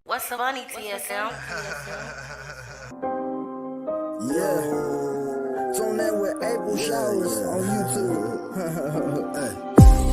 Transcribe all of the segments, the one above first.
What's the money, TSM? Yeah, tune in with April Showers on YouTube.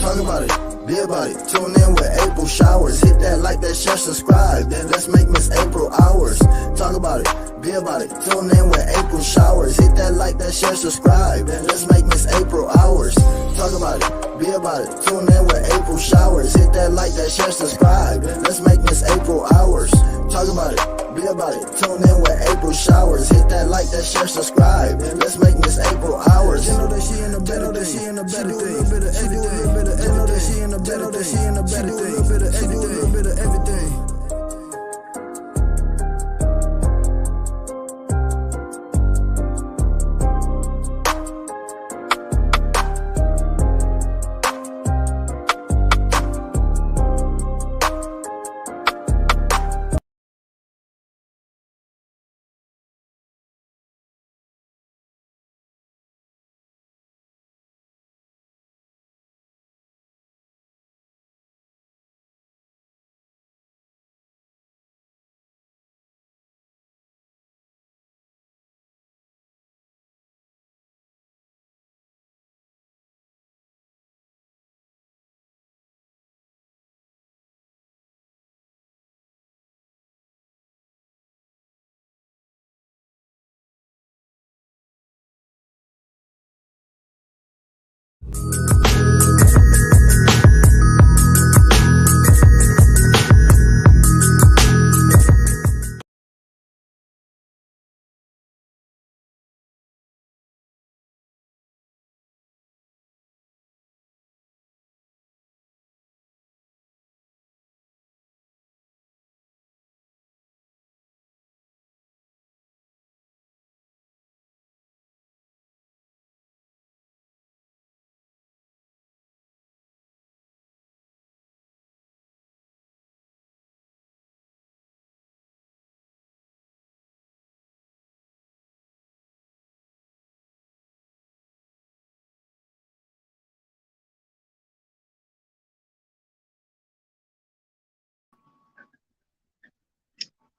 Talk about it, be about it. Tune in with April Showers. Hit that like, that share, subscribe. Then let's make Miss April ours. Talk about it, be about it. Tune in with April Showers. Hit that like, that share, subscribe. Then let's make Miss April ours. Talk about it, be about it. Tune in with April Showers. Hit that like, that share, subscribe. Then let's make Miss April ours. Talk about it. Be about it. Tune in with April Showers. Hit that like, that share, subscribe. Let's make Miss April ours. You know that she in the better thing. She do a little bit of everything. You know that she in the better thing. She do a little bit of everything. A little bit of everything.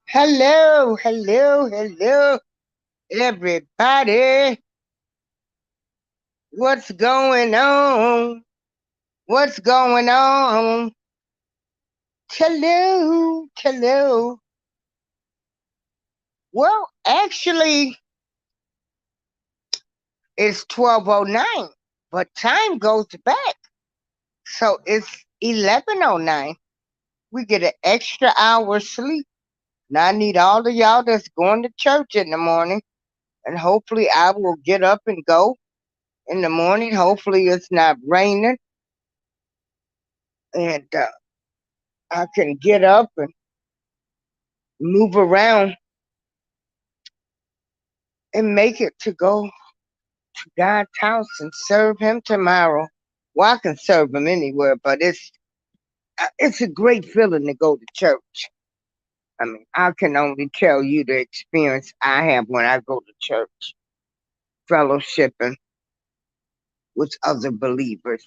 Hello, hello, hello, everybody. What's going on? What's going on? Hello, hello. Well, actually, it's 12:09, but time goes back. So it's 11:09. We get an extra hour sleep. Now I need all of y'all that's going to church in the morning, and hopefully I will get up and go in the morning. Hopefully it's not raining, and I can get up and move around and make it to go to God's house and serve Him tomorrow. Well, I can serve Him anywhere, but it's a great feeling to go to church. I mean, I can only tell you the experience I have when I go to church, fellowshipping with other believers.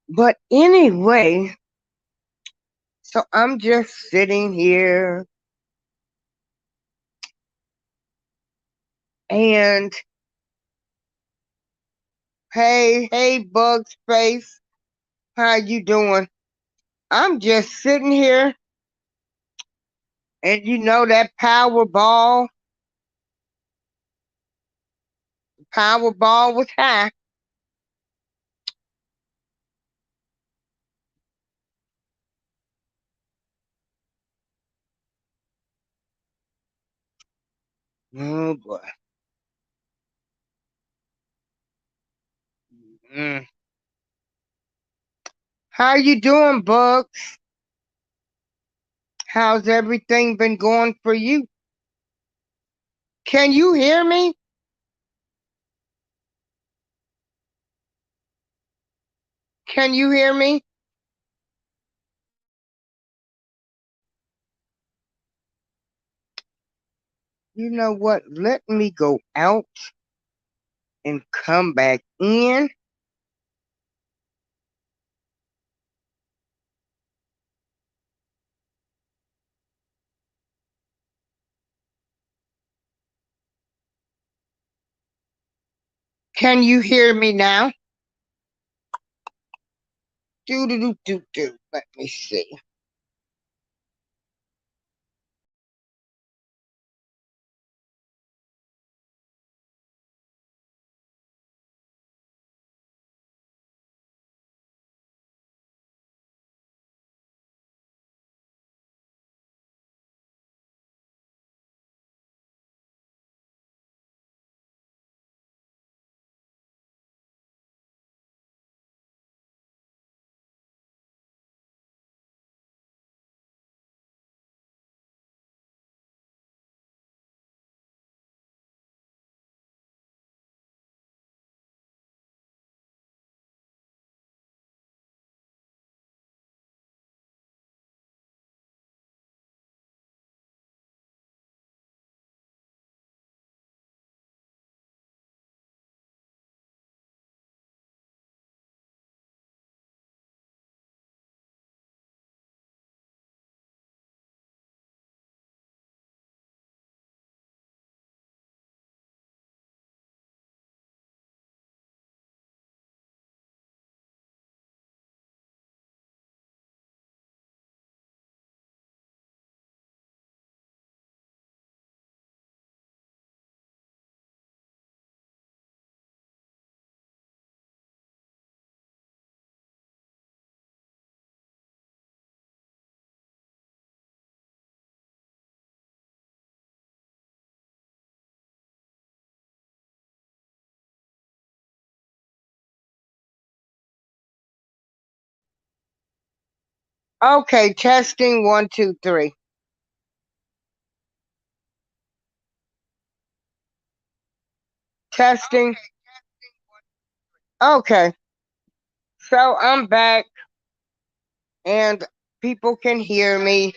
But anyway, so I'm just sitting here and hey, Bug's Face, how you doing? I'm just sitting here, and you know that Powerball was high. Oh boy. Mm. How you doing, Bugs? How's everything been going for you? Can you hear me? Can you hear me? You know what? Let me go out and come back in. Can you hear me now? Do do do do do. Let me see. Okay, testing 1, 2, 3. Testing. Okay, so I'm back and people can hear me.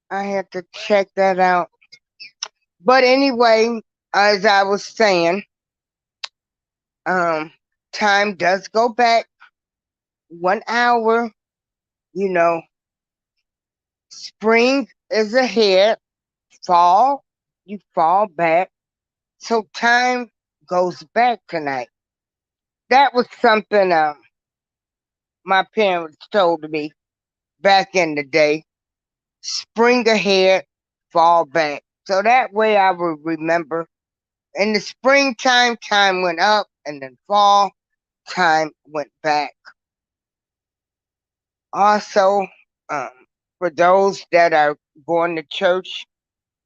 I had to check that out. But anyway, as I was saying, um, time does go back 1 hour. You know, spring is ahead, fall, you fall back. So time goes back tonight. That was something my parents told me back in the day. Spring ahead, fall back. So that way I would remember. In the springtime, time went up, and then fall, time went back. Also, um, for those that are going to church,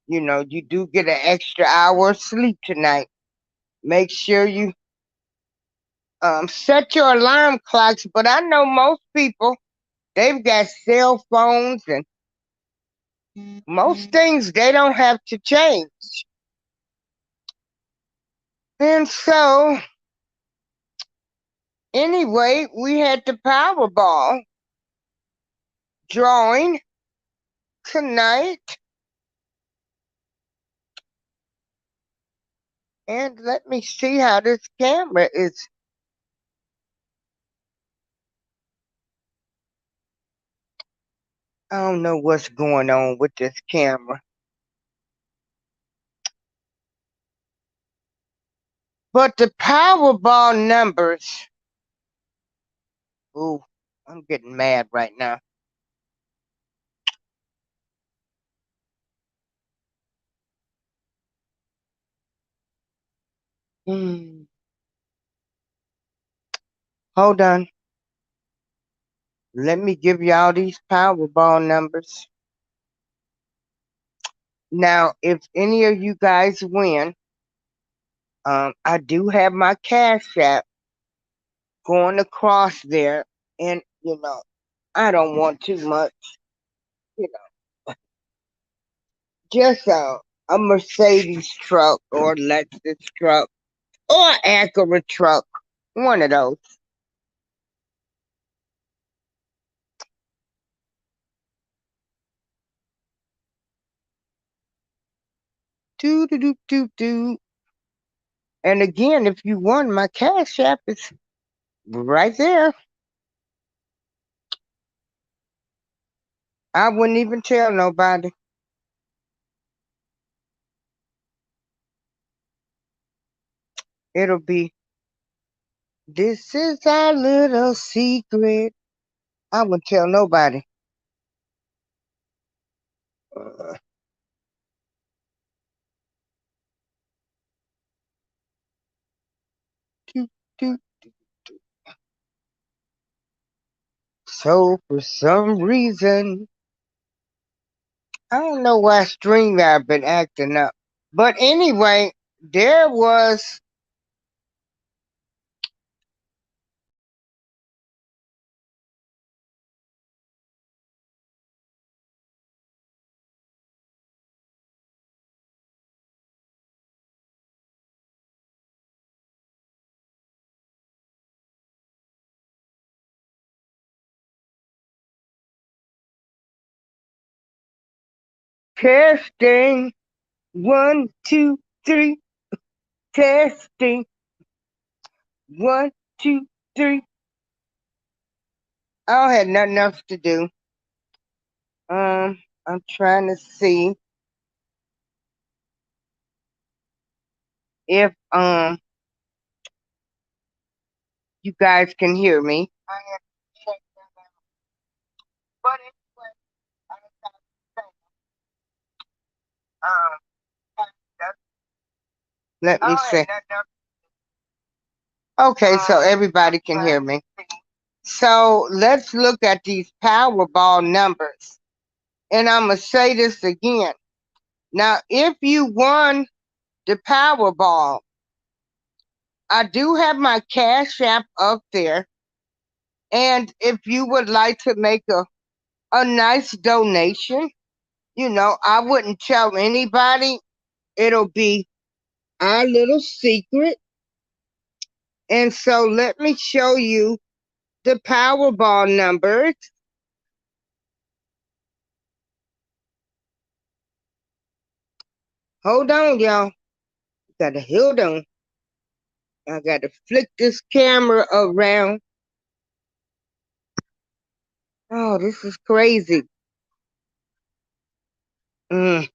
you do get an extra hour of sleep tonight. Make sure you set your alarm clocks, but I know most people, they've got cell phones and most things they don't have to change. And so, anyway, we had the Powerball drawing tonight. And let me see how this camera is. I don't know what's going on with this camera. But the Powerball numbers. Ooh, I'm getting mad right now. Hmm. Hold on. Let me give y'all these Powerball numbers. Now, if any of you guys win, I do have my Cash App going across there, and I don't want too much. You know, just a Mercedes truck or Lexus truck or Acura truck, one of those. Do do do do do. And again, if you won, my Cash App is right there. I wouldn't even tell nobody. It'll be, this is our little secret. I wouldn't tell nobody. Uh, doo, doo. So for some reason, I don't know why StreamYard been acting up. But anyway, there was testing. 1, 2, 3. Testing. 1, 2, 3. I don't have nothing else to do. I'm trying to see if you guys can hear me. I have to check that out. But anyway, I got to say, let me see. Okay, so everybody can hear me. So let's look at these Powerball numbers. And I'm going to say this again. Now, if you won the Powerball, I do have my Cash App up there. And if you would like to make a nice donation, I wouldn't tell anybody. It'll be our little secret. And so let me show you the Powerball numbers. Hold on, y'all. Gotta hold on. I gotta flick this camera around. Oh, this is crazy. Mm.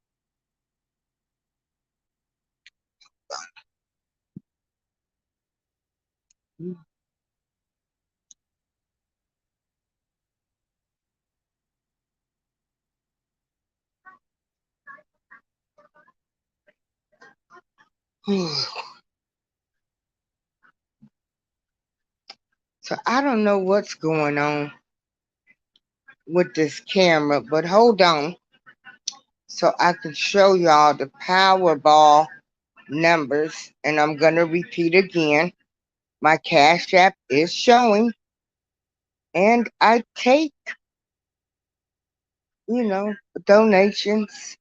So I don't know what's going on with this camera, but hold on so I can show y'all the Powerball numbers. And I'm gonna repeat again. My Cash App is showing, and I take, donations.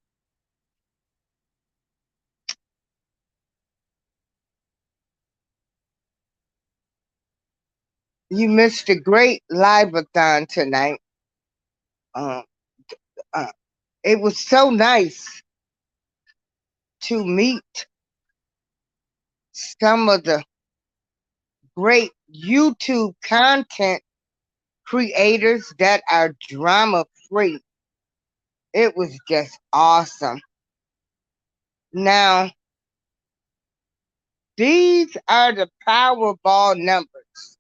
You missed a great live-a-thon tonight. Uh, uh, it was so nice to meet some of the great YouTube content creators that are drama free. It was just awesome. Now, these are the Powerball numbers.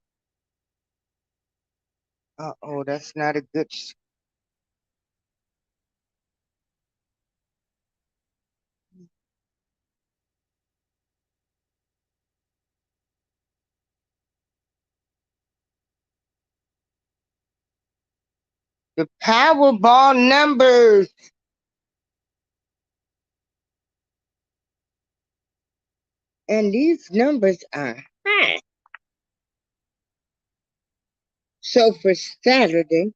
Uh-oh, that's not a good. The Powerball numbers. And these numbers are high. So for Saturday,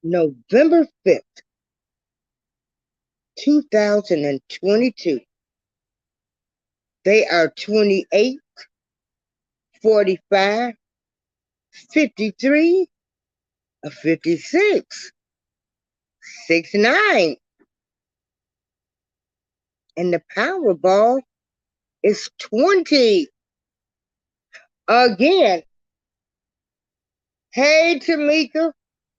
November 5th, 2022, they are 28, 45, 53, 56, 69. And the Powerball is 20. Again, hey Tamika,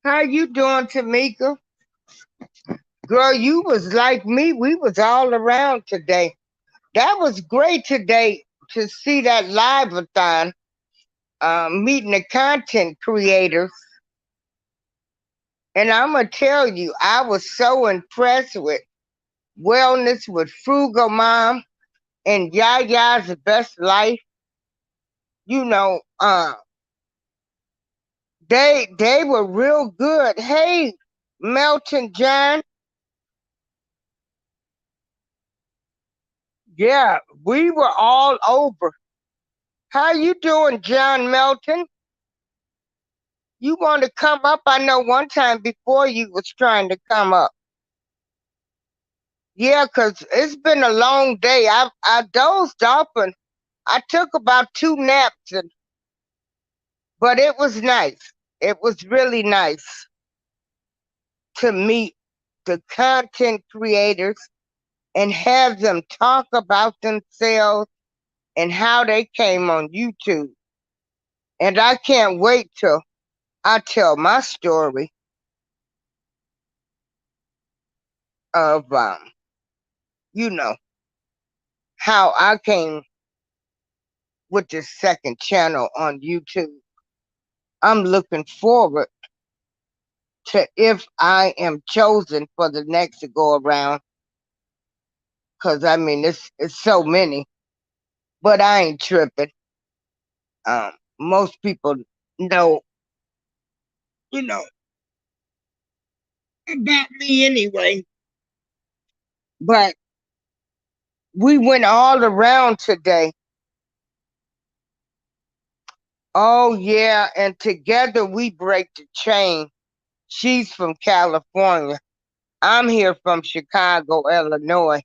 how you doing, Tamika? Girl, you was like me. We was all around today. That was great today. to see that live-a-thon, meeting the content creators. And I'm going to tell you, I was so impressed with Wellness with Frugal Mom and Yaya's Best Life. You know, they were real good. Hey, Melton John. Yeah, we were all over. How you doing, John Melton? You want to come up? I know one time before you was trying to come up. Yeah, 'cause it's been a long day. I dozed off and I took about 2 naps, but it was nice. It was really nice to meet the content creators and have them talk about themselves and how they came on YouTube. And I can't wait till I tell my story of you know, how I came with the second channel on YouTube. I'm looking forward to if I am chosen for the next go around. Cause I mean it's so many. But I ain't tripping. Most people know, you know, about me anyway. But we went all around today. Oh yeah, and together we break the chain. She's from California. I'm here from Chicago, Illinois.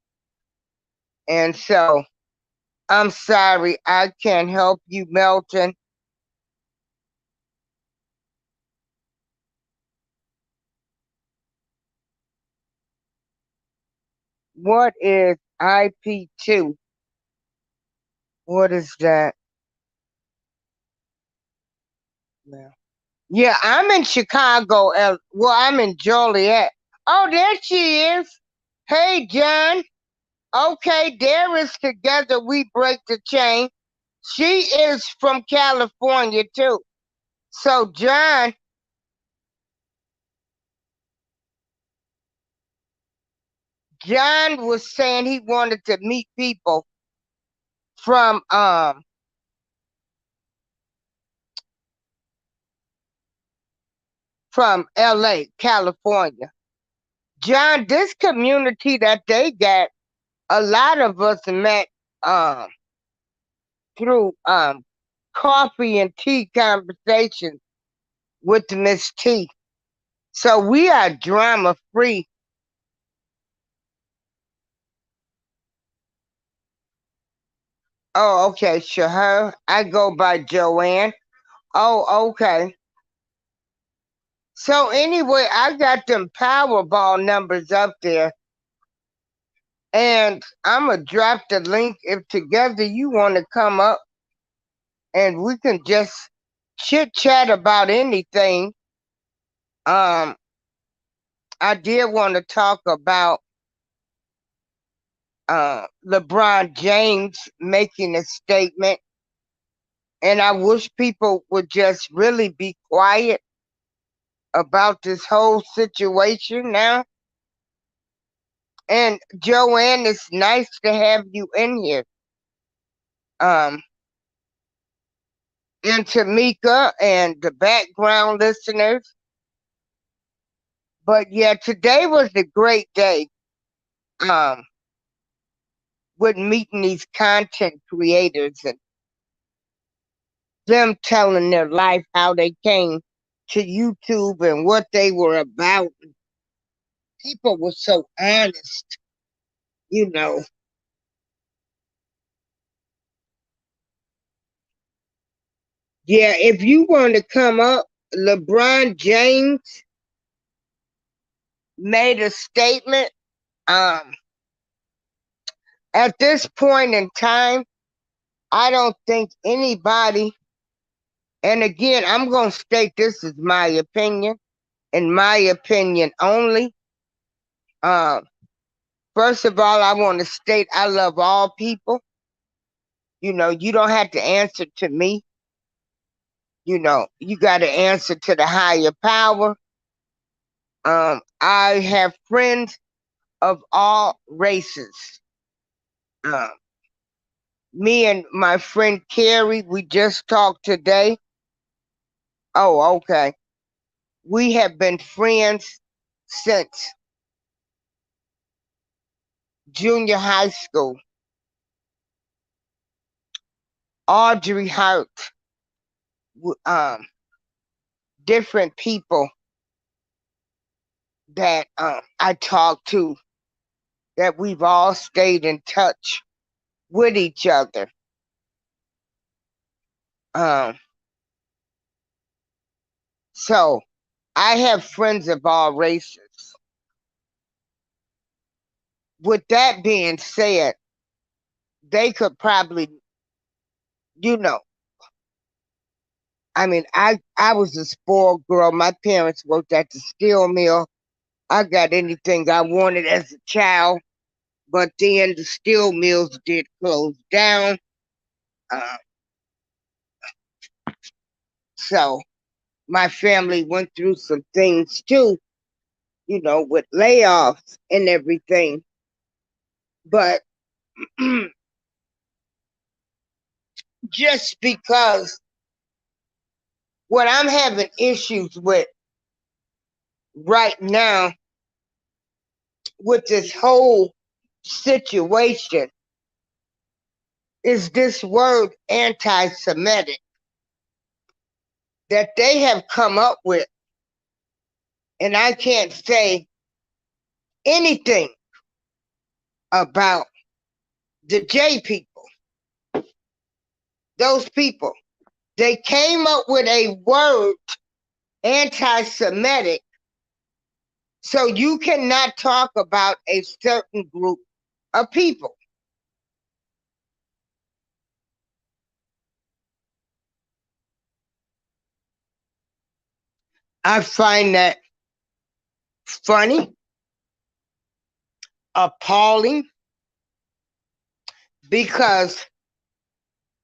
And so I'm sorry I can't help you, Melton. What is IP2? What is that? Yeah, I'm in Chicago. Well, I'm in Joliet. Oh, there she is. Hey, John. Okay, there is Together We Break the Chain. She is from California, too. So, John was saying he wanted to meet people from LA, California. John, this community that they got, a lot of us met um through coffee and tea conversations with Miss T. So we are drama free. Oh, okay, sure. I go by Joanne. Oh, okay. So anyway, I got them Powerball numbers up there. And I'm going to drop the link if together you want to come up and we can just chit chat about anything. Um, I did want to talk about LeBron James making a statement, and I wish people would just really be quiet about this whole situation now. And Joanne, it's nice to have you in here. Um, and Tamika and the background listeners. But yeah, today was a great day. Um, with meeting these content creators and them telling their life, how they came to YouTube and what they were about. People were so honest, you know. Yeah, if you want to come up, LeBron James made a statement. Um, at this point in time, I don't think anybody, and again, I'm going to state this is my opinion, in my opinion only. Um, First of all, I want to state I love all people. You don't have to answer to me. You got to answer to the higher power. I have friends of all races. Um, Me and my friend Carrie, we just talked today. Oh, okay. We have been friends since junior high school. Audrey Hart, different people that I talked to, that we've all stayed in touch with each other. So I have friends of all races. With that being said, they could probably, I was a spoiled girl. My parents worked at the steel mill. I got anything I wanted as a child, but then the steel mills did close down. Uh, so my family went through some things too, with layoffs and everything. But just because what I'm having issues with right now with this whole situation is this word anti-Semitic that they have come up with. And I can't say anything about the J people. Those people, they came up with a word, anti-Semitic, so you cannot talk about a certain group of people. I find that funny, appalling, because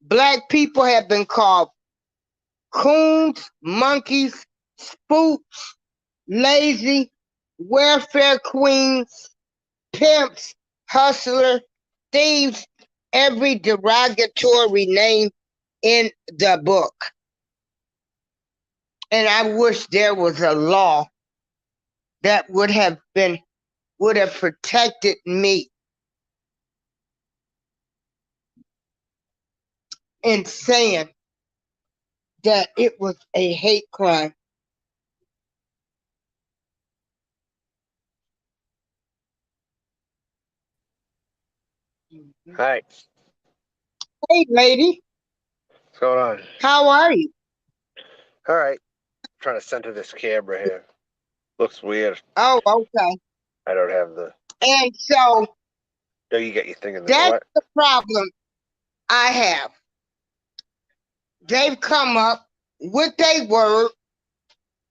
Black people have been called coons, monkeys, spooks, lazy, welfare queens, pimps, hustler, thieves, every derogatory name in the book. And I wish there was a law that would have protected me in saying that it was a hate crime. Hi. Hey, lady, What's going on? how are you? All right. Trying to center this camera here. Looks weird. Oh, okay. I don't have the. And so No, you get your thing in the that's what? the problem I have. They've come up with a word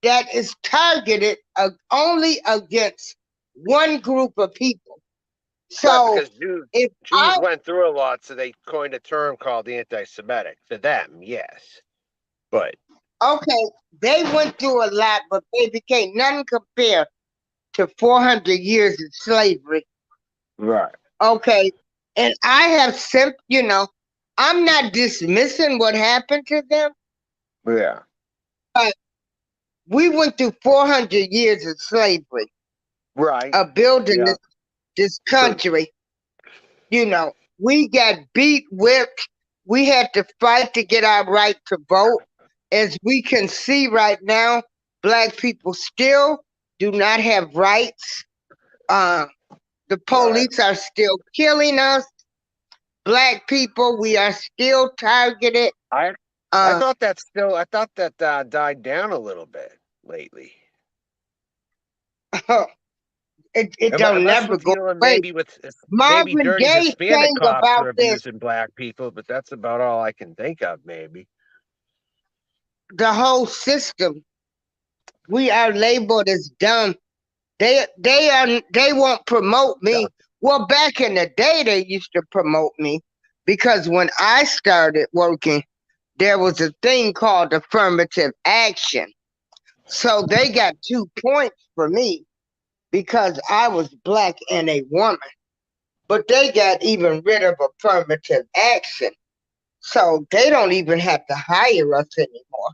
that is targeted only against one group of people. Right, So because if Jews went through a lot, so they coined a term called anti-Semitic. For them, yes. But okay, they went through a lot, but baby can't nothing compare to 400 years of slavery. right. Okay, and I have I'm not dismissing what happened to them, Yeah. but we went through 400 years of slavery, Right. of building Yeah. this True. country. We got beat, whipped. We had to fight to get our right to vote. As we can see right now, Black people still do not have rights. The police are still killing us. Black people, we are still targeted. I Uh, thought that died down a little bit lately. it don't Unless we're never go dealing away. maybe Marvin dirty Gaye Hispanic sang cops about are this. abusing Black people, but that's about all I can think of. Maybe. The whole system. We are labeled as dumb. They won't promote me. Well, back in the day, they used to promote me, because when I started working, there was a thing called affirmative action. So they got 2 points for me because I was black and a woman. But they got even rid of affirmative action. So they don't even have to hire us anymore.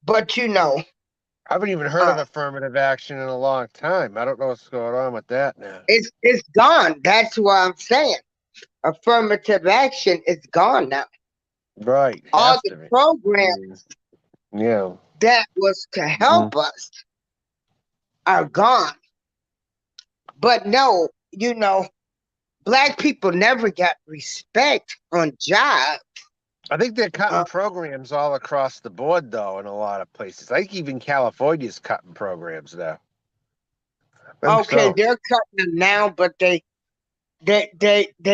But I haven't even heard of uh, affirmative action in a long time. I don't know what's going on with that now. it's gone. That's what I'm saying. Affirmative action is gone now. Right, All has the to be. programs Yeah. that was to Mhm. help us are gone. But no, black people never got respect on jobs. I think they're Uh, cutting programs all across the board, though, in a lot of places. I think even California's cutting programs now. I think okay, so. they're cutting them now, but they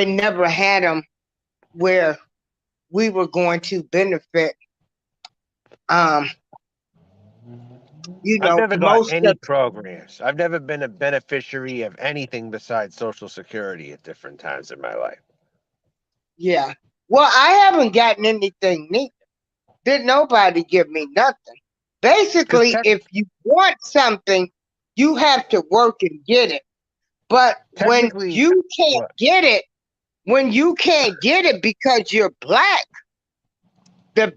never had them where we were going to benefit. Um, I've never got most any of programs. I've never been a beneficiary of anything besides Social Security at different times in my life. yeah. Well, I haven't gotten anything neither. Did nobody give me nothing? Because Basically, if you want something, you have to work and get it. But technically, what? when you can't get it because you're black, the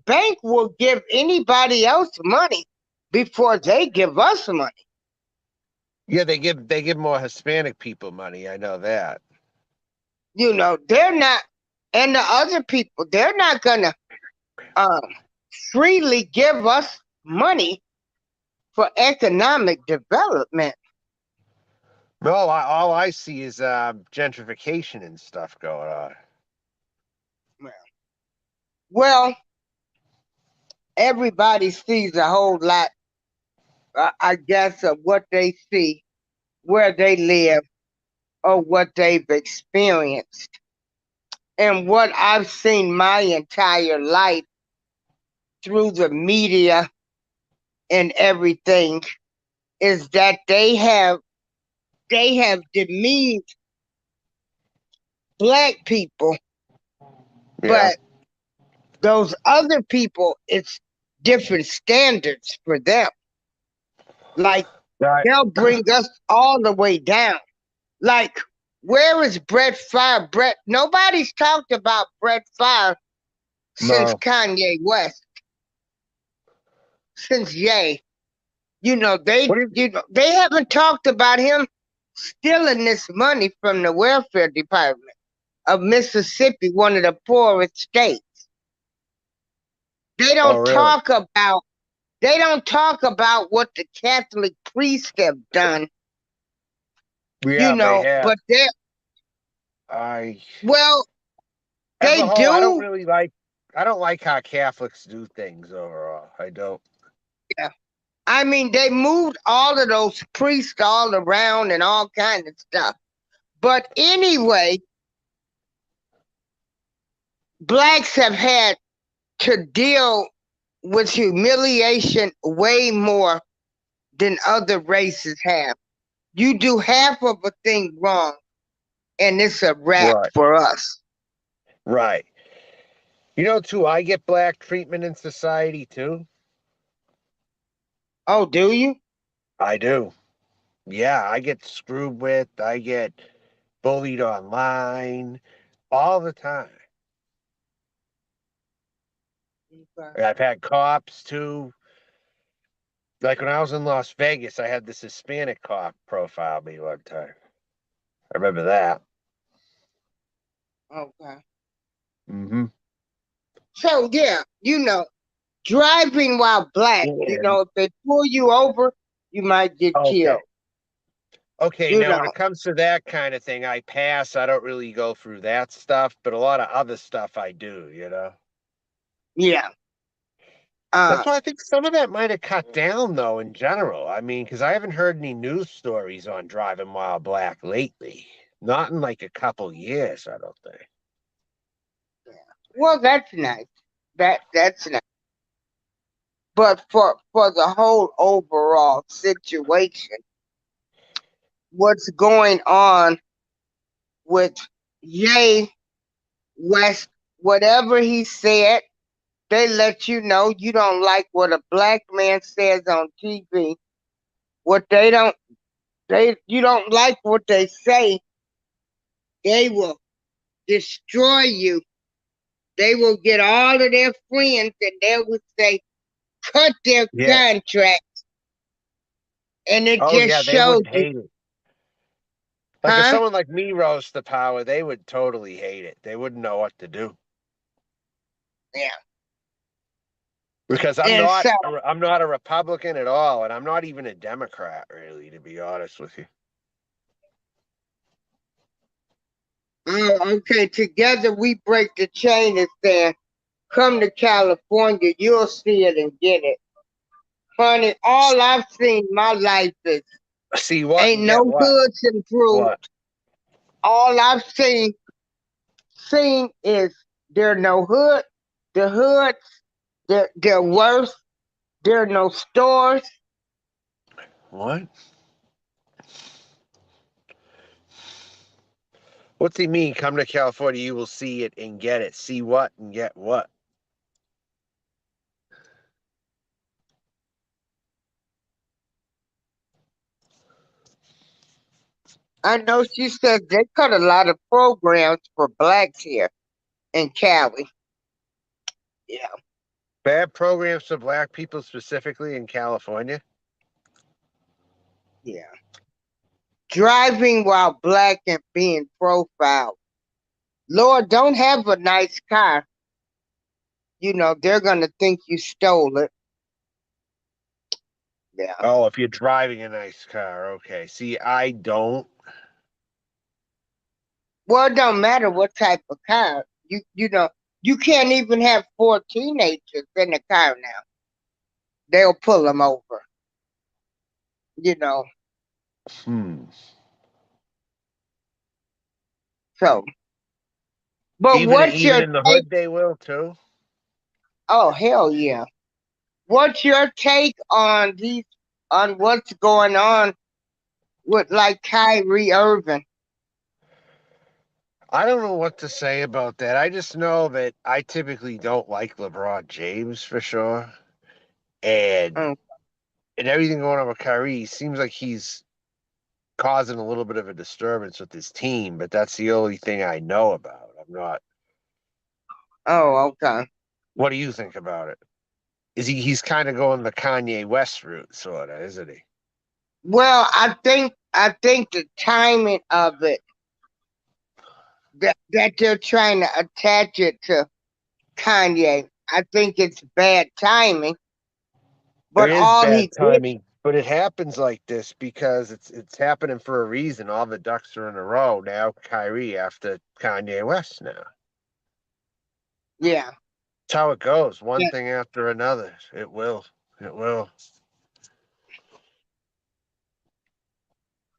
bank will give anybody else money before they give us money. Yeah, they give more Hispanic people money. I know that. They're not, and the other people, they're not gonna um, freely give us money for economic development. No, all I see is gentrification and stuff going on. Well, everybody sees a whole lot, I guess, of what they see, where they live, or what they've experienced. And what I've seen my entire life through the media and everything is that they have demeaned black people, Yeah. but those other people, it's different standards for them. Like Right. they'll bring us all the way down. Like, where is Brett Favre? Nobody's talked about Brett Favre since No. Kanye West, since Ye. What do you, They haven't talked about him stealing this money from the welfare department of Mississippi, one of the poorest states. They oh, don't really? talk about they don't talk about what the Catholic priests have done, Yeah, they have. but they I, well, as they a whole, do. I don't like how Catholics do things overall. I don't. Yeah. I mean, they moved all of those priests all around and all kind of stuff. But anyway, blacks have had to deal with humiliation way more than other races have. You do half of a thing wrong, and it's a wrap Right. for us. Right. You know, too, I get black treatment in society, too. Oh, do you? I do. Yeah, I get screwed with. I get bullied online all the time. Okay. And I've had cops, too. Like when I was in Las Vegas, I had this Hispanic cop profile me one time. I remember that. Okay. Mm-hmm. So yeah, driving while black, Yeah. if they pull you over, you might get Okay. killed. Okay, You now know. when it comes to that kind of thing, I pass. I don't really go through that stuff, but a lot of other stuff I do, you know? Yeah. That's Uh why I think some of that might have cut down, though, in general. I mean, because I haven't heard any news stories on driving while black lately. Not in like a couple years, I don't think. well, that's nice. That's nice. But for the whole overall situation, what's going on with Ye? West, whatever he said, they let you know you don't like what a black man says on TV. What you don't like what they say, they will destroy you. They will get all of their friends and they will say, cut their Yeah. contract. And it Oh just yeah, they shows would you, hate it. Like if huh? someone like me rose to power, they would totally hate it. They wouldn't know what to do. Yeah. Because And so, I'm not a Republican at all, and I'm not even a Democrat, really, to be honest with you. okay, together we break the chain and saying, come to California, you'll see it and get it. Honey, all I've seen my life is See what ain't and no get what? hoods improved. What? All I've seen is there no hood. The hoods, they're worse. There are no stores. What? What's he mean? Come to California, you will see it and get it. See what and get what? I know she said they cut a lot of programs for blacks here in Cali. Yeah, Bad programs for black people specifically in California? yeah. Driving while black and being profiled. Lord, don't have a nice car. You know, they're going to think you stole it. Yeah. Oh, if you're driving a nice car, okay. See, I don't. Well, it don't matter what type of car. You know, you can't even have four teenagers in the car now. They'll pull them over. You know, Hmm. so. But what's Even your in the take? hood, they will too. Oh, hell yeah. What's your take on what's going on with like Kyrie Irving? I don't know what to say about that. I just know that I typically don't like LeBron James for sure, and Mm. everything going on with Kyrie seems like he's causing a little bit of a disturbance with his team. But that's the only thing I know about. I'm not. Oh, okay. What do you think about it? Is he's kind of going the Kanye West route, sort of, isn't he? Well, I think the timing of it that they're trying to attach it to Kanye. I think it's bad timing. It But is all bad he did, timing, but it happens like this because it's happening for a reason. All the ducks are in a row now. Kyrie after Kanye West now. yeah, It's how it goes, one yeah, thing after another. It will. It will.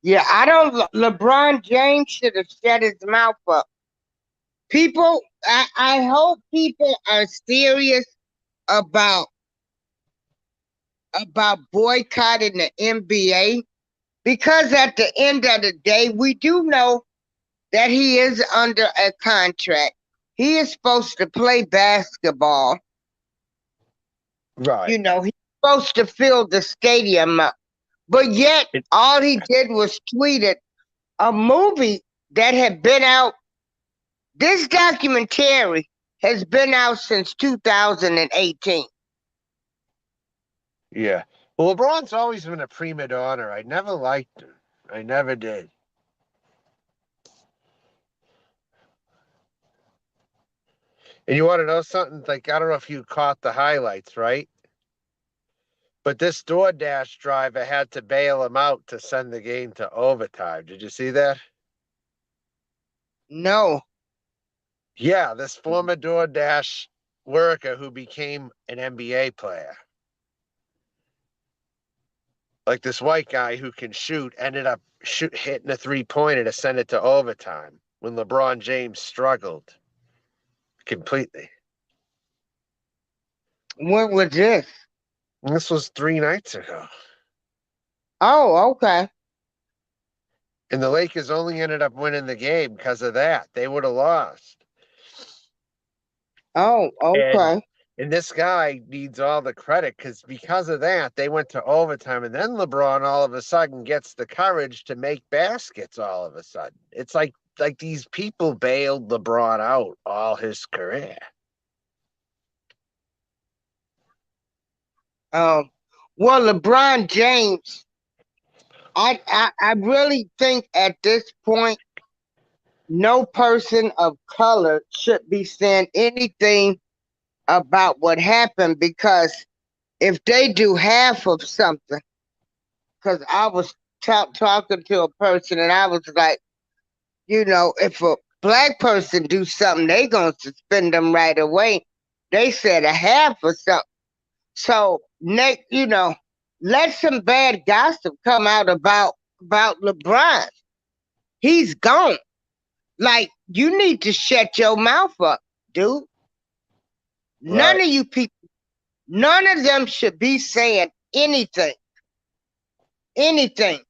yeah. I don't. LeBron James should have shut his mouth up. People, I hope people are serious about boycotting the NBA because at the end of the day, we do know that he is under a contract. He is supposed to play basketball. Right. You know, he's supposed to fill the stadium up. But yet, It, all he did was tweeted a movie that had been out. This documentary has been out since 2018. yeah. Well, LeBron's always been a prima donna. I never liked him. I never did. And you want to know something? Like, I don't know if you caught the highlights, right? But this DoorDash driver had to bail him out to send the game to overtime. Did you see that? No. Yeah, this former DoorDash worker who became an NBA player. Like this white guy who can shoot ended up hitting a 3-pointer to send it to overtime when LeBron James struggled completely. When was this? And this was 3 nights ago. Oh, okay. And the Lakers only ended up winning the game because of that. They would have lost. Oh, And okay. and this guy needs all the credit because of that, they went to overtime. And then LeBron all of a sudden gets the courage to make baskets all of a sudden. It's like these people bailed LeBron out all his career. Um, well, LeBron James, I really think at this point, no person of color should be saying anything about what happened because if they do half of something, because I was talking to a person and I was like, if a black person do something, they gonna suspend them right away. They said a half or something. So next, let some bad gossip come out about LeBron. He's gone. Like you need to shut your mouth up, dude. None Right. of you people, none of them should be saying anything. Anything.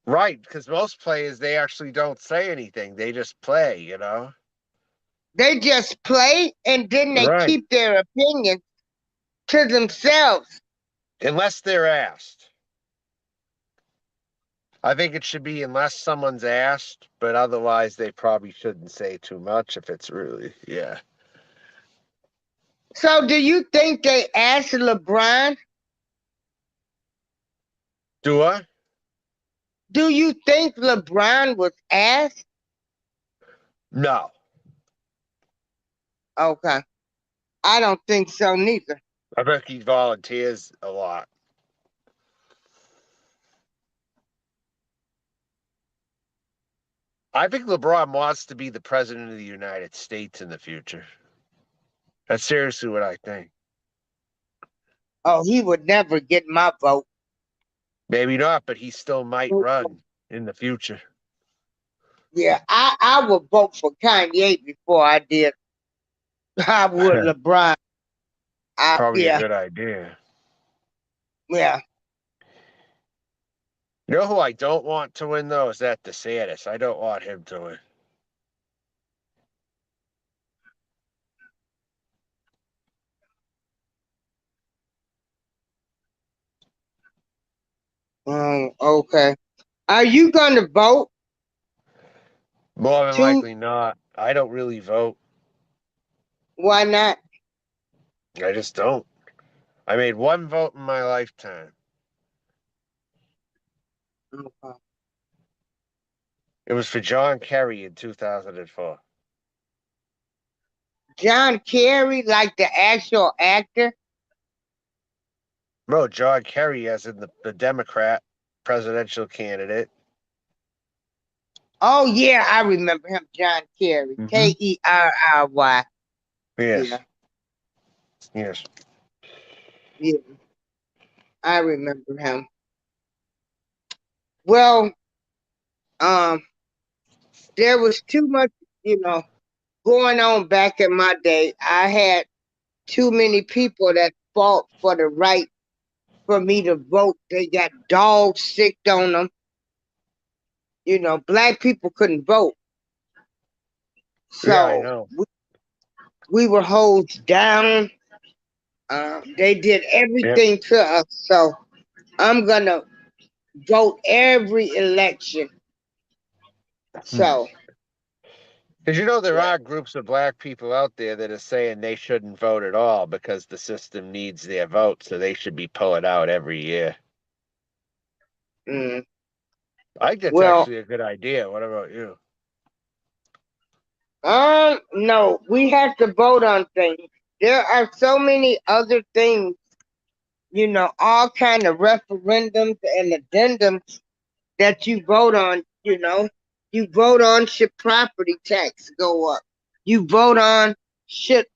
Right, because most players they actually don't say anything. They just play, They just play and then they Right. keep their opinion to themselves. Unless they're asked. I think it should be unless someone's asked, but otherwise they probably shouldn't say too much if it's really, yeah. So do you think they asked LeBron? Do I? Do you think LeBron was asked? No. Okay. I don't think so neither. I bet he volunteers a lot. I think LeBron wants to be the president of the United States in the future. That's seriously what I think. Oh, he would never get my vote. Maybe not, but he still might run in the future. Yeah, I would vote for Kanye before I did. I would LeBron. Probably a Yeah, good idea. yeah. You know who I don't want to win though is that DeSantis. I don't want him to win. Okay. Are you gonna vote More than too? likely not. I don't really vote. Why not? I just don't. I made one vote in my lifetime. Okay. It was for John Kerry in 2004. John Kerry, like the actual actor. No, John Kerry, as in the Democrat presidential candidate. Oh yeah, I remember him, John Kerry. Mm-hmm. Kerry. Yes. Yeah, Yes. yeah, I remember him. Well, um, there was too much, going on back in my day. I had too many people that fought for the right for me to vote. They got dogs sick on them. Black people couldn't vote. Yeah, I So know. we were hosed down. They did Yep. everything to us. So I'm going to vote every election. Hmm. So, Because there yeah. are groups of black people out there that are saying they shouldn't vote at all because the system needs their vote, so they should be pulling out every year. Mm, I think that's well, actually a good idea. What about you? no, we have to vote on things. There are so many other things, all kind of referendums and addendums that you vote on. You vote on should property tax go up. You vote on should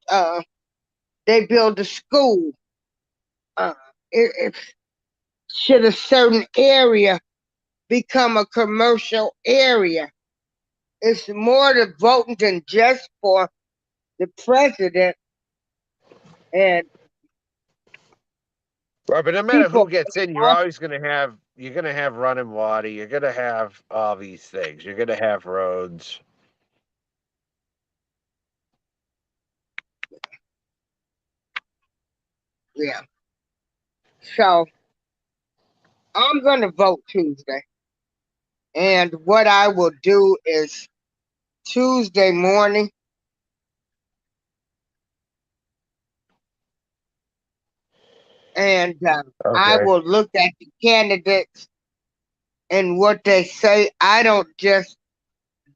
they build a school. Uh, it should a certain area become a commercial area. It's more to voting than just for the president and Right, but no matter who people. gets in, you're gonna have running water, you're gonna have all these things. You're gonna have roads. Yeah. So I'm gonna vote Tuesday. And what I will do is Tuesday morning, and I Okay. will look at the candidates and what they say. I don't just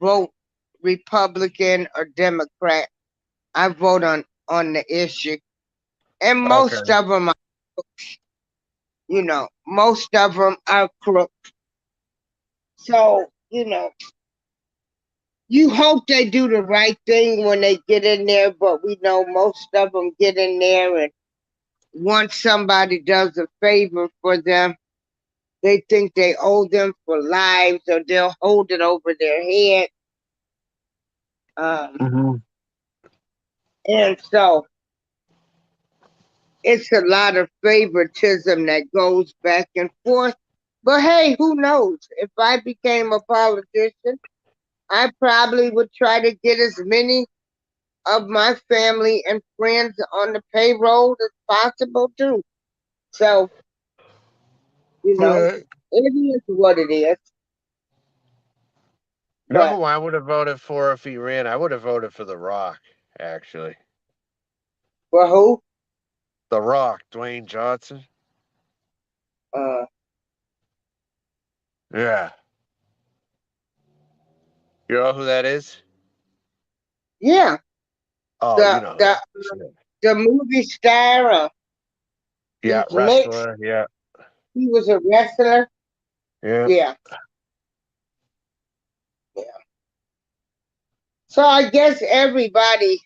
vote Republican or Democrat. I vote on the issue, and most Okay. of them, most of them are crooks. So you hope they do the right thing when they get in there, but we know most of them get in there, and once somebody does a favor for them, they think they owe them for lives, or they'll hold it over their head. Um, Hmm. and so it's a lot of favoritism that goes back and forth. But hey, who knows? If I became a politician, I probably would try to get as many of my family and friends on the payroll as possible too. So, you know, Right. it is what it is. You know But who I would have voted for if he ran? I would have voted for The Rock, actually. for who? The Rock, Dwayne Johnson. Uh, Yeah. You know who that is? yeah, Oh, the you know the who that is. the movie star. Yeah, He's mixed. wrestler. Yeah. He was a wrestler. Yeah. Yeah, yeah. So I guess everybody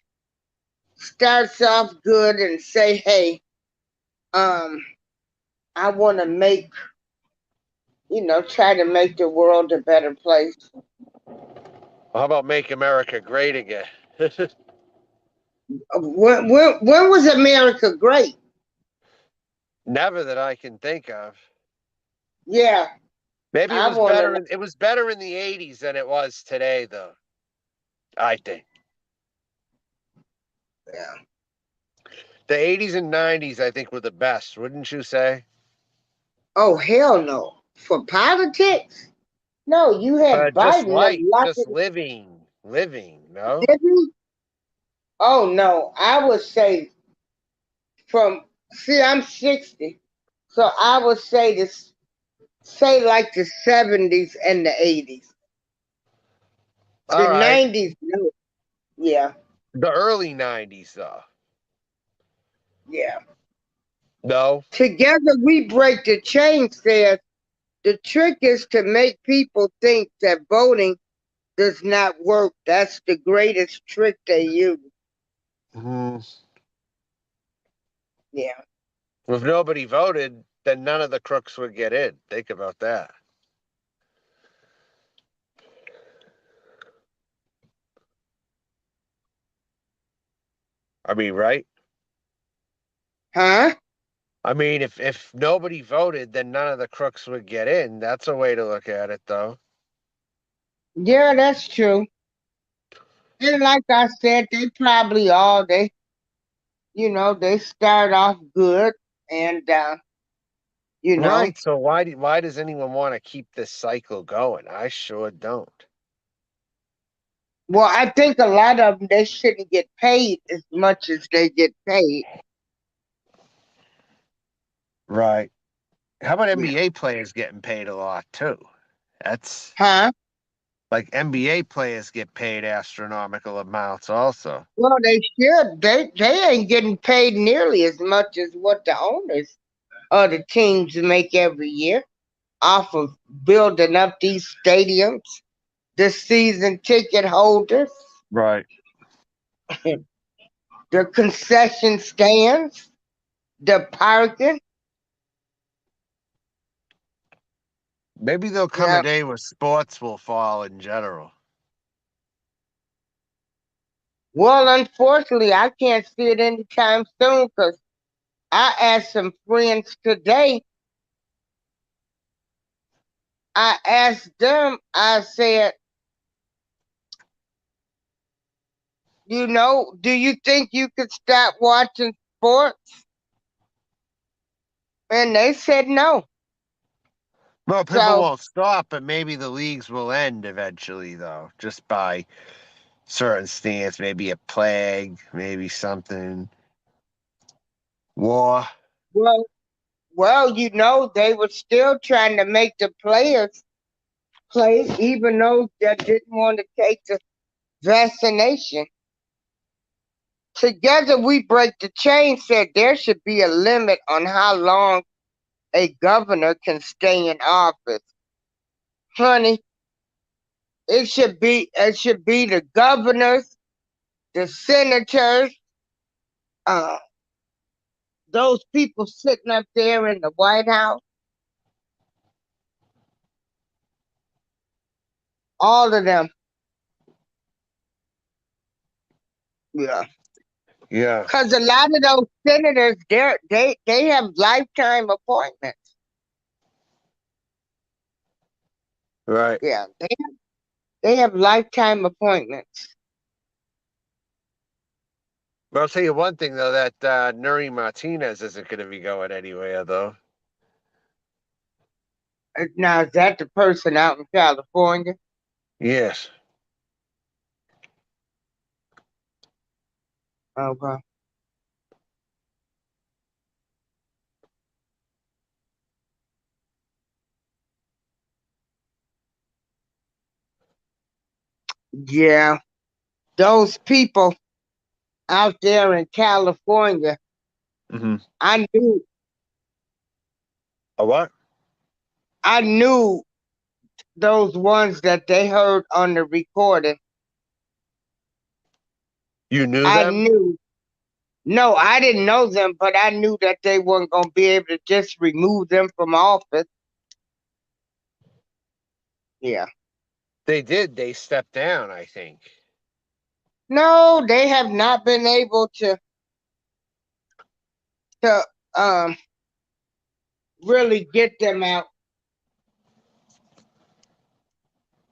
starts off good and say, "Hey, um, I want to try to make the world a better place." Well, how about Make America Great Again? When was America great? Never that I can think of. Yeah, Maybe it I was want to better. know. It was better in the '80s than it was today, though. I think Yeah. the '80s and '90s, I think, were the best. Wouldn't you say? Oh hell no! For politics? No, you had Just Biden a life, lot just of living. No. did he? Oh no, I would say from see, I'm 60, so I would say like the 70s and the 80s. The All right. 90s, no. Yeah, The early '90s, though. yeah. No. Together we break the chain says the trick is to make people think that voting does not work. That's the greatest trick they use. Hmm. Yeah. If nobody voted, then none of the crooks would get in. Think about that. I mean, right? Huh? I mean, if nobody voted, then none of the crooks would get in. That's a way to look at it, though. Yeah, that's true. And like I said, they start off good, and you know, Right. So why does anyone want to keep this cycle going? I sure don't. well, I think a lot of them they shouldn't get paid as much as they get paid. Right. How about Yeah. NBA players getting paid a lot too? That's Huh? like NBA players get paid astronomical amounts also. Well, they should. They ain't getting paid nearly as much as what the owners of the teams make every year off of building up these stadiums, the season ticket holders, Right. the concession stands, the parking. Maybe there'll come a Yeah. day where sports will fall in general. Well, unfortunately, I can't see it anytime soon because I asked some friends today. I asked them, I said, do you think you could stop watching sports? And they said no. Well, people So, won't stop, but maybe the leagues will end eventually, though, just by certain stance, maybe a plague, maybe something, war. well, they were still trying to make the players play, even those that didn't want to take the vaccination. Together We Break the Chain said there should be a limit on how long a governor can stay in office. Honey, it should be the governors, the senators, uh, those people sitting up there in the White House, all of them. Yeah. Yeah, Because a lot of those senators, they have lifetime appointments. right. Yeah, they have lifetime appointments. But I'll tell you one thing, though, that Nuri Martinez isn't going to be going anywhere, though. Now, is that the person out in California? Yes. Okay. Yeah, those people out there in California, Mm-hmm. I knew, A what? I knew those ones that they heard on the recording. You knew I them? knew. No, I didn't know them, but I knew that they weren't going to be able to just remove them from office. Yeah. They did. They stepped down, I think. No, they have not been able to um really get them out.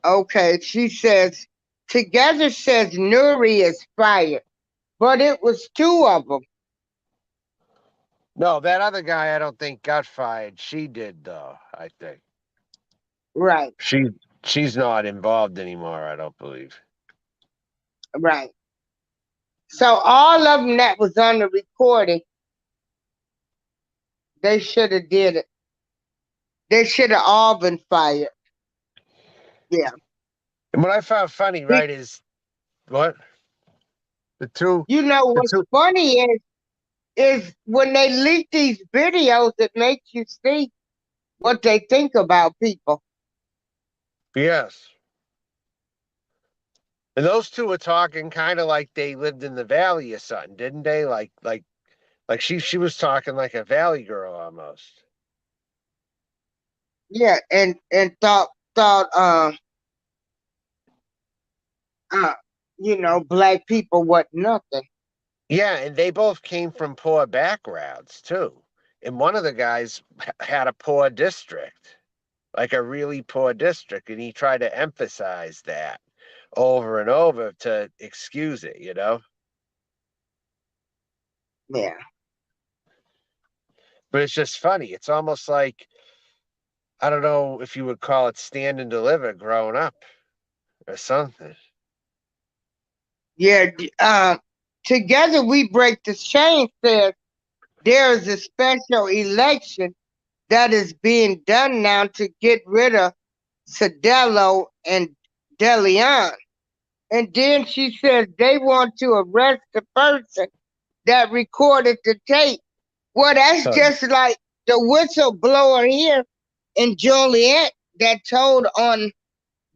Okay, she says Together says Nuri is fired, but it was two of them. No, that other guy I don't think got fired. She did, though, I think. Right, She she's not involved anymore, I don't believe. right. So all of them that was on the recording, they should have did it. They should have all been fired. Yeah. And what I found funny, right, is what? The two You know the what's two funny is when they leak these videos, it makes you see what they think about people. yes. And those two were talking kind of like they lived in the valley or something, didn't they? Like she was talking like a valley girl almost. Yeah, and thought uh black people wasn't nothing. Yeah, and they both came from poor backgrounds too. And one of the guys had a poor district, like a really poor district, and he tried to emphasize that over and over to excuse it, you know? Yeah. But it's just funny. It's almost like I don't know if you would call it stand and deliver growing up or something. Yeah. Together We Break the Chain says there is a special election that is being done now to get rid of Cedillo and DeLeon. And then she says they want to arrest the person that recorded the tape. Well, that's So just like the whistleblower here in Joliet that told on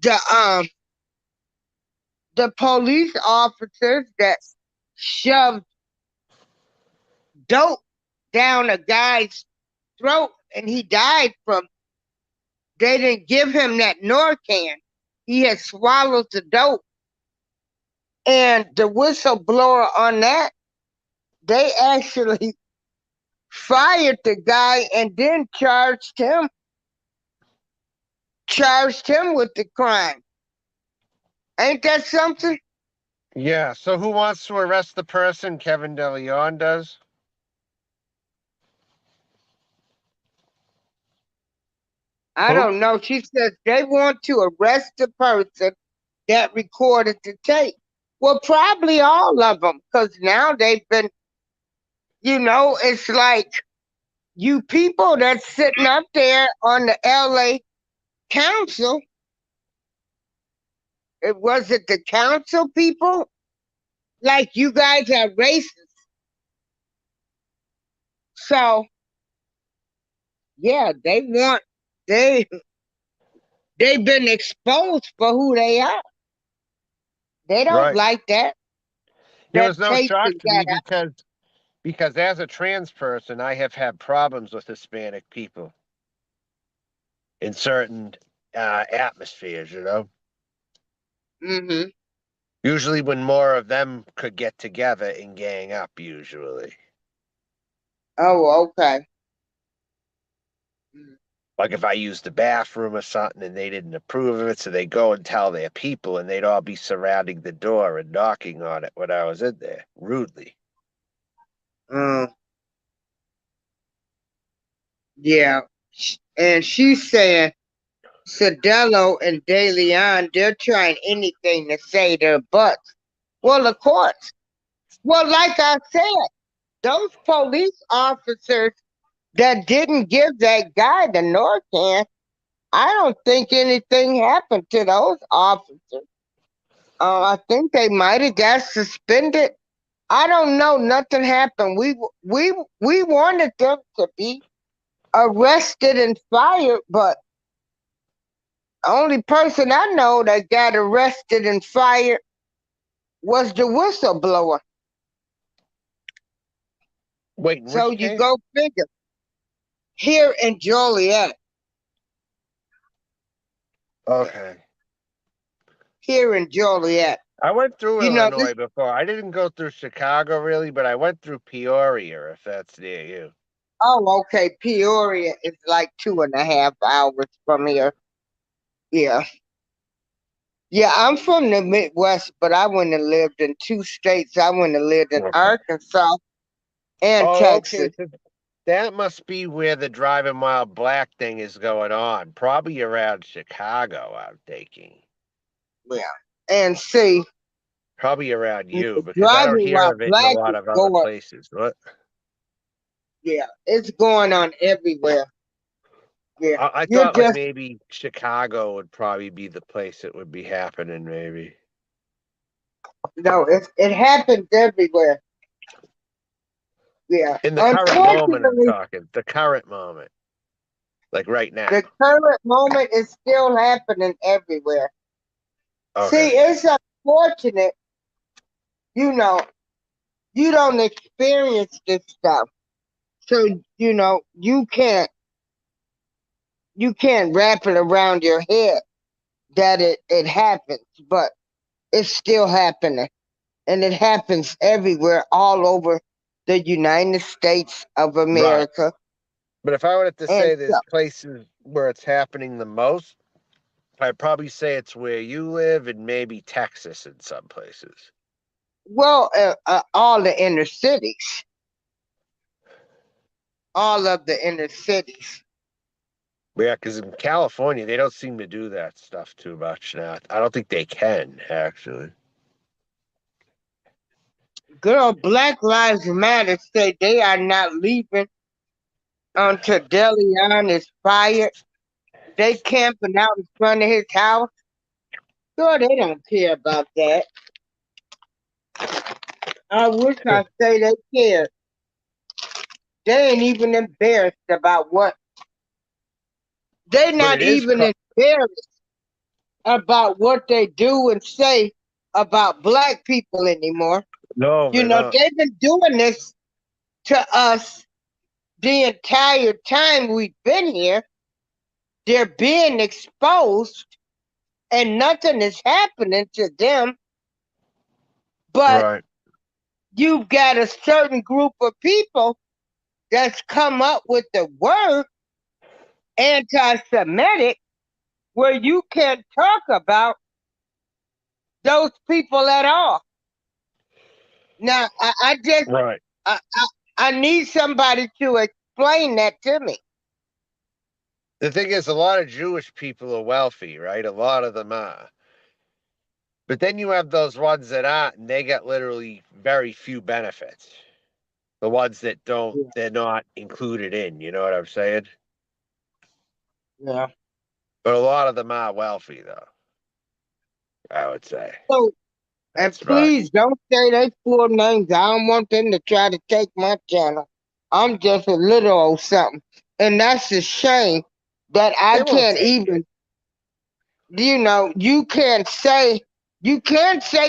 the um the police officers that shoved dope down a guy's throat and he died from. They didn't give him that Norcan. He had swallowed the dope. And the whistleblower on that, they actually fired the guy and then charged him with the crime. Ain't that something? yeah, so who wants to arrest the person? Kevin DeLeon does. I Who? don't know. She says they want to arrest the person that recorded the tape. Well, probably all of them, because now they've been, it's like you people that's sitting up there on the LA council. Was it the council people? Like you guys are racist. So yeah, they they've been exposed for who they are. They don't Right. like that. It That was no tape shock that to me because as a trans person, I have had problems with Hispanic people in certain atmospheres. Mm-hmm. Usually, when more of them could get together and gang up, usually. Oh, okay. Like if I used the bathroom or something and they didn't approve of it, so they go and tell their people, and they'd all be surrounding the door and knocking on it when I was in there rudely. Mm, yeah. And she's saying Cedillo and De Leon, they're trying anything to say their butts. Well, of course. Well, like I said, those police officers that didn't give that guy the Norcan, I don't think anything happened to those officers. I think they might have got suspended. I don't know. Nothing happened. We wanted them to be arrested and fired, but the only person I know that got arrested and fired was the whistleblower. Wait, in So which you case? go figure. Here in Joliet, Okay. here in Joliet, I went through this. Illinois before. I didn't go through Chicago really, but I went through Peoria, if that's near you. Oh, okay. Peoria is like 2.5 hours from here. Yeah. Yeah, I'm from the Midwest, but I went and lived in two states. I went and lived in Okay. Arkansas and Oh, okay. Texas. So that must be where the driving while black thing is going on. Probably around Chicago, I'm thinking. Yeah. And see, Probably around you because I don't driving hear while of it in a black lot is of other going, places. What? yeah, it's going on everywhere. Yeah. I You're thought like just, maybe Chicago would probably be the place it would be happening, maybe. no, it happens everywhere. Yeah. In the current moment, I'm Unfortunately, talking. The current moment. Like right now. the current moment is still happening everywhere. See, Okay. it's unfortunate, you know, you don't experience this stuff. So, you can't wrap it around your head that it happens, but it's still happening. And it happens everywhere, all over the United States of Right. America. But if I were to And say so, there's places where it's happening the most, I'd probably say it's where you live and maybe Texas in some places. well, all the inner cities, all of the inner cities. Yeah, because in California, they don't seem to do that stuff too much now. I don't think they can, actually. Girl, Black Lives Matter say they are not leaving until DeLeon is fired. They camping out in front of his house. Girl, they don't care about that. I wish I say they cared. They ain't even embarrassed about what. They But not it is. even embarrassed about what they do and say about black people anymore. No, they're not. They've been doing this to us the entire time we've been here. They're being exposed and nothing is happening to them. But Right. you've got a certain group of people that's come up with the word anti Semitic where you can't talk about those people at all. Now, Right. I, I, I need somebody to explain that to me. The thing is, a lot of Jewish people are wealthy, right? A lot of them are. But then you have those ones that aren't, and they get literally very few benefits. The ones that don't, Yeah. they're not included in. You know what I'm saying? Yeah. But a lot of them are wealthy, though. I would say So, and that's right. please don't say they full names. I don't want them to try to take my channel. I'm just a little old something. And that's a shame that I They won't can't take it. even, you can't say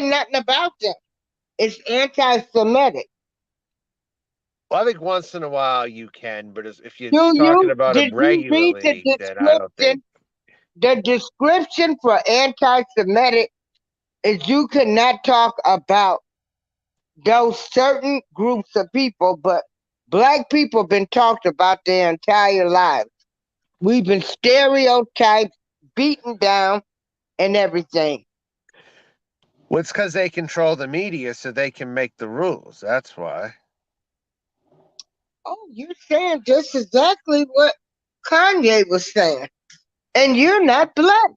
nothing about them. It's anti-Semitic. Well, I think once in a while you can, but if you're Do talking you about them did you read the regularly, then I don't think. description? The description for anti-Semitic is you cannot talk about those certain groups of people, but black people been talked about their entire lives. We've been stereotyped, beaten down, and everything. Well, it's because they control the media, so they can make the rules. That's why Oh, you're saying just exactly what Kanye was saying. And you're not black.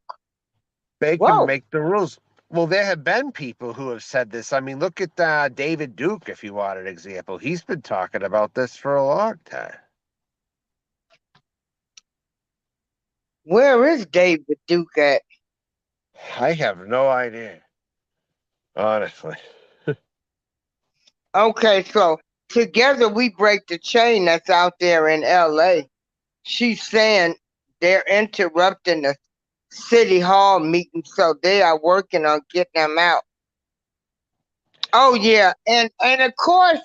they can Whoa. make the rules. Well, there have been people who have said this. I mean, look at David Duke, if you want an example. He's been talking about this for a long time. Where is David Duke at? I have no idea, honestly. Okay, so together we break the chain that's out there in LA. She's saying they're interrupting the city hall meeting, so they are working on getting them out. Oh yeah, and of course,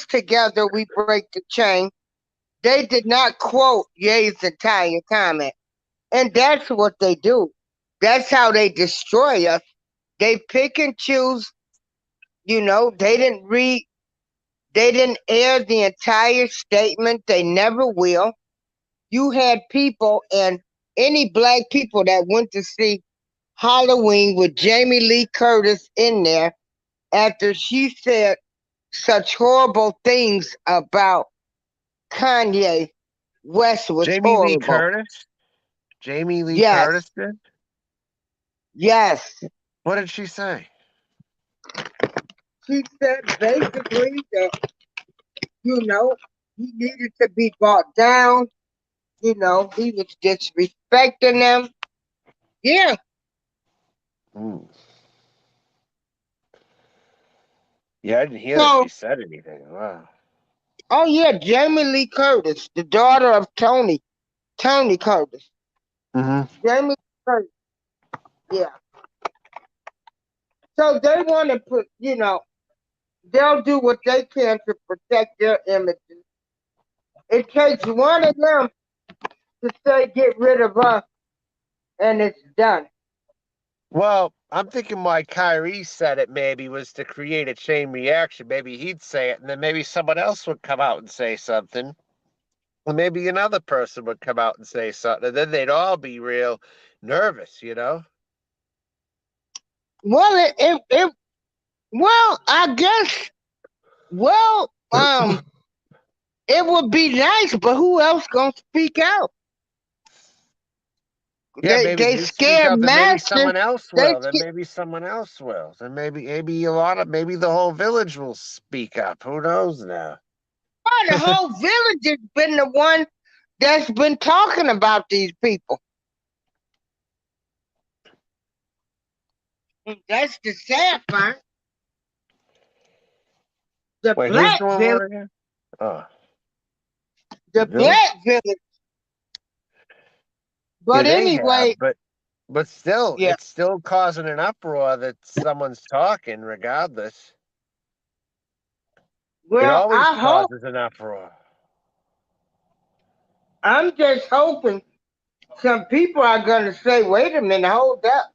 together we break the chain. They did not quote Ye's entire comment, and that's what they do. That's how they destroy us. They pick and choose. They didn't read. They didn't air the entire statement. They never will. You had people and any black people that went to see Halloween with Jamie Lee Curtis in there after she said such horrible things about Kanye West was Jamie Lee horrible. Curtis? Jamie Lee Yes, Curtis did? yes. What did she say? She said basically that, he needed to be brought down. He was disrespecting them. Yeah. Ooh. Yeah, I didn't hear that So, she said anything. Wow. oh yeah, Jamie Lee Curtis, the daughter of Tony Curtis. Mm-hmm. Jamie Lee Curtis. Yeah. So they want to put, they'll do what they can to protect their images. It takes one of them to say, get rid of us, and it's done. Well, I'm thinking why Kyrie said it maybe was to create a chain reaction. Maybe he'd say it, and then maybe someone else would come out and say something. Or maybe another person would come out and say something, and then they'd all be real nervous, you know? Well, well, I guess, well, it would be nice, but who else gonna speak out? Yeah, maybe They you speak scared out, then maybe massive. someone else They will. Then scared. maybe someone else will. Then maybe a lot of maybe the whole village will speak up. Who knows now? The whole village has been the one that's been talking about these people. That's the sad part. The Wait, who's black doing village, what again? Oh, the the village? black village. Yeah, But they have, anyway, but still, yeah. it's still causing an uproar that someone's talking, regardless. It Well, always I hope. causes an uproar. I'm just hoping some people are gonna say, "Wait a minute, hold up,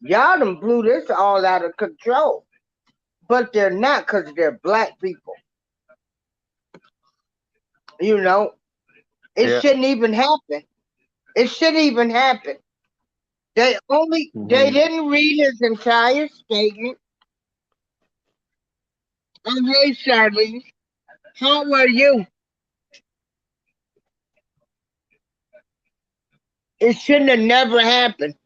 y'all done blew this all out of control." But they're not, because they're black people. You know, it Yeah. shouldn't even happen. It shouldn't even happen. They Hmm. didn't read his entire statement. And hey, Charlene, how are you? It shouldn't have never happened.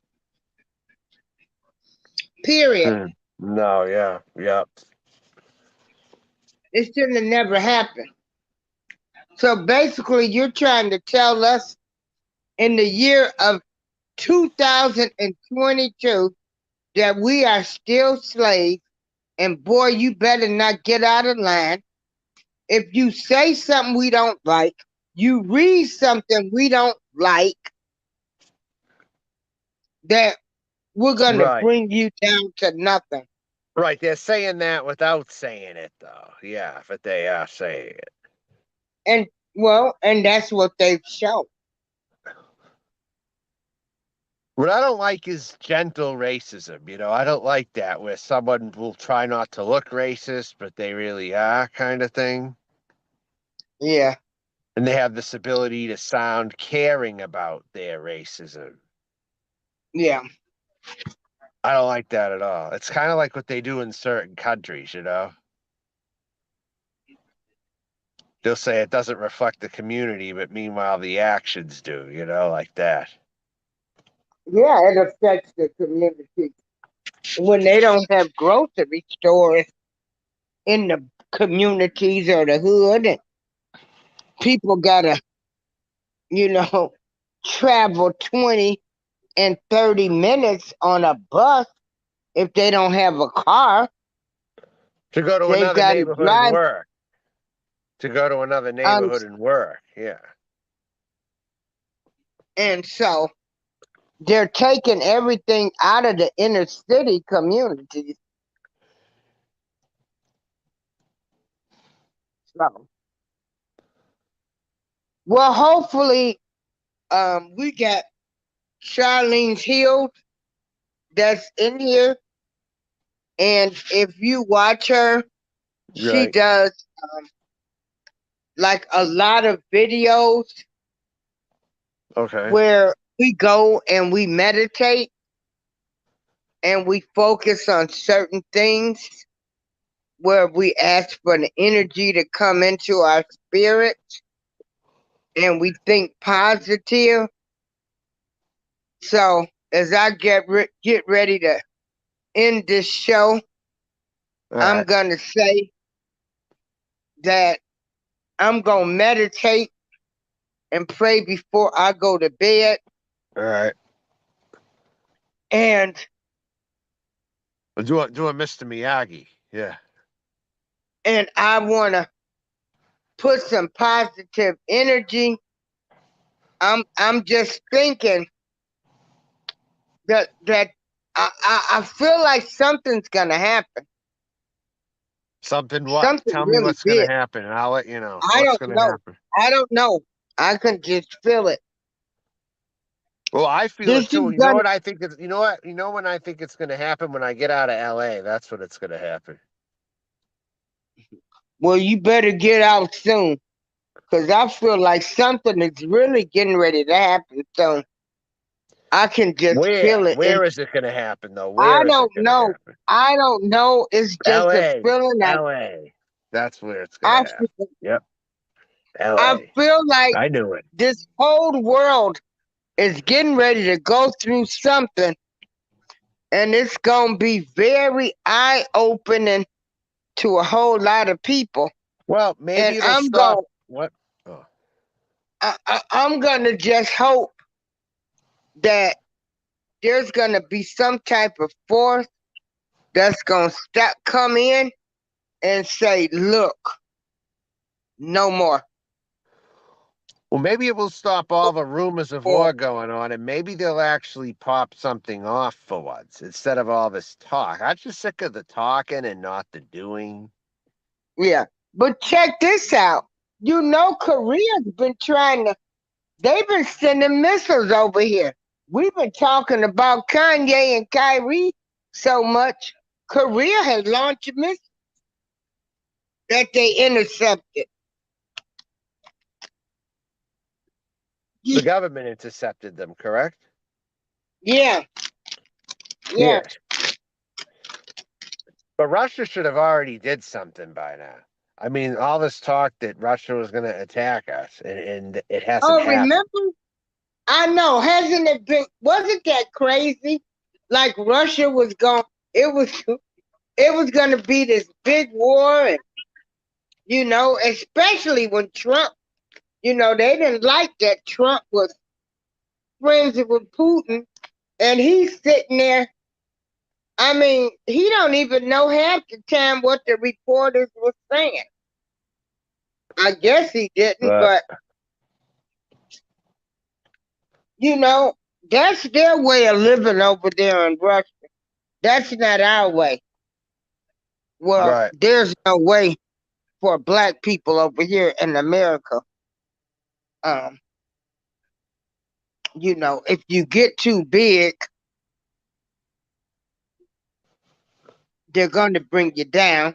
Period. No, yeah, yeah. It shouldn't have never happened. So basically, you're trying to tell us in the year of 2022 that we are still slaves, and boy, you better not get out of line. If you say something we don't like, you read something we don't like, that we're going to Right. bring you down to nothing. Right. They're saying that without saying it, though. Yeah, but they are saying it. And well, and that's what they've shown. What I don't like is gentle racism. I don't like that where someone will try not to look racist, but they really are, kind of thing. Yeah. And they have this ability to sound caring about their racism. Yeah. I don't like that at all. It's kind of like what they do in certain countries. They'll say it doesn't reflect the community, but meanwhile the actions do, like that. Yeah, it affects the community. When they don't have grocery stores in the communities or the hood, and people gotta, you know, travel 20 and 30 minutes on a bus if they don't have a car. To go to They've another got to neighborhood and drive. work. To go to another neighborhood and work. Yeah. And so they're taking everything out of the inner city communities. So, well, hopefully, we got Charlene's Hill that's in here, and if you watch her, she Right. does like a lot of videos Okay. where we go and we meditate and we focus on certain things, where we ask for the energy to come into our spirit and we think positive. So as I get ready to end this show, All I'm right. gonna say that I'm gonna meditate and pray before I go to bed, All right. and Doing Mr. Miyagi. Yeah. I wanna put some positive energy. I'm just thinking that I feel like something's gonna happen. Something what? Something Tell me really what's going to big. happen, and I'll let you know. I What's don't going to know. happen? I don't know. I can just feel it. Well, I feel it This too. is You know gonna. what I think? You know what? You know when I think it's going to happen? When I get out of LA. That's when it's going to happen. Well, you better get out soon, cause I feel like something is really getting ready to happen soon. I can just Where? feel it, and Where is it going to happen, though? I Where is don't it going to know. happen? I don't know. It's just a LA. feeling. LA. That's where it's going to I happen. Yep. I LA. feel like I knew it. this whole world is getting ready to go through something, and it's gonna be very eye opening to a whole lot of people. Well, And maybe it'll stop. What? Oh, I'm gonna just hope that there's gonna be some type of force that's gonna come in and say, "Look, no more." well, maybe it will stop all the rumors of Or war going on, and maybe they'll actually pop something off for once instead of all this talk. I'm just sick of the talking and not the doing. yeah, but check this out. You know, Korea's been trying to. They've been sending missiles over here. We've been talking about Kanye and Kyrie so much. Korea has launched a missile that they intercepted. The government intercepted them, correct? Yeah, yeah. Yes. But Russia should have already did something by now. I mean, all this talk that Russia was going to attack us, and it hasn't Oh, happened. I know, hasn't it been? Wasn't that crazy? Like Russia was going, it was, it was going to be this big war, and especially when Trump, they didn't like that Trump was friends with Putin, and he's sitting there. I mean, he don't even know half the time what the reporters were saying. I guess he didn't, But but that's their way of living over there in Russia. That's not our way. Well, right. there's no way for black people over here in America. Um, if you get too big, they're going to bring you down.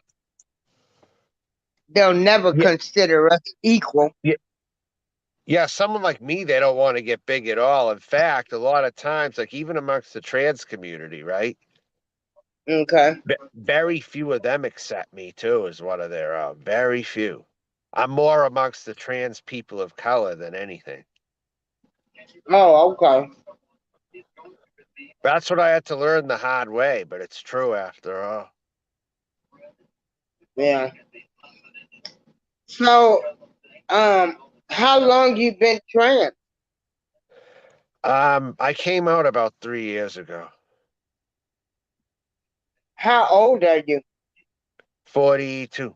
They'll never Yeah, consider us equal. yeah, yeah. Someone like me, they don't want to get big at all. In fact, a lot of times, like even amongst the trans community, right? Okay. Very few of them accept me too as one of their own. Very few. I'm more amongst the trans people of color than anything. Oh, okay. That's what I had to learn the hard way, but it's true after all. Yeah. So, how long you been trans? I came out about 3 years ago. How old are you? 42.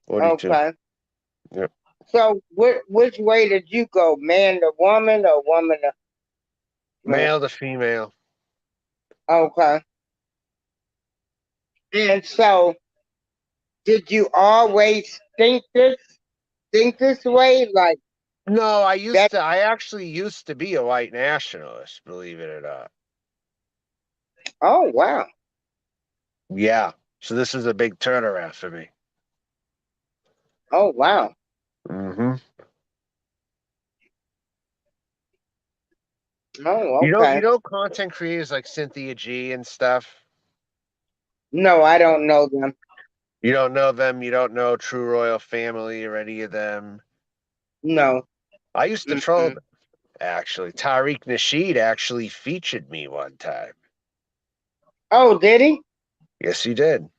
42. Okay. Yep. So, which way did you go? Man to woman or woman to man? Male to female. Okay. And so, did you always think this way? Like No, that? I actually used to be a white nationalist, believe it or not. Oh, wow. Yeah. So this is a big turnaround for me. Oh, wow. Hmm. Oh, You okay. know content creators like Cynthia G and stuff? No, I don't know them. You don't know them, you don't know True Royal Family or any of them. No. I used to troll Mm-mm. them, actually. Tariq Nasheed actually featured me one time. Oh, did he? Yes, he did.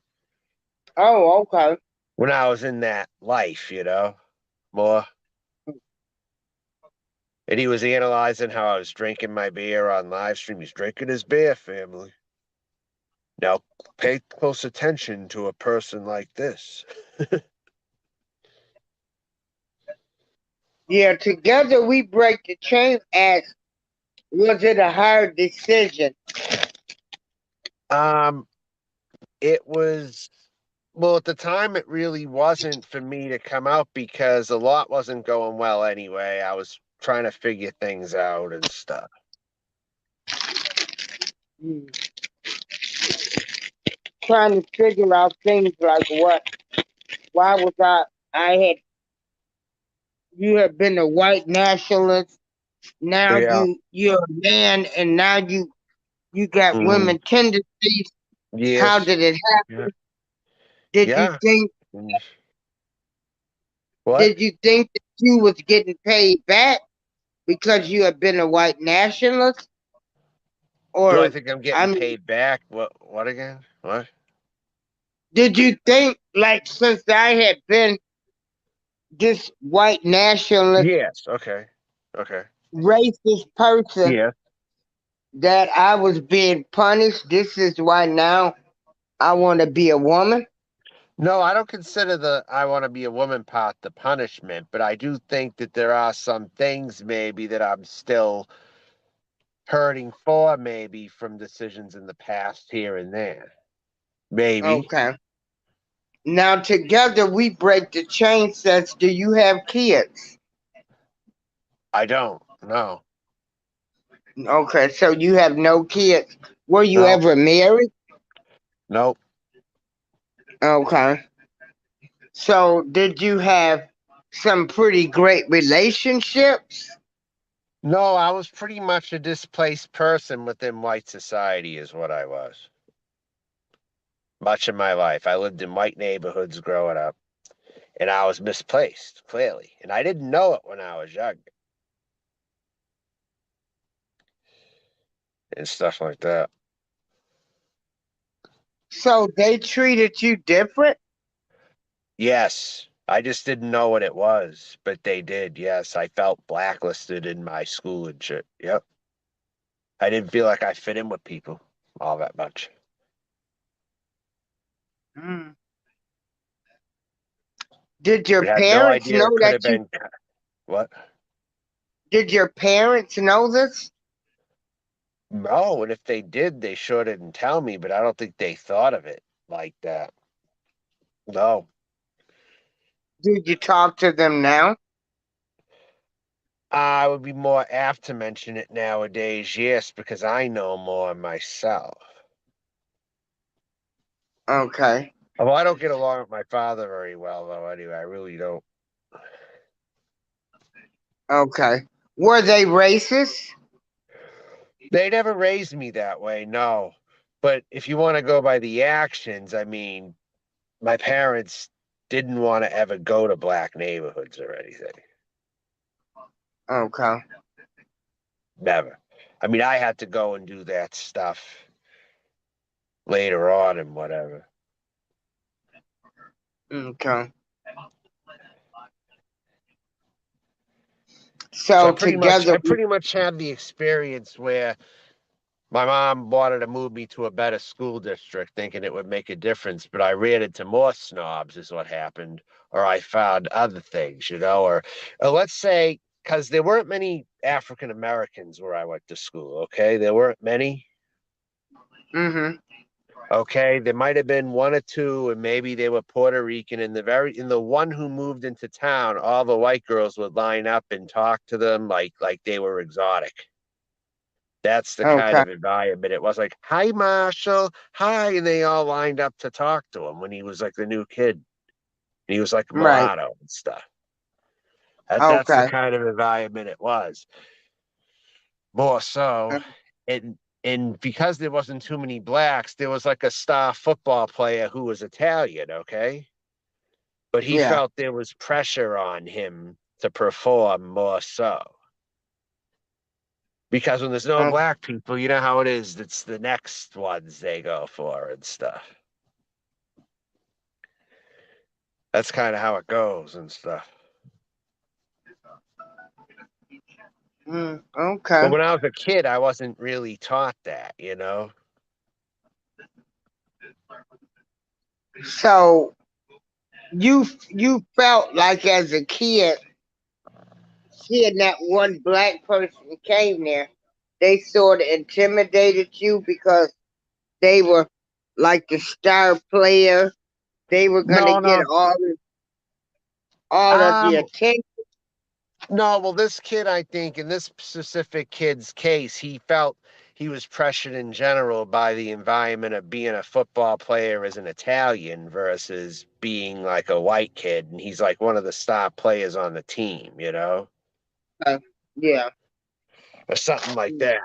Oh, okay. When I was in that life, more. And he was analyzing how I was drinking my beer on live stream. He's drinking his beer, family. Now, pay close attention to a person like this. Yeah, together we break the chain asked, was it a hard decision? Um, it was, well, at the time, it really wasn't for me to come out because a lot wasn't going well anyway. I was trying to figure things out and stuff. Hmm. Trying to figure out things like what? Why was I had you have been a white nationalist. Now Yeah. you're a man, and now you got Mm, women tendencies. How yes. did it Yeah. happen? Did you Yeah. think Mm. What? did you think that you was getting paid back because you have been a white nationalist? Do I Or think I'm I getting mean, paid back? What again? What? did you think like since I had been this white nationalist Yes. Okay. Okay. racist person Yeah. that I was being punished? This is why now I want to be a woman. No, I don't consider the I want to be a woman part the punishment, but I do think that there are some things maybe that I'm still hurting for, maybe from decisions in the past here and there. Maybe. Okay. Now together we break the chain says, do you have kids? I don't. No. Okay, so you have no kids. Were you No. ever married? Nope. Okay. So did you have some pretty great relationships? No, I was pretty much a displaced person within white society, is what I was. Much of my life. I lived in white neighborhoods growing up, and I was misplaced, clearly. And I didn't know it when I was young. and stuff like that. So they treated you different? Yes, I just didn't know what it was, but they did. Yes, I felt blacklisted in my school and shit. Yep. I didn't feel like I fit in with people all that much. Mm. Did your We had no parents idea it know could that have you been what? did your parents know this? No, and if they did, they sure didn't tell me, but I don't think they thought of it like that. No. Did you talk to them now? I would be more apt to mention it nowadays, yes, because I know more myself. Okay. Well, I don't get along with my father very well, though, anyway. I really don't. Okay. Were they racist? They never raised me that way, no. But if you want to go by the actions, I mean, my parents didn't want to ever go to black neighborhoods or anything. Okay. Never. I mean, I had to go and do that stuff later on and whatever. Okay. So So together I pretty much had the experience where my mom wanted to move me to a better school district, thinking it would make a difference, but I ran into more snobs, is what happened, or I found other things, or let's say, because there weren't many African Americans where I went to school, okay? There weren't many. mm-hmm. Okay, there might have been one or two, and maybe they were Puerto Rican. And in the one who moved into town, all the white girls would line up and talk to them like they were exotic. That's the kind Okay. of environment it was like, hi, Marshall, hi. And they all lined up to talk to him when he was like the new kid. And he was like Right. mulatto and stuff. That's the Okay. kind of environment it was. More so. And because there wasn't too many blacks, there was like a star football player who was Italian, okay? But he Yeah. felt there was pressure on him to perform more so. Because when there's no Um, black people, you know how it is. It's the next ones they go for and stuff. That's kind of how it goes and stuff. But okay. when I was a kid, I wasn't really taught that. So you felt like as a kid, seeing that one black person came there, they sort of intimidated you because they were like the star player. They were gonna No, get no. all of the Um, attention. no, well, this kid, I think, in this specific kid's case, he felt he was pressured in general by the environment of being a football player as an Italian versus being like a white kid. And he's like one of the star players on the team, Uh, yeah. or something like that.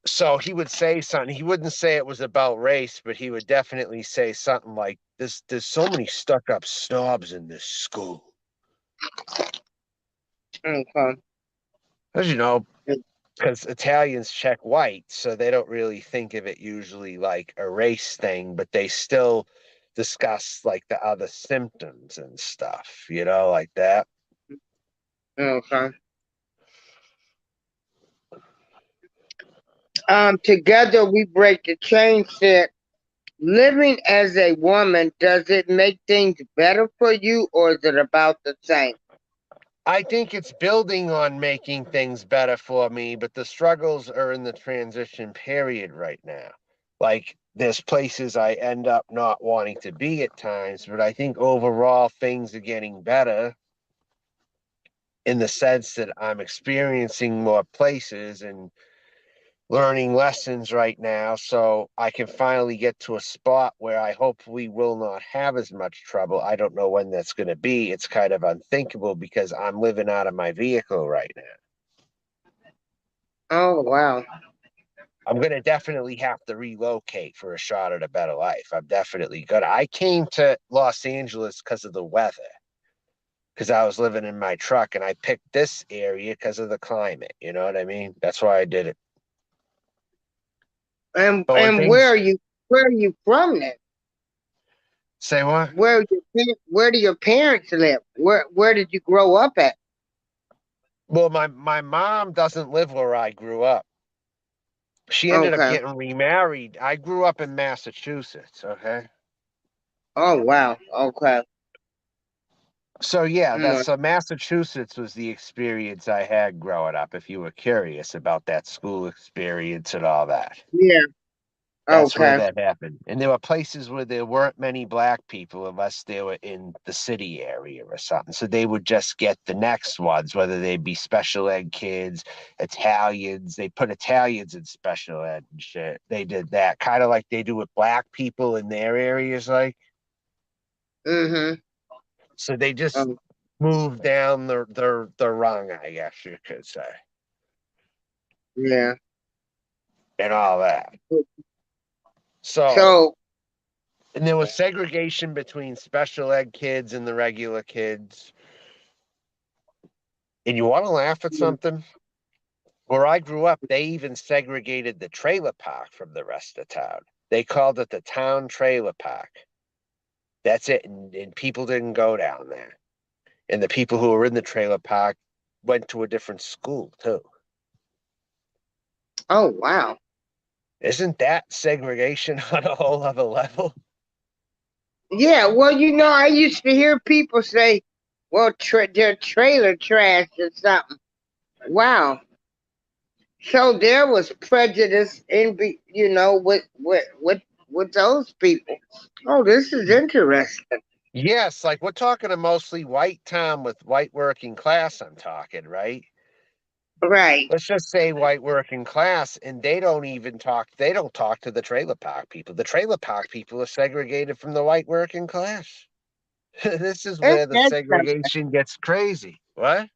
So he would say something. He wouldn't say it was about race, but he would definitely say something like, there's so many stuck up snobs in this school. Okay. As you know, because Italians check white, so they don't really think of it usually like a race thing, but they still discuss like the other symptoms and stuff, like that. Okay. Together we break the chain set. Living as a woman, does it make things better for you or is it about the same? I think it's building on making things better for me, but the struggles are in the transition period right now. Like, there's places I end up not wanting to be at times, but I think overall things are getting better in the sense that I'm experiencing more places and learning lessons right now. So I can finally get to a spot where I hopefully will not have as much trouble. I don't know when that's going to be. It's kind of unthinkable because I'm living out of my vehicle right now. Oh, wow. I'm going to definitely have to relocate for a shot at a better life. I'm definitely gonna. I came to Los Angeles because of the weather, because I was living in my truck, and I picked this area because of the climate. You know what I mean? That's why I did it. And But when and things where are you from then? say what? Where do your parents live? Where did you grow up at? Well, my mom doesn't live where I grew up. She ended up Okay. getting remarried. I grew up in Massachusetts, okay? Oh wow. Okay. So yeah, Mm, that's so Massachusetts was the experience I had growing up, if you were curious about that school experience and all that. yeah. That's where Okay. that happened. And there were places where there weren't many black people unless they were in the city area or something. So they would just get the next ones, whether they be special ed kids, Italians. They put Italians in special ed and shit. They did that kind of like they do with black people in their areas, like. Mm-hmm. So they just Um, moved down the rung, I guess you could say, yeah. and all that. So So and there was segregation between special ed kids and the regular kids. And you want to laugh at yeah. something? Where I grew up, they even segregated the trailer park from the rest of town. They called it the town trailer park. That's it. And people didn't go down there. And the people who were in the trailer park went to a different school too. Oh wow. Isn't that segregation on a whole other level? Yeah. Well, I used to hear people say, "Well, their trailer trash or something." Wow. So there was prejudice with those people. Oh, this is interesting. Yes, like we're talking a mostly white town with white working class, I'm talking, right? Right. Let's just say white working class, and they don't talk to the trailer park people. The trailer park people are segregated from the white working class. This is Ain't where the that something? segregation gets crazy. What?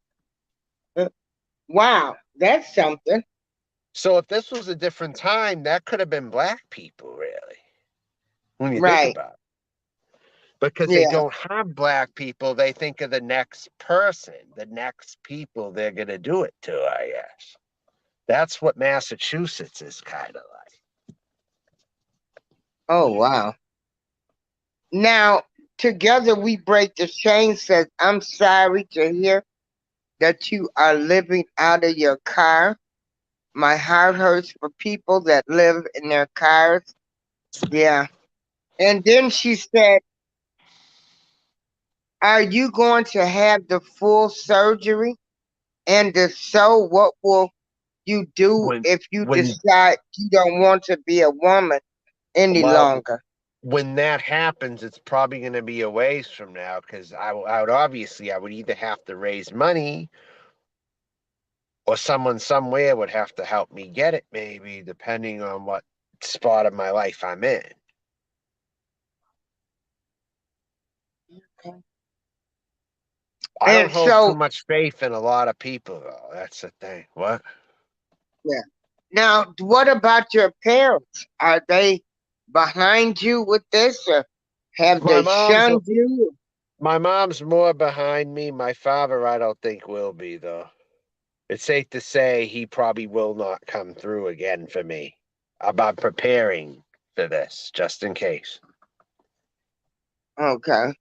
Wow, that's something. So if this was a different time, that could have been black people, really, when you think Right. about it. Because they Yeah. don't have black people, they think of the next person, the next people they're going to do it to, I guess. That's what Massachusetts is kind of like. Oh wow. Now, together we break the chain says, I'm sorry to hear that you are living out of your car. My heart hurts for people that live in their cars. Yeah. And then she said, are you going to have the full surgery? And if so, what will you do When, if you when, decide you don't want to be a woman any well, longer? when that happens, it's probably going to be a ways from now because I would either have to raise money or someone somewhere would have to help me get it, maybe depending on what spot of my life I'm in. Okay. I don't And hold too so, much faith in a lot of people, though. That's the thing. What? yeah. Now, what about your parents? Are they behind you with this, or have My they mom's shunned you? my mom's more behind me. My father, I don't think will be though. It's safe to say he probably will not come through again for me. I'm preparing for this just in case. Okay.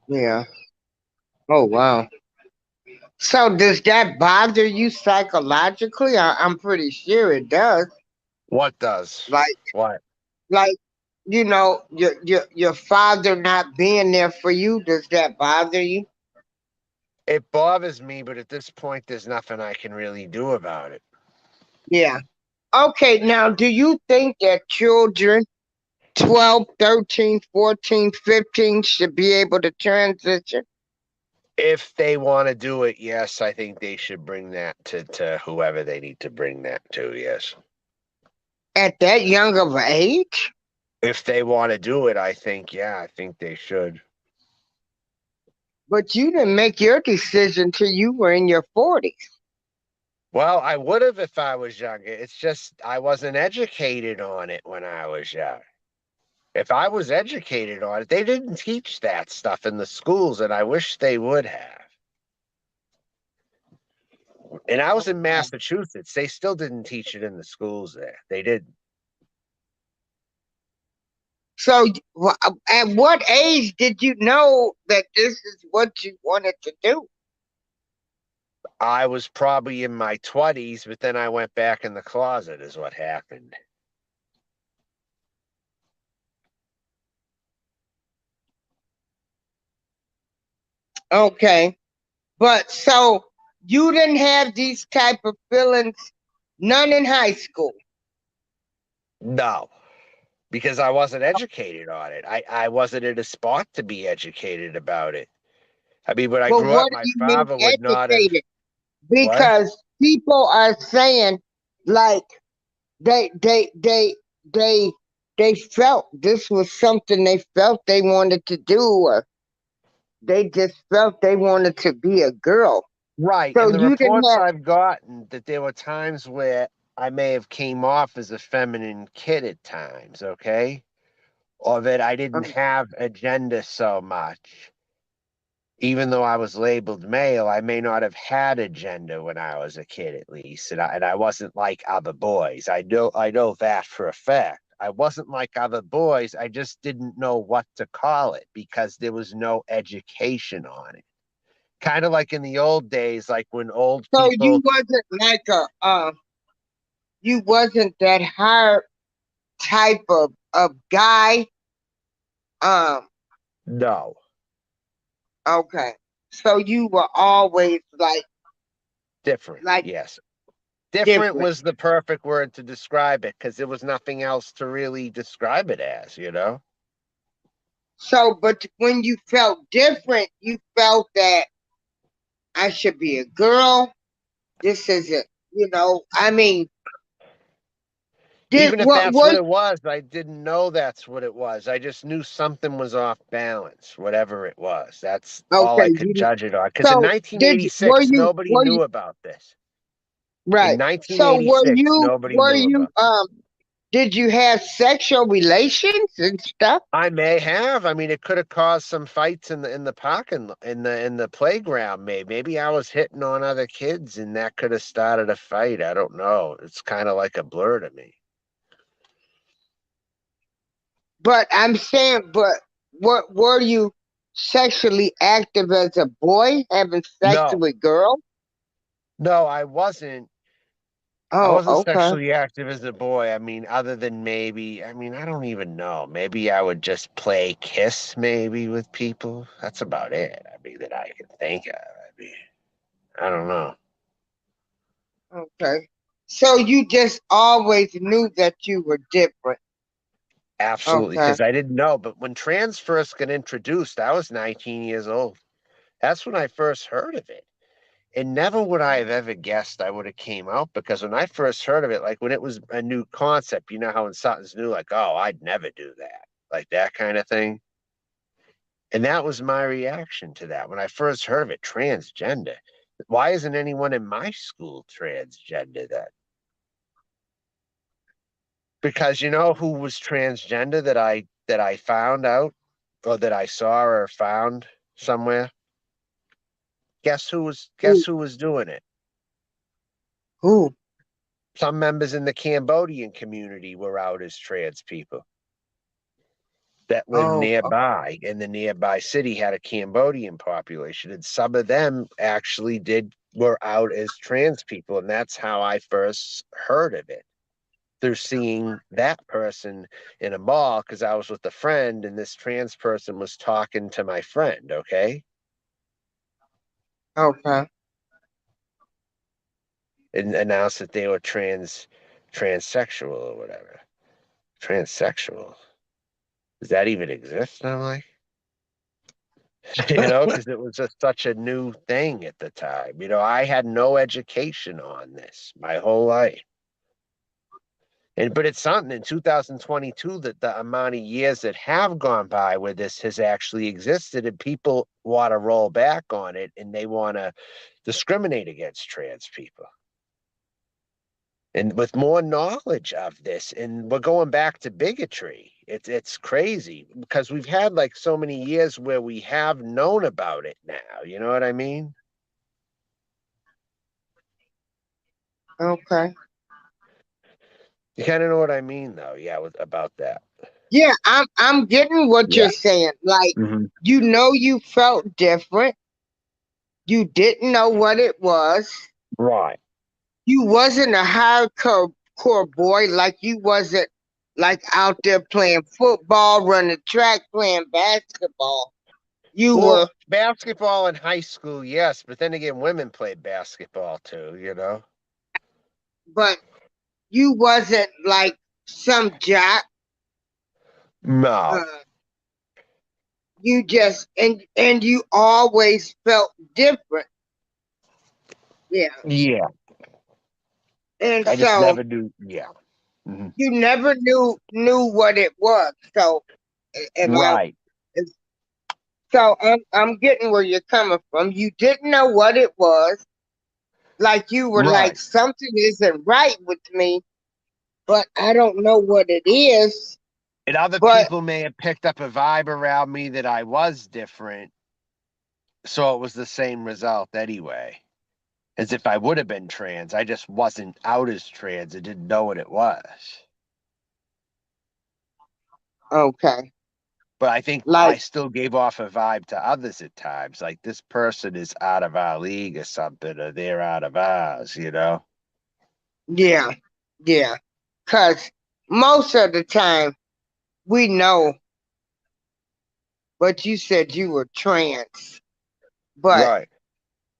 Yeah. Oh, wow. So, does that bother you psychologically? I'm pretty sure it does. What does? Like, What? like, your father not being there for you. Does that bother you? It bothers me, but at this point, there's nothing I can really do about it. Yeah. Okay. Now, do you think that children 12, 13, 14, 15 should be able to transition If they want to do it, yes, I think they should bring that to whoever they need to bring that to, yes. at that young of an age? If they want to do it, I think, yeah, I think they should. But you didn't make your decision till you were in your 40s. Well, I would have if I was younger. It's just I wasn't educated on it when I was young. If I was educated on it, they didn't teach that stuff in the schools, and I wish they would have. And I was in Okay. Massachusetts. They still didn't teach it in the schools there. They didn't. So, at what age did you know that this is what you wanted to do? I was probably in my 20s, but then I went back in the closet, is what happened. Okay. But so you didn't have these type of feelings, none in high school. No, because I wasn't educated on it. I wasn't in a spot to be educated about it. I mean, when I But grew what up, do my you mean father would not have. educated? What? Because people are saying like they they they they they felt this was something they felt they wanted to do, or they just felt they wanted to be a girl. Right. So And the you didn't reports have I've gotten that there were times where I may have came off as a feminine kid at times, okay? Or that I didn't have agenda so much. Even though I was labeled male, I may not have had agenda when I was a kid, at least, and I wasn't like other boys. I know that for a fact. I wasn't like other boys. I just didn't know what to call it because there was no education on it. Kind of like in the old days, like when old so you people. wasn't like a you wasn't that hard type of guy. Um No, okay. So you were always different. like Yes, different different. was the perfect word to describe it because there was nothing else to really describe it as. So but when you felt different, you felt that I should be a girl. This isn't, I mean, did Even if what that's what was it was, I didn't know that's what it was. I just knew something was off balance, whatever it was. That's all okay, I could judge it on. Because in so did were 1986, you nobody were knew you about this. In right? So 1986, nobody knew about this. did you have sexual relations and stuff? I may have. I mean, it could have caused some fights in the parking in the playground. Maybe I was hitting on other kids, and that could have started a fight. I don't know. It's kind of like a blur to me. But I'm saying, but what were you sexually active as a boy, having sex No, with girls? no, I wasn't. I Oh, wasn't okay, sexually active as a boy. I mean, other than maybe, I mean, I don't even know. Maybe I would just play kiss maybe with people. That's about it. I mean, that I can think of. I mean, I don't know. okay. So you just always knew that you were different. Absolutely, Okay. because I didn't know. But when trans first got introduced, I was 19 years old. That's when I first heard of it. And never would I have ever guessed I would have came out because when I first heard of it, like when it was a new concept, you know how when something's new, like, oh, I'd never do that. Like that kind of thing. And that was my reaction to that. When I first heard of it, transgender. Why isn't anyone in my school transgender then? Because you know who was transgender that I found out or that I saw or found somewhere? Guess Who? who was doing it? Who? Some members in the Cambodian community were out as trans people that lived Oh, nearby, and the nearby city had a Cambodian population, and some of them actually were out as trans people, and that's how I first heard of it through seeing that person in a mall because I was with a friend, and this trans person was talking to my friend, okay, okay. and announced that they were transsexual or whatever. Transsexual. Does that even exist? And I'm like, because it was just such a new thing at the time. I had no education on this my whole life. But it's something in 2022 that the amount of years that have gone by where this has actually existed and people want to roll back on it and they want to discriminate against trans people. And with more knowledge of this, and we're going back to bigotry. It's crazy because we've had like so many years where we have known about it now. You know what I mean? Okay. You kind of know what I mean, though. Yeah, about that. Yeah, I'm getting what Yeah. you're saying. Like, Hmm. you felt different. You didn't know what it was. Right. You wasn't a hardcore core boy, like you wasn't like out there playing football, running track, playing basketball. You Well, were, basketball in high school, yes, but then again, women played basketball too. but you wasn't like some jock. No. Uh, you just and you always felt different. Yeah, Yeah. and I just so never knew. Yeah. Mhm. you never knew what it was. So am I? Right. So I'm getting where you're coming from. You didn't know what it was. Like you were like, Right. something isn't right with me, but I don't know what it is. And other But people may have picked up a vibe around me that I was different, so it was the same result anyway. As if I would have been trans. I just wasn't out as trans. I didn't know what it was. okay, But I think I like still gave off a vibe to others at times. Like this person is out of our league or something, or they're out of ours. yeah, yeah. Cause most of the time we know, but you said you were trans. But Right.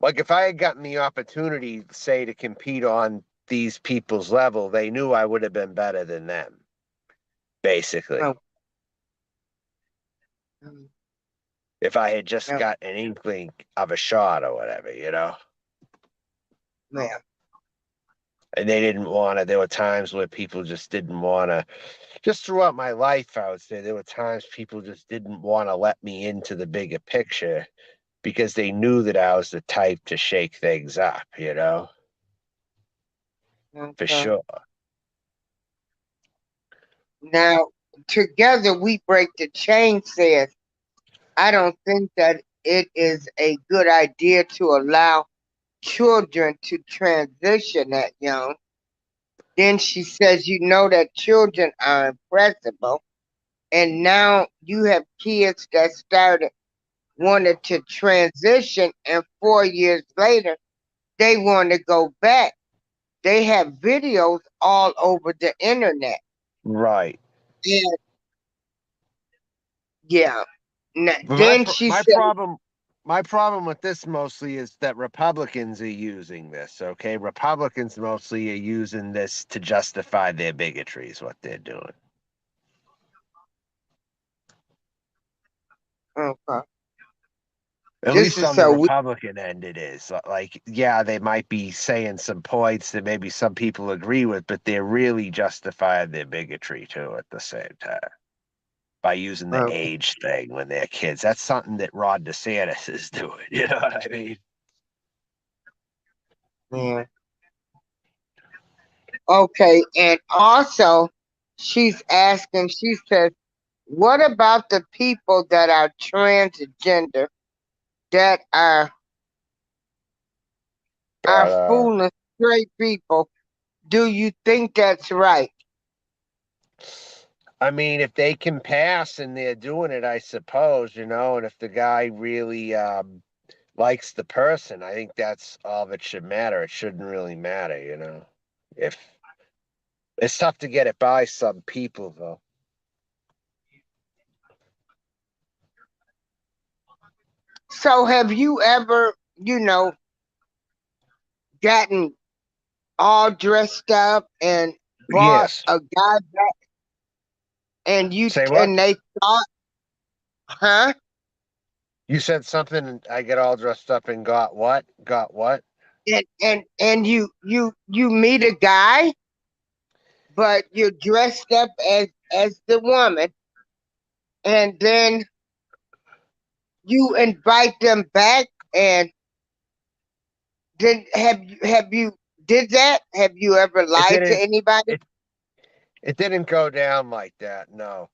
Like if I had gotten the opportunity, say, to compete on these people's level, they knew I would have been better than them, basically. oh, mm, If I had just oh, got an inkling of a shot or whatever. yeah, And they didn't want to. There were times where people just didn't want to. Just throughout my life, I would say there were times people just didn't want to let me into the bigger picture because they knew that I was the type to shake things up, for okay. sure. Now together we break the chain says, I don't think that it is a good idea to allow children to transition that young. Then she says, you know that children are impressible. And now you have kids that started wanted to transition, and 4 years later, they want to go back. They have videos all over the internet. Right. And yeah. But Then she my said, problem with this mostly is that Republicans are using this. Okay, Republicans mostly are using this to justify their bigotry. Is what they're doing. okay, At this least is on the so we, Republican end, it is. Like, yeah, they might be saying some points that maybe some people agree with, but they're really justifying their bigotry too at the same time by using the okay, age thing when they're kids. That's something that Ron DeSantis is doing. You know what I mean? yeah. Okay, and also she's asking, she says, what about the people that are transgender that are But fooling straight people? Do you think that's right? I mean, if they can pass and they're doing it, I suppose, and if the guy really likes the person, I think that's all that should matter. It shouldn't really matter. If it's tough to get it by some people, though. So have you ever, gotten all dressed up and bought Yes. a guy back and Say what? and they thought, huh? You said something, and I get all dressed up and got what? Got what? And you meet a guy, but you're dressed up as the woman, and then you invite them back, and then have you did that? Have you ever It lied to didn't. anybody? It it didn't go down like that. No.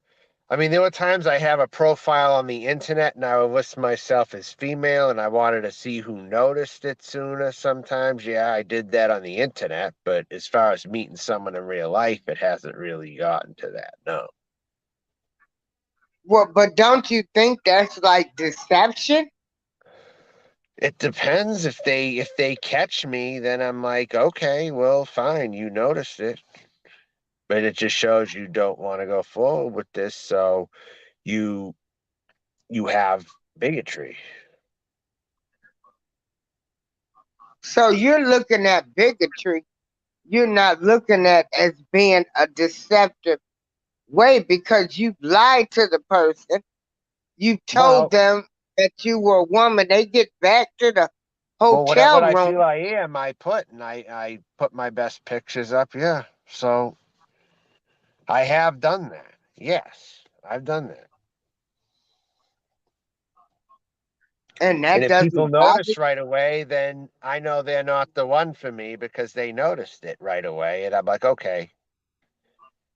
I mean, there were times I have a profile on the internet and I would list myself as female and I wanted to see who noticed it sooner sometimes. Yeah, I did that on the internet, but as far as meeting someone in real life, it hasn't really gotten to that. No. Well, but don't you think that's like deception? It depends if they catch me, then I'm like, okay, well, fine, you noticed it. But it just shows you don't want to go forward with this, so you you have bigotry. So you're looking at bigotry. You're not looking at as being a deceptive way because you lied to the person. You told Well, them that you were a woman. They get back to the well, what hotel I room. feel I am, I put my best pictures up. Yeah, so I have done that. Yes, I've done that. And And that if people doesn't bother. notice right away, then I know they're not the one for me because they noticed it right away, and I'm like, okay,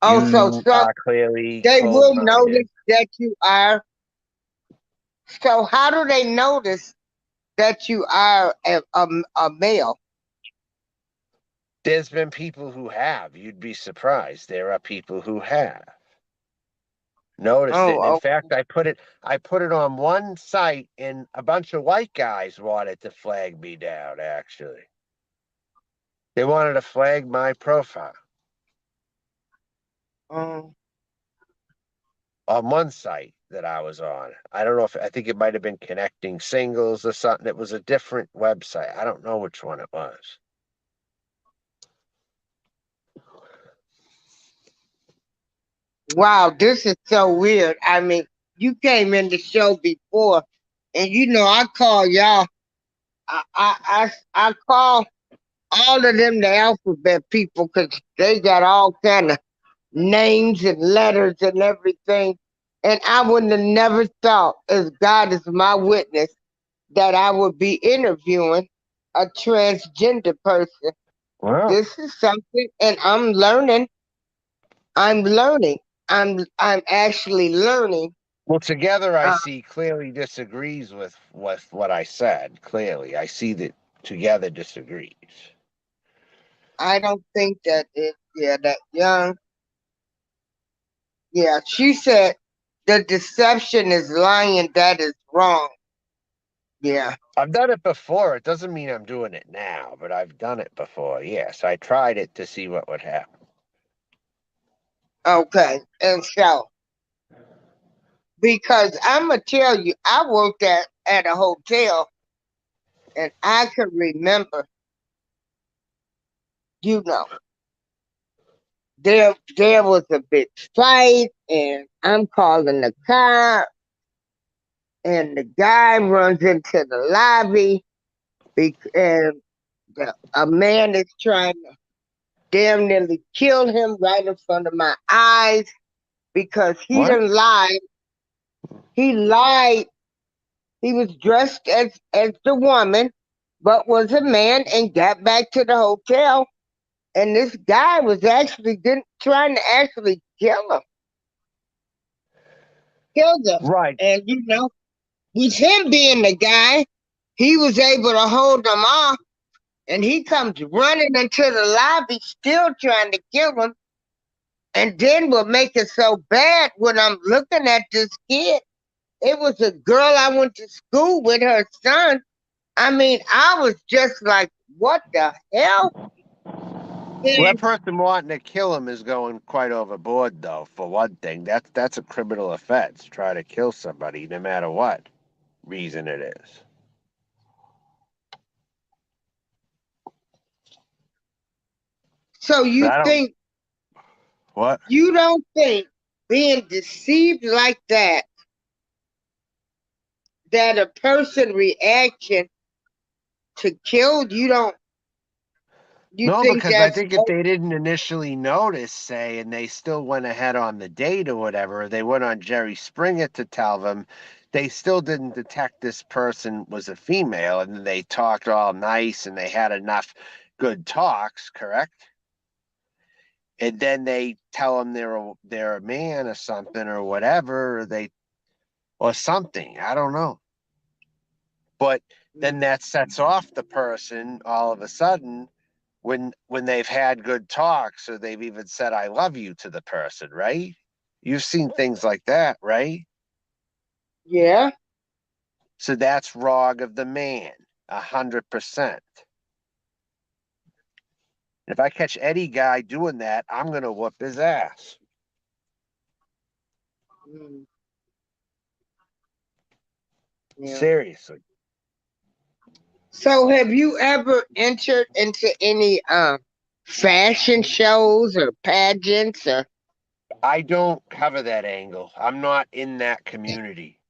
Oh, so you some are clearly they will cold-minded. notice that you are. So how do they notice that you are a male? There's been people who have. You'd be surprised. There are people who have noticed it. And in Oh, fact, I put it on one site and a bunch of white guys wanted to flag me down, actually. They wanted to flag my profile oh, on one site that I was on. I don't know if I think it might have been Connecting Singles or something. It was a different website. I don't know which one it was. wow, this is so weird. I mean, you came in the show before, and you know I call y'all. I call all of them the alphabet people because they got all kind of names and letters and everything. And I wouldn't have never thought, as God is my witness, that I would be interviewing a transgender person. Well, This is something, and I'm learning. I'm learning. I'm actually learning. well, together I Uh, see clearly disagrees with what I said. Clearly, I see that together disagrees. I don't think that it. Yeah, that young. Yeah, she said the deception is lying. That is wrong. Yeah. I've done it before. It doesn't mean I'm doing it now, but I've done it before. Yes, I tried it to see what would happen. Okay. And so, because I'm gonna tell you, I worked at a hotel, and I can remember. You know, there was a big fight, and I'm calling the car, and the guy runs into the lobby, and a man is trying to damn nearly kill him right in front of my eyes because he What? didn't lie. He lied. He was dressed as the woman, but was a man, and got back to the hotel. And this guy was actually trying to actually kill them. Right. And you know, with him being the guy, he was able to hold them off. And he comes running into the lobby, still trying to kill him. And then what make it so bad when I'm looking at this kid, it was a girl I went to school with, her son. I mean, I was just like, what the hell? Well, that And person wanting to kill him is going quite overboard, though. For one thing, that's a criminal offense. Try to kill somebody, no matter what reason it is. so I don't. What? you don't think being deceived like that a person reaction to kill, you No, think because I that's think if they didn't initially notice, say, and they still went ahead on the date or whatever, they went on Jerry Springer to tell them, they still didn't detect this person was a female, and they talked all nice and they had enough good talks, correct? and then they tell them they're a man or something or whatever, or something. I don't know. But then that sets off the person all of a sudden when they've had good talks or they've even said I love you to the person, right? You've seen things like that, right? Yeah. So that's wrong of the man, 100%. If I catch any guy doing that, I'm gonna whoop his ass. Mm, yeah. Seriously. So have you ever entered into any fashion shows or pageants or I don't cover that angle. I'm not in that community.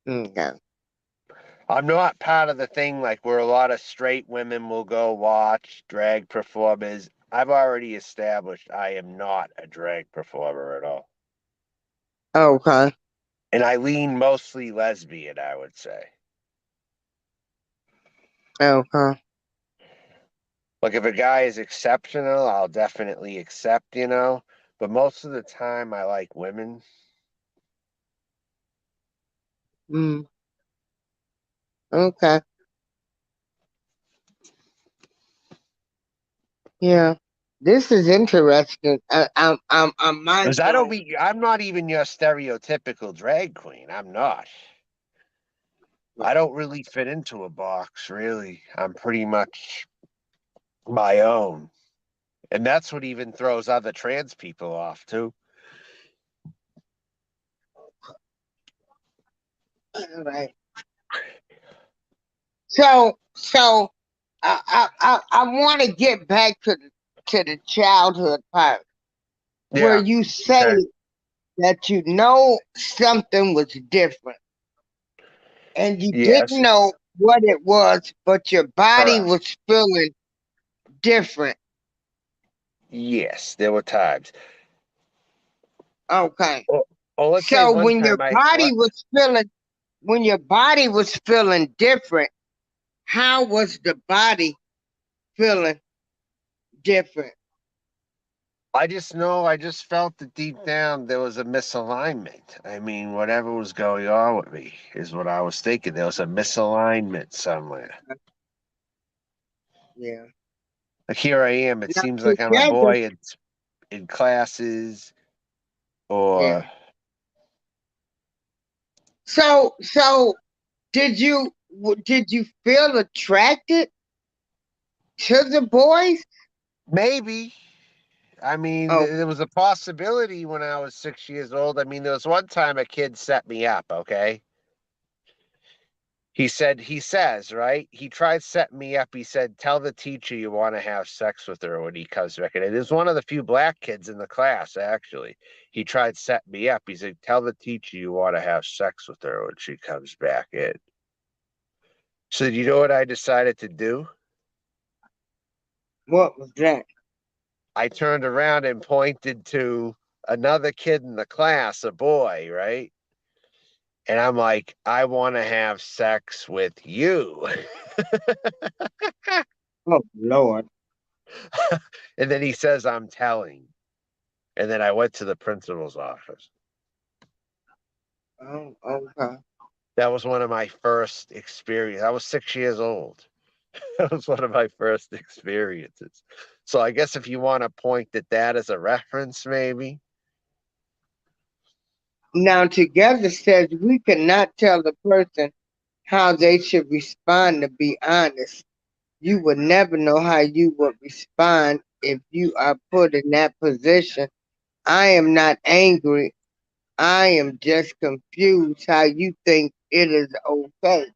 no. I'm not part of the thing like where a lot of straight women will go watch drag performers. I've already established I am not a drag performer at all. Okay. And I lean mostly lesbian, I would say. Okay. Like if a guy is exceptional, I'll definitely accept, But most of the time I like women. Mm, okay. Yeah. This is interesting. I'm mind Because I don't blown. be I'm not even your stereotypical drag queen. I'm not. I don't really fit into a box, really. I'm pretty much my own. And that's what even throws other trans people off too. All right. So I want to get back to the childhood part where Yeah. you say Okay. that you know something was different and you Yes. didn't know what it was, but your body Correct. was feeling different. Yes, there were times. Okay. Well, let's say So one time I what? when your body was feeling different, how was the body feeling different? I just know I just felt that deep down there was a misalignment. I mean, whatever was going on with me is what I was thinking. There was a misalignment somewhere. Yeah. Like here I am. It Now seems like I'm a together, boy in classes or yeah. So did you feel attracted to the boys? maybe. I mean, Oh, there was a possibility when I was 6 years old. I mean, there was one time a kid set me up, okay? He says, right? He tried setting me up. He said, tell the teacher you want to have sex with her when he comes back. And it is one of the few black kids in the class, actually. He tried setting me up. He said, tell the teacher you want to have sex with her when she comes back in. So, you know what I decided to do? what was that? I turned around and pointed to another kid in the class, a boy, right? And I'm like, I want to have sex with you. Oh Lord. And then he says, I'm telling. And then I went to the principal's office. Oh, okay. That was one of my first experiences. I was 6 years old. That was one of my first experiences. So I guess if you want to point at that as a reference, maybe. Now together says we cannot tell the person how they should respond, to be honest. You would never know how you would respond if you are put in that position. I am not angry. I am just confused how you think it is okay.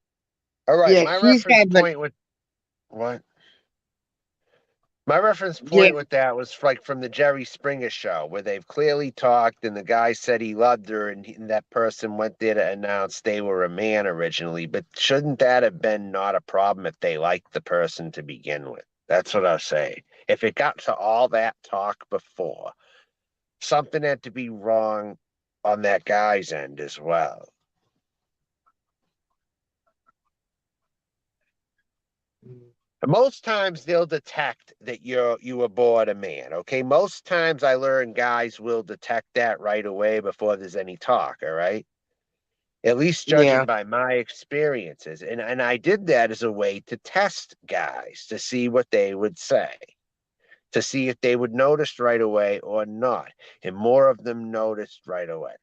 All right, Yeah, my she's reference having, point with what? My reference yeah, point with that was like from the Jerry Springer show, where they've clearly talked, and the guy said he loved her, and that person went there to announce they were a man originally. But shouldn't that have been not a problem if they liked the person to begin with? That's what I was saying. If it got to all that talk before, something had to be wrong on that guy's end as well. Most times they'll detect that you were born a man. Okay. Most times I learn guys will detect that right away before there's any talk. All right. At least judging Yeah. by my experiences. And I did that as a way to test guys to see what they would say, to see if they would notice right away or not. And more of them noticed right away.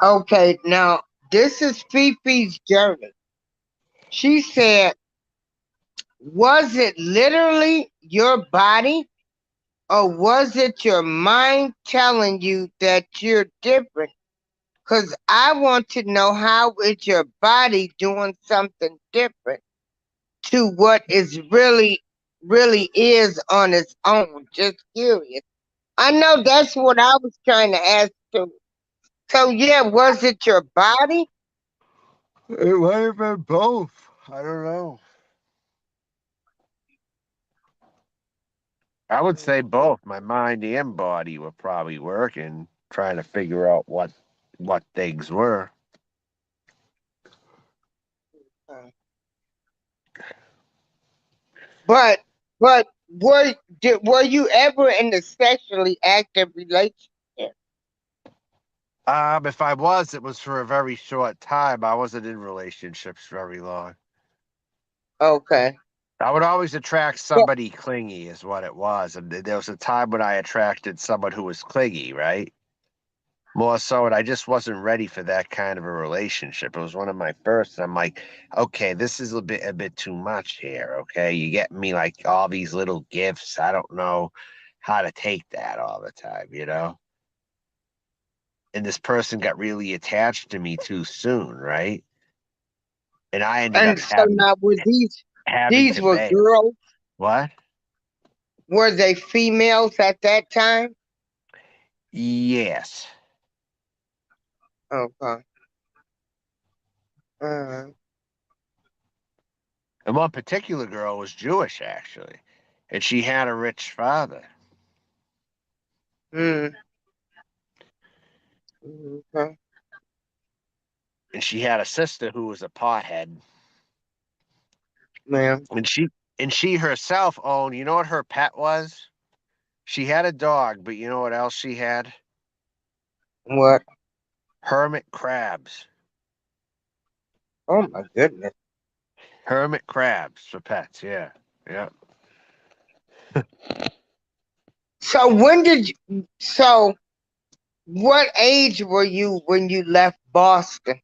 Okay, now this is Fifi's journey. She said, was it literally your body or was it your mind telling you that you're different? Because I want to know, how is your body doing something different to what is really is on its own? Just curious. I know that's what I was trying to ask too. So yeah, was it your body? It might have been both. I don't know. I would say Okay. both. My mind and body were probably working, trying to figure out what things were. But but were you ever in a sexually active relationship? If I was, it was for a very short time. I wasn't in relationships very long. Okay. I would always attract But somebody clingy, is what it was. And there was a time when I attracted someone who was clingy, right? More so, and I just wasn't ready for that kind of a relationship. It was one of my first, and I'm like, okay, this is a bit too much here. Okay, you get me like all these little gifts. I don't know how to take that all the time, you know. And this person got really attached to me too soon, right? And I ended up and so now were having these to were bail. girls? What? Were they females at that time? Yes. Okay. Uh, And one particular girl was Jewish, actually, and she had a rich father, mm, okay. and she had a sister who was a pothead, Ma'am. and she herself owned. You know what her pet was? She had a dog, but you know what else she had? What? Hermit crabs. Oh my goodness. Hermit crabs for pets. Yeah, yeah. So what age were you when you left Boston,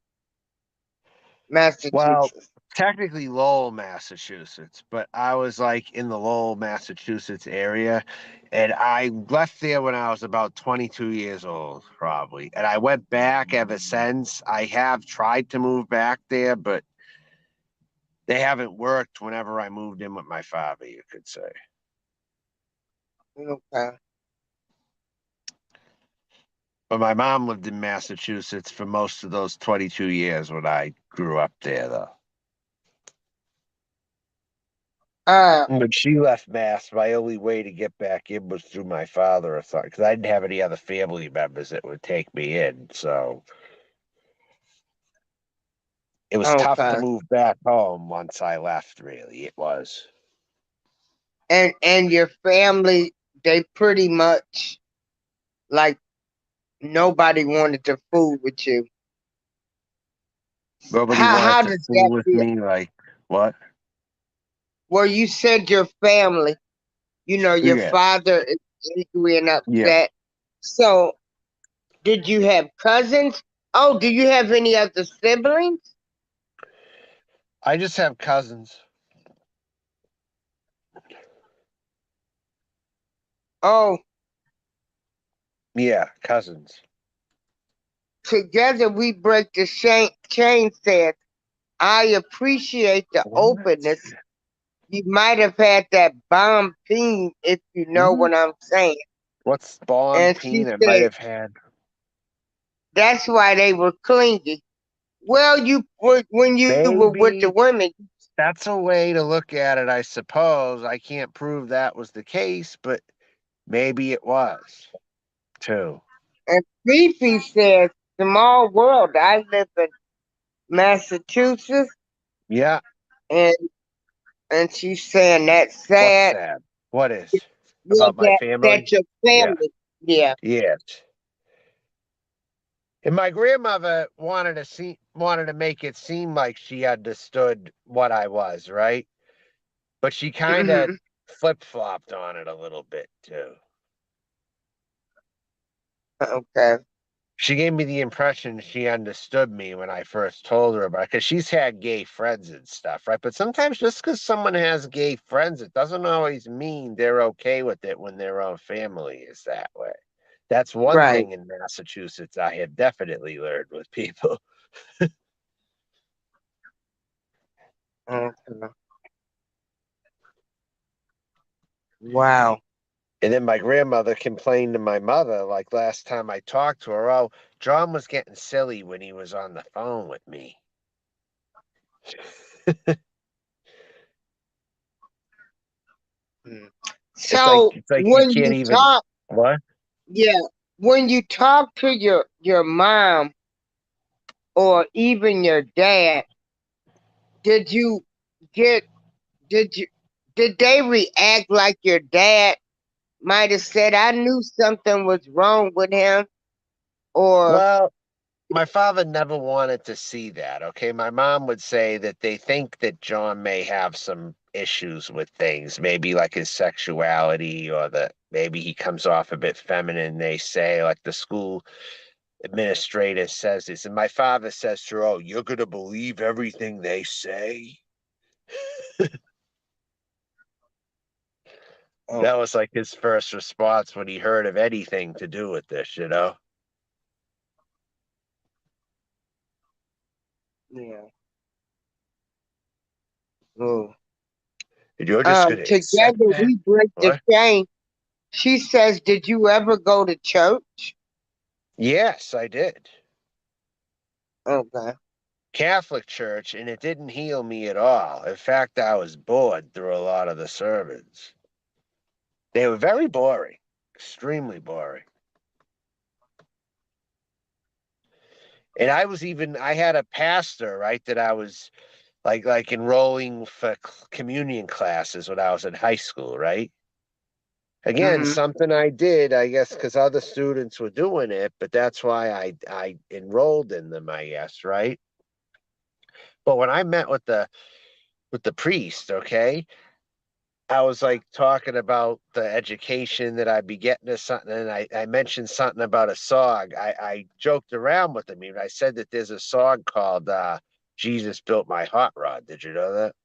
Well, Massachusetts? technically Lowell, Massachusetts, but I was like in the Lowell, Massachusetts area. And I left there when I was about 22 years old, probably. And I went back ever since. I have tried to move back there, but they haven't worked whenever I moved in with my father, you could say. Okay. But my mom lived in Massachusetts for most of those 22 years when I grew up there, though. Uh When she left Mass, my only way to get back in was through my father or something, because I didn't have any other family members that would take me in. So it was tough to okay. move back home once I left, really. It was. And your family, they pretty much, like, nobody wanted to fool with you. Nobody How wanted to does fool that with feel? me. Like, what? Well, you said your family, your Yeah. father is angry and Yeah. upset. So, did you have cousins? Oh, do you have any other siblings? I just have cousins. Oh, Yeah, cousins. together we break the chain said, I appreciate the What? openness. You might have had that bomb theme, if you know Hmm? what I'm saying. What's spawn And she peen I might said, have had? that's why they were clingy. Well, when you were with the Maybe women. that's a way to look at it, I suppose. I can't prove that was the case, but maybe it was too. And Fifi says, small world. I live in Massachusetts, Yeah. and And she's saying that's What's sad. that? What is? Yeah, About my that family? your Yeah. family. Yeah. Yes. And my grandmother wanted to make it seem like she understood what I was, right? But she kind of Hmm. flip-flopped on it a little bit too. Okay. She gave me the impression she understood me when I first told her about it, because she's had gay friends and stuff, right? But sometimes just because someone has gay friends, it doesn't always mean they're okay with it when their own family is that way. That's one Right. thing in Massachusetts I have definitely learned with people. Okay. Wow. And then my grandmother complained to my mother, like last time I talked to her, oh, John was getting silly when he was on the phone with me. Mm. It's like So you when can't you even talk, what? yeah, when you talk to your mom or even your dad, did you get did you did they react like your dad might have said, I knew something was wrong with him? Or Well, my father never wanted to see that. Okay. My mom would say that they think that John may have some issues with things, maybe like his sexuality, or that maybe he comes off a bit feminine. They say, like the school administrator says this. And my father says to her, oh, you're going to believe everything they say? oh That was like his first response when he heard of anything to do with this, you know? yeah. Oh. And you're just going to accept Together that? we break the What? chain. She says, did you ever go to church? Yes, I did. Okay. Catholic church, and it didn't heal me at all. In fact, I was bored through a lot of the sermons. They were very boring, extremely boring. And I had a pastor, right, that I was like enrolling for communion classes when I was in high school, right? Again, Mm-hmm. something I did, I guess, because other students were doing it, but that's why I enrolled in them, I guess, right? But when I met with the priest, okay, I was like talking about the education that I'd be getting or something, and I mentioned something about a song. I joked around with him. Even I said that there's a song called Jesus Built My Hot Rod. Did you know that?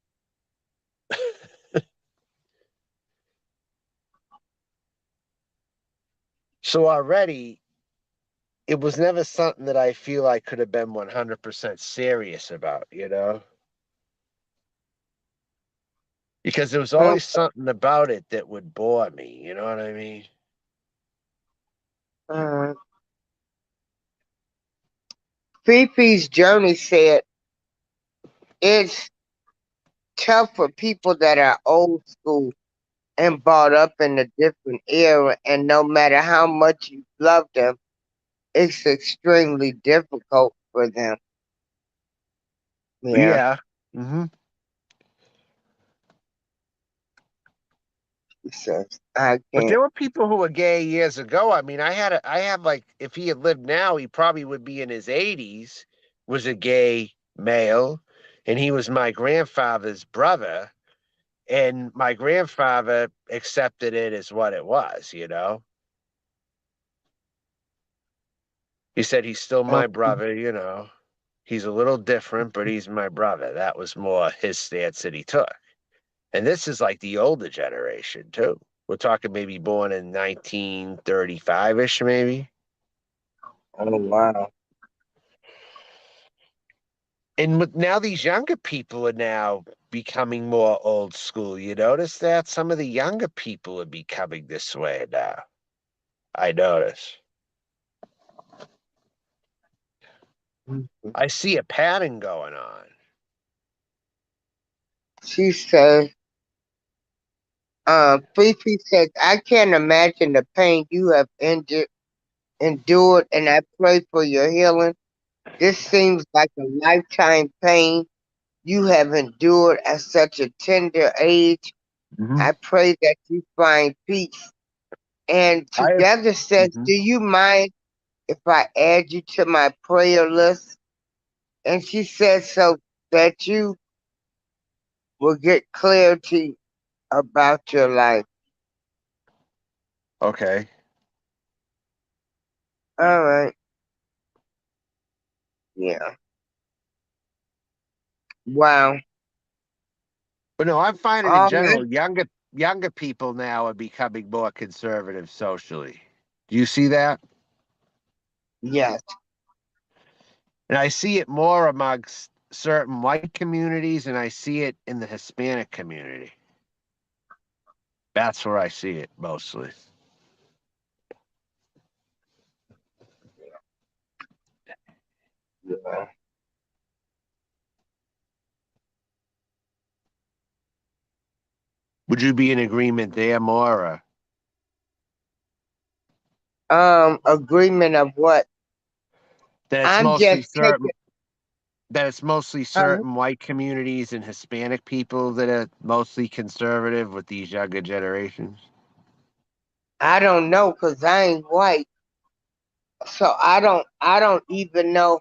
So already it was never something that I feel I could have been 100% serious about, you know? Because there was Oh, always something about it that would bore me, you know what I mean? uh, Fifi's journey said it's tough for people that are old school and brought up in a different era, and no matter how much you love them, it's extremely difficult for them. Yeah, Yeah. Hmm. he says, I But can't. there were people who were gay years ago. I mean, I had like, if he had lived now, he probably would be in his 80s, was a gay male, and he was my grandfather's brother. And my grandfather accepted it as what it was, you know? He said he's still Oh, my brother, you know. He's a little different, but he's my brother. That was more his stance that he took. And this is like the older generation, too. We're talking maybe born in 1935-ish, maybe. oh wow. And now these younger people are now becoming more old school. You notice that? Some of the younger people are becoming this way now. I notice. Mhm. I see a pattern going on. She says, Fifi says, I can't imagine the pain you have endured, and I pray for your healing. This seems like a lifetime pain. you have endured at such a tender age. Hmm. I pray that you find peace. And I. Together says, Mhm. do you mind if I add you to my prayer list? And she said, so that you will get clarity about your life. Okay. All right. Yeah. Wow. But no, I'm finding in All right. general younger people now are becoming more conservative socially. Do you see that? Yes. And I see it more amongst certain white communities, and I see it in the Hispanic community. That's where I see it mostly. Yeah. Would you be in agreement there, Maura? Agreement of what? That it's I'm mostly just certain taking. that it's mostly Huh? certain white communities and Hispanic people that are mostly conservative with these younger generations? I don't know because I ain't white, so I don't even know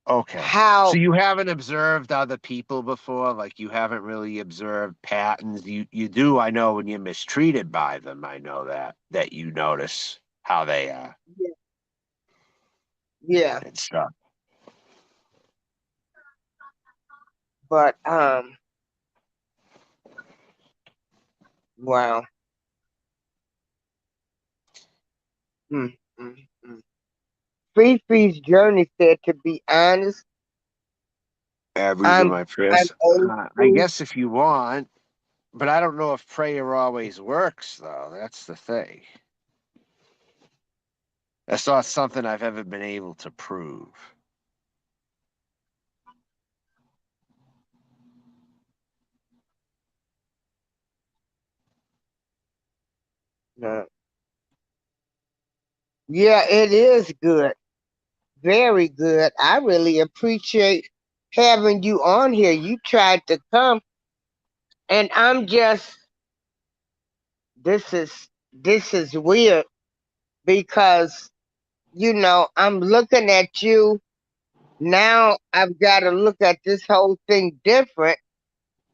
Okay. So how. you haven't observed other people before? Like you haven't really observed patterns. You do, I know, when you're mistreated by them, I know that you notice how they are Yeah, and stuff. but wow. Mm, mm, mm. Fifi's journey said, to be honest, Average of I'm my I'm prayers. old I school. guess if you want, but I don't know if prayer always works, though. That's the thing. That's not something I've ever been able to prove. No. Yeah, it is good. Very good. I really appreciate having you on here. You tried to come, and I'm just this is weird because I'm looking at you now. I've got to look at this whole thing different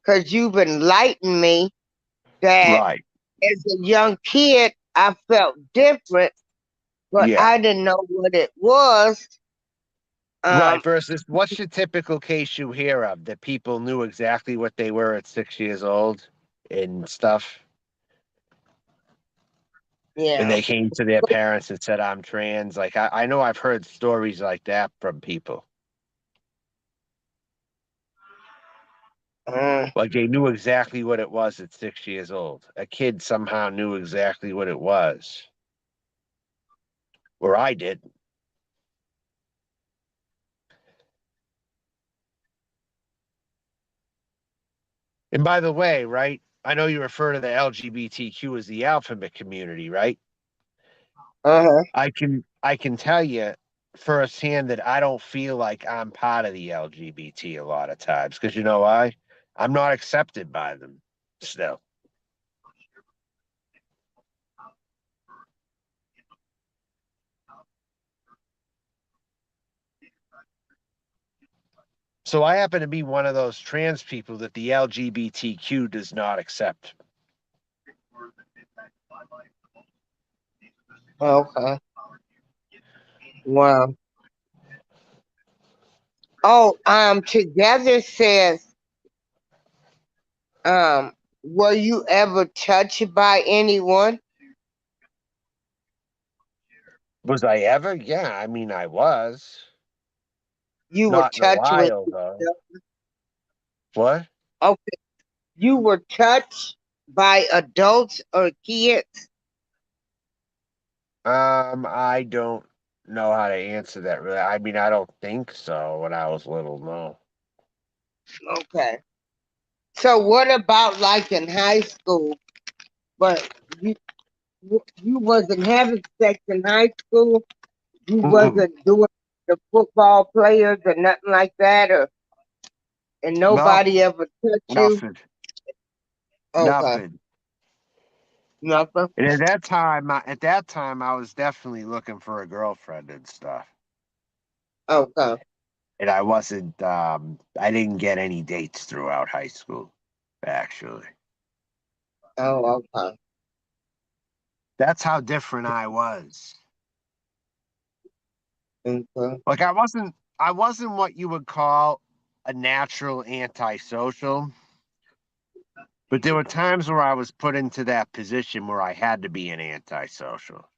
because you've enlightened me that Right. as a young kid I felt different, but Yeah. I didn't know what it was. Right. Um, Versus what's your typical case you hear of that people knew exactly what they were at 6 years old and stuff? And yeah. they came to their parents and said, I'm trans. Like, I know I've heard stories like that from people. Mm, Like, they knew exactly what it was at 6 years old. A kid somehow knew exactly what it was, or I did. And by the way, right? I know you refer to the LGBTQ as the alphabet community, right? uh-huh. I can tell you firsthand that I don't feel like I'm part of the LGBT a lot of times because you know why? I'm not accepted by them still. So I happen to be one of those trans people that the LGBTQ does not accept. Okay. Wow. Oh, Together says, um, were you ever touched by anyone? Was I ever? Yeah, I mean I was. You were Not in a touched with. while though. What? Okay. You were touched by adults or kids? I don't know how to answer that really. I mean, I don't think so when I was little, no. Okay. So what about like in high school? But you wasn't having sex in high school. You Mm-mm. wasn't doing the football players or nothing like that, or And No, nobody ever touched you? nothing, Okay. nothing. Nothing? And at that time, I was definitely looking for a girlfriend and stuff. Okay. And I wasn't. I didn't get any dates throughout high school. Actually, Oh, okay. that's how different I was. Okay. Like I wasn't what you would call a natural antisocial, but there were times where I was put into that position where I had to be an antisocial.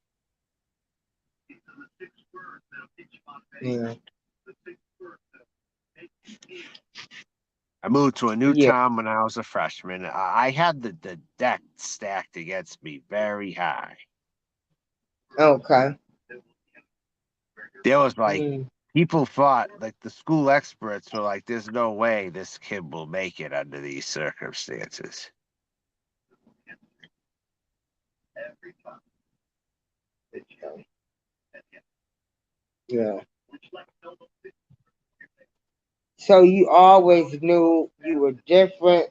Yeah. I moved to a new Yeah. town when I was a freshman. I had the deck stacked against me very high. Okay. There was like Mm. people thought like the school experts were like, "There's no way this kid will make it under these circumstances." Yeah. So you always knew you were different.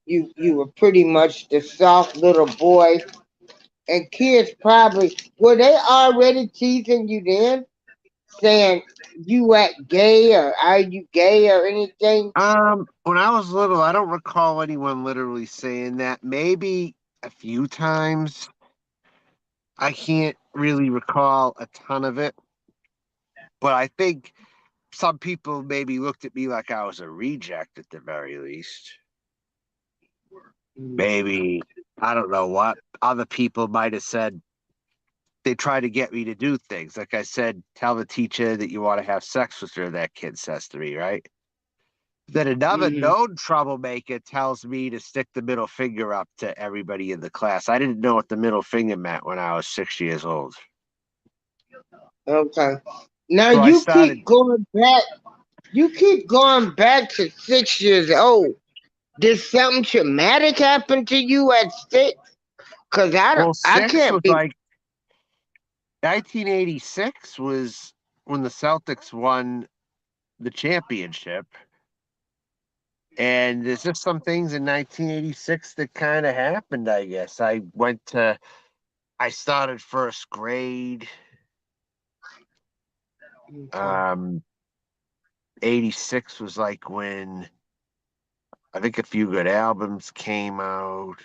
You were pretty much the soft little boy, and kids probably were they already teasing you then, saying you act gay or are you gay or anything? When I was little, I don't recall anyone literally saying that. Maybe a few times. I can't really recall a ton of it, but I think some people maybe looked at me like I was a reject at the very least. Mm. Maybe, I don't know what. Other people might have said they try to get me to do things. Like I said, tell the teacher that you want to have sex with her, that kid says to me, right? Then another Mm-hmm. known troublemaker tells me to stick the middle finger up to everybody in the class. I didn't know what the middle finger meant when I was 6 years old. Okay. Now So I you started, keep going back. You keep going back to 6 years old. Did something traumatic happen to you at 6? Cause I don't. well, I six can't was be. like 1986 was when the Celtics won the championship. And there's just some things in 1986 that kind of happened, I guess. I started first grade. Okay. Um, 86 was like when I think a few good albums came out.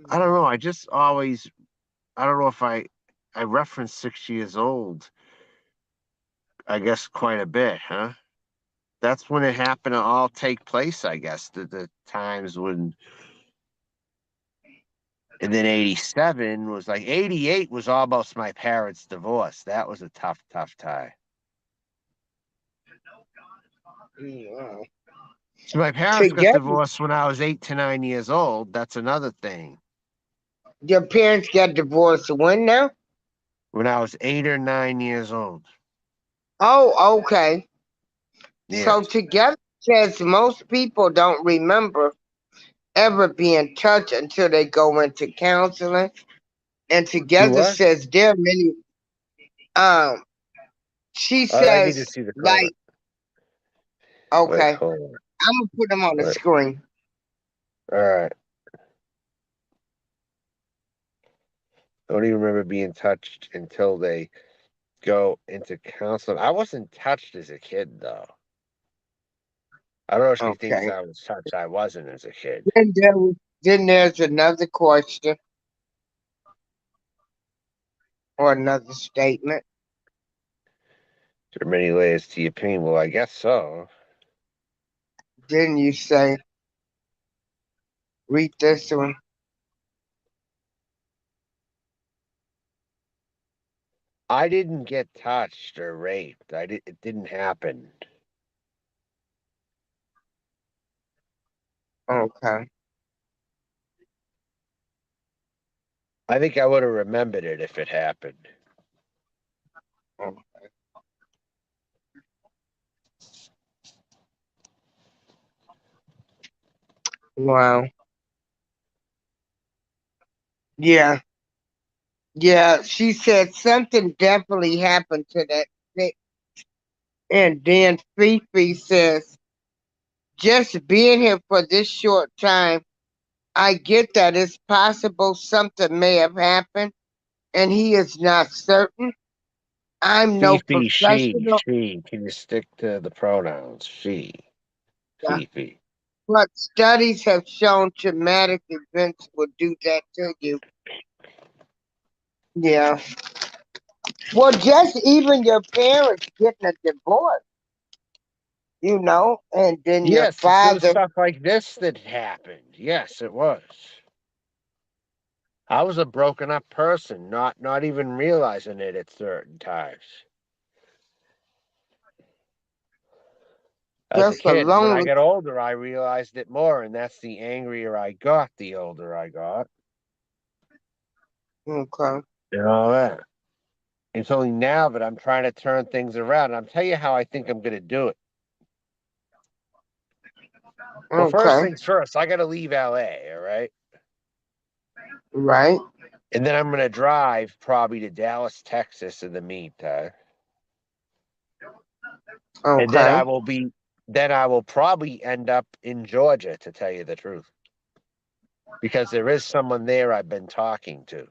I don't know. I don't know if I referenced 6 years old, I guess quite a bit, huh? That's when it happened to all take place, I guess. The times when, and then 87 was like 88 was almost my parents' divorce. That was a tough, tough time. Wow. So my parents got Together, divorced when I was 8 to 9 years old. That's another thing. your parents got divorced when now? When I was 8 or 9 years old. Oh, okay. Yeah. So together says most people don't remember ever being touched until they go into counseling. And Do together what? says there are many. Um, she I need to says see the comment. like, Wait, okay, hold on. I'm gonna put them on the Wait. screen. All right. I don't even remember being touched until they go into counseling. I wasn't touched as a kid, though. I don't know if she thinks Okay. I was touched. I wasn't as a kid. Then there's another question or another statement. There are many layers to your pain. Well, I guess so. Then you say, read this one. I didn't get touched or raped. It didn't happen. Okay. I think I would have remembered it if it happened. Oh, wow. Yeah. Yeah. She said something definitely happened to that. And then Fifi says, just being here for this short time, I get that it's possible something may have happened and he is not certain. I'm no Fifi, she, professional, she. Can you stick to the pronouns? She, Fifi. but studies have shown traumatic events will do that to you. Yeah. Well, just even your parents getting a divorce, and then your Yes, it was father. stuff like this that happened. Yes, it was. I was a broken up person, not even realizing it at certain times. As a Just a kid, when I lonely. got older, I realized it more, and that's the angrier I got, the older I got. Okay. You know that. It's only now that I'm trying to turn things around. And I'm telling you how I think I'm going to do it. Well, first Okay. things first, I got to leave LA, all right? Right. And then I'm going to drive probably to Dallas, Texas in the meantime. And Okay. then I will probably end up in Georgia, to tell you the truth, because there is someone there I've been talking to,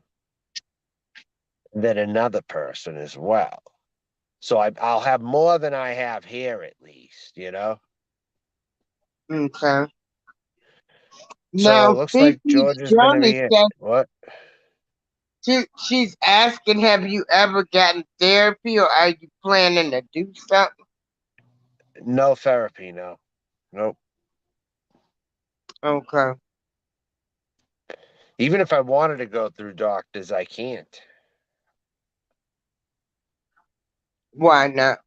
then another person as well. So I'll have more than I have here, at least, you know? Okay. So it Now, looks like Fifi's Georgia's going to journey be it. says What? she's asking, have you ever gotten therapy or are you planning to do something? No therapy, no. Nope. Okay. Even if I wanted to go through doctors, I can't. Why not?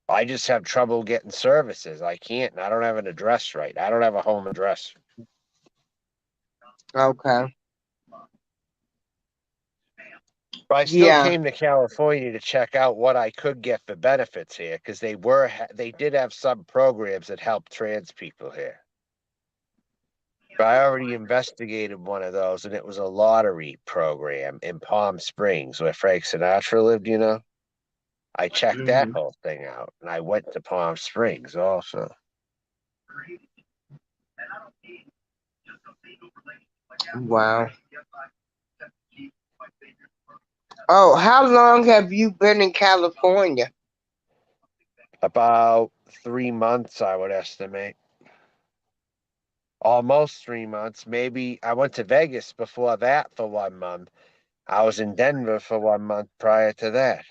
I just have trouble getting services. I can't. And I don't have an address right. I don't have a home address. Okay. But I still Yeah. came to California to check out what I could get for benefits here because they did have some programs that helped trans people here. But I already investigated one of those, and it was a lottery program in Palm Springs where Frank Sinatra lived, you know? I checked that Hmm. whole thing out, and I went to Palm Springs also. Wow. Oh, how long have you been in California? About 3 months, I would estimate. Almost 3 months. Maybe I went to Vegas before that for 1 month. I was in Denver for 1 month prior to that.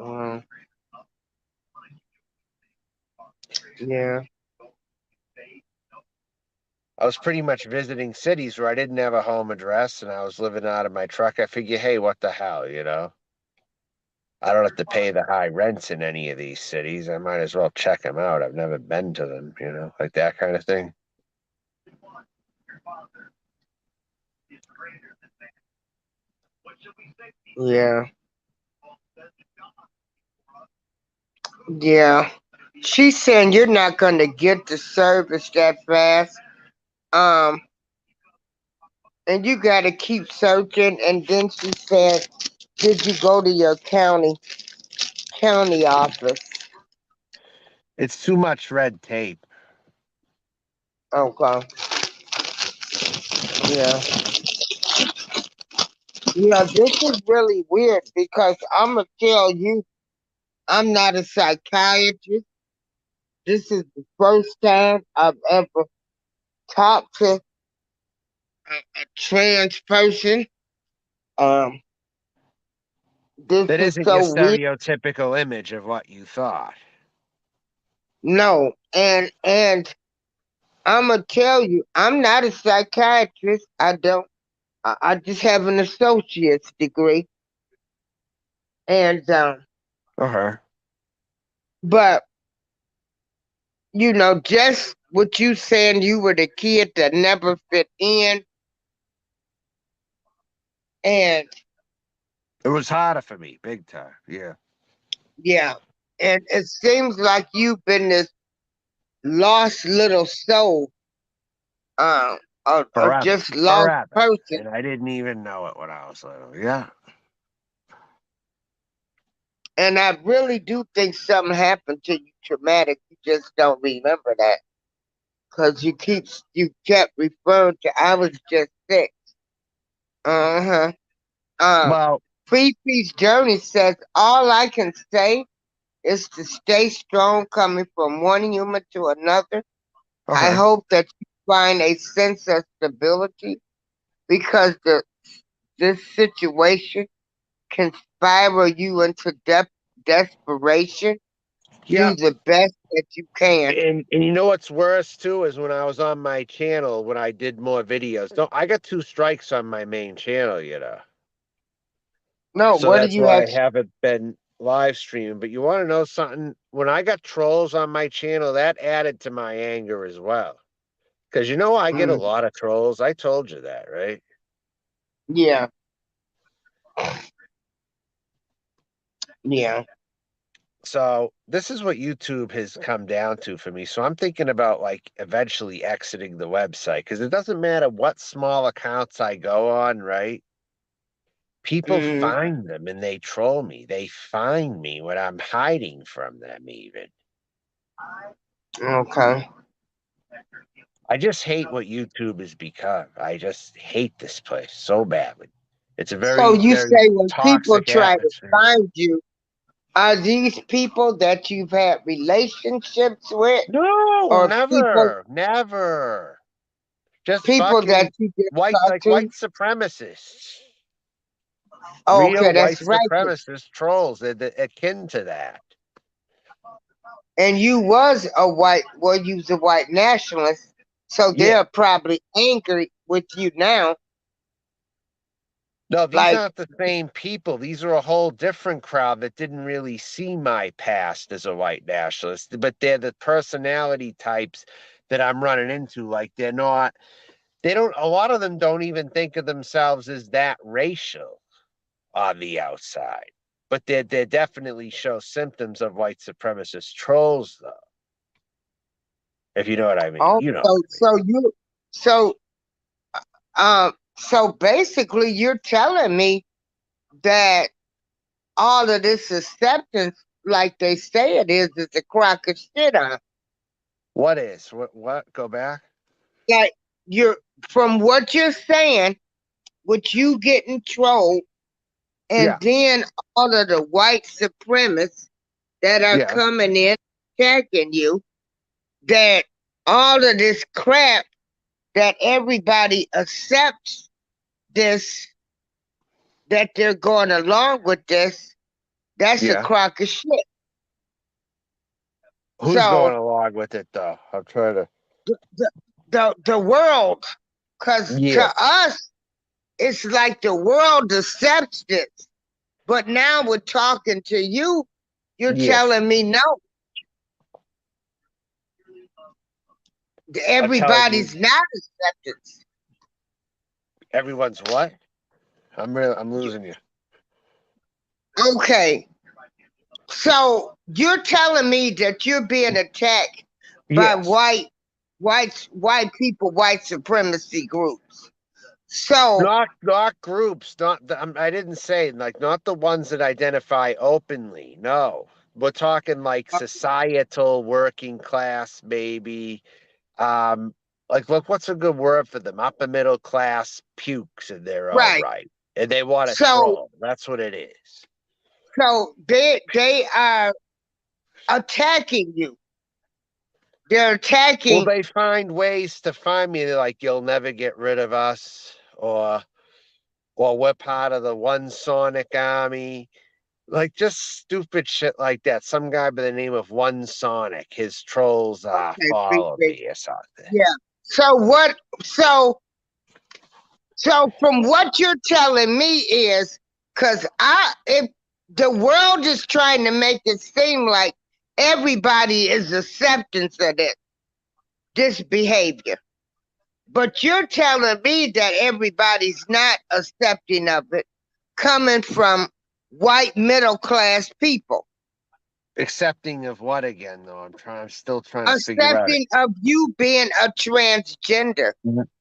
Mm, yeah. I was pretty much visiting cities where I didn't have a home address and I was living out of my truck. I figure, hey, what the hell, you know? I don't have to pay the high rents in any of these cities. I might as well check them out. I've never been to them, you know, like that kind of thing. Yeah. Yeah. She's saying you're not going to get the service that fast. Um, and you got to keep searching. And then she said, did you go to your county office? It's too much red tape. Okay. Yeah. Yeah, this is really weird because I'm going to tell you, I'm not a psychiatrist. This is the first time I've ever talked to a trans person. Um, this That is isn't your so weird. stereotypical image of what you thought. No, and I'm gonna tell you, I'm not a psychiatrist. I don't. I just have an associate's degree, and Uh-huh. but just what you saying, you were the kid that never fit in, and It was harder for me, big time. Yeah. yeah, and it seems like you've been this lost little soul. a Forever. just lost Forever. person. And I didn't even know it when I was little. Yeah. And I really do think something happened to you traumatic. You just don't remember that. Because you kept referring to I was just sick. Uh-huh. Well, Free Peace Journey says all I can say is to stay strong coming from one human to another. I okay. hope that you find a sense of stability because this situation can spiral you into desperation. Yeah. Do the best that you can. And you know what's worse too is when I was on my channel when I did more videos. No, I got 2 strikes on my main channel, you know. No, So what do that's you why have? I haven't been live streaming. But you want to know something? When I got trolls on my channel, that added to my anger as well. Because you know I get a Mm, lot of trolls. I told you that, right? yeah, yeah. So this is what YouTube has come down to for me. So I'm thinking about like eventually exiting the website because it doesn't matter what small accounts I go on, right? People Mm, find them and they troll me. They find me when I'm hiding from them, even. okay. I just hate what YouTube has become. I just hate this place so badly. It's a So very, you very say when people toxic try to atmosphere. find you, are these people that you've had relationships with, No, or never, never. Just people that fucking you just white, talk like to? white supremacists. Oh, okay, Real that's white right. supremacist trolls. They're akin to that. And you was a white, well, you was a white nationalist, so Yeah. they're probably angry with you now. No, these Like, aren't the same people. These are a whole different crowd that didn't really see my past as a white nationalist, but they're the personality types that I'm running into. Like they're not, they don't, a lot of them don't even think of themselves as that racial on the outside, but they definitely show symptoms of white supremacist trolls, though, if you know what I mean. oh, You know what so I mean. so you, so so basically, you're telling me that all of this acceptance, like they say it is a crock of shit on. What is? What? Go back? Like you're from what you're saying, with you getting trolled, and Yeah. then all of the white supremacists that are Yeah. coming in attacking you, that all of this crap that everybody accepts this, that they're going along with this, that's a Yeah. crock of shit. Who's going So along with it, though? I'm trying to. the the world, because Yeah. to us it's like the world accepts this, but now we're talking to you, you're Yeah. telling me no, I'm telling you, everybody's not acceptance. everyone's what? I'm losing you. Okay, so you're telling me that you're being attacked by Yes. white people, white supremacy groups. So Not groups, not the, I didn't say like not the ones that identify openly. No. We're talking like societal working class, maybe. Um, like look, what's a good word for them? Upper middle class pukes and they're all right, right. And they want to so troll. That's what it is. they are attacking you. They're Well, attacking. they find ways to find me. They're like, you'll never get rid of us, or we're part of the one Sonic army. Like just stupid shit like that. Some guy by the name of One Sonic, his trolls Okay, follow appreciate. me or something. Yeah. So what? So from what you're telling me is, because if the world is trying to make it seem like everybody is acceptance of this behavior, but you're telling me that everybody's not accepting of it, coming from white middle class people. Accepting of what again, though? I'm still trying to figure out it. Accepting of you being a transgender.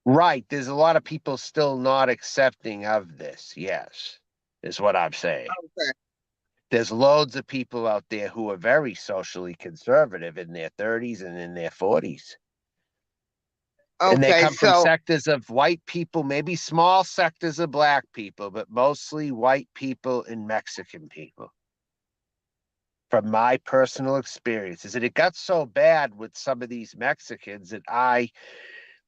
Right. There's a lot of people still not accepting of this. Yes, is what I'm saying. Okay. There's loads of people out there who are very socially conservative in their 30s and in their 40s. And they Okay, come from so sectors of white people, maybe small sectors of black people, but mostly white people and Mexican people. From my personal experiences, and it got so bad with some of these Mexicans that I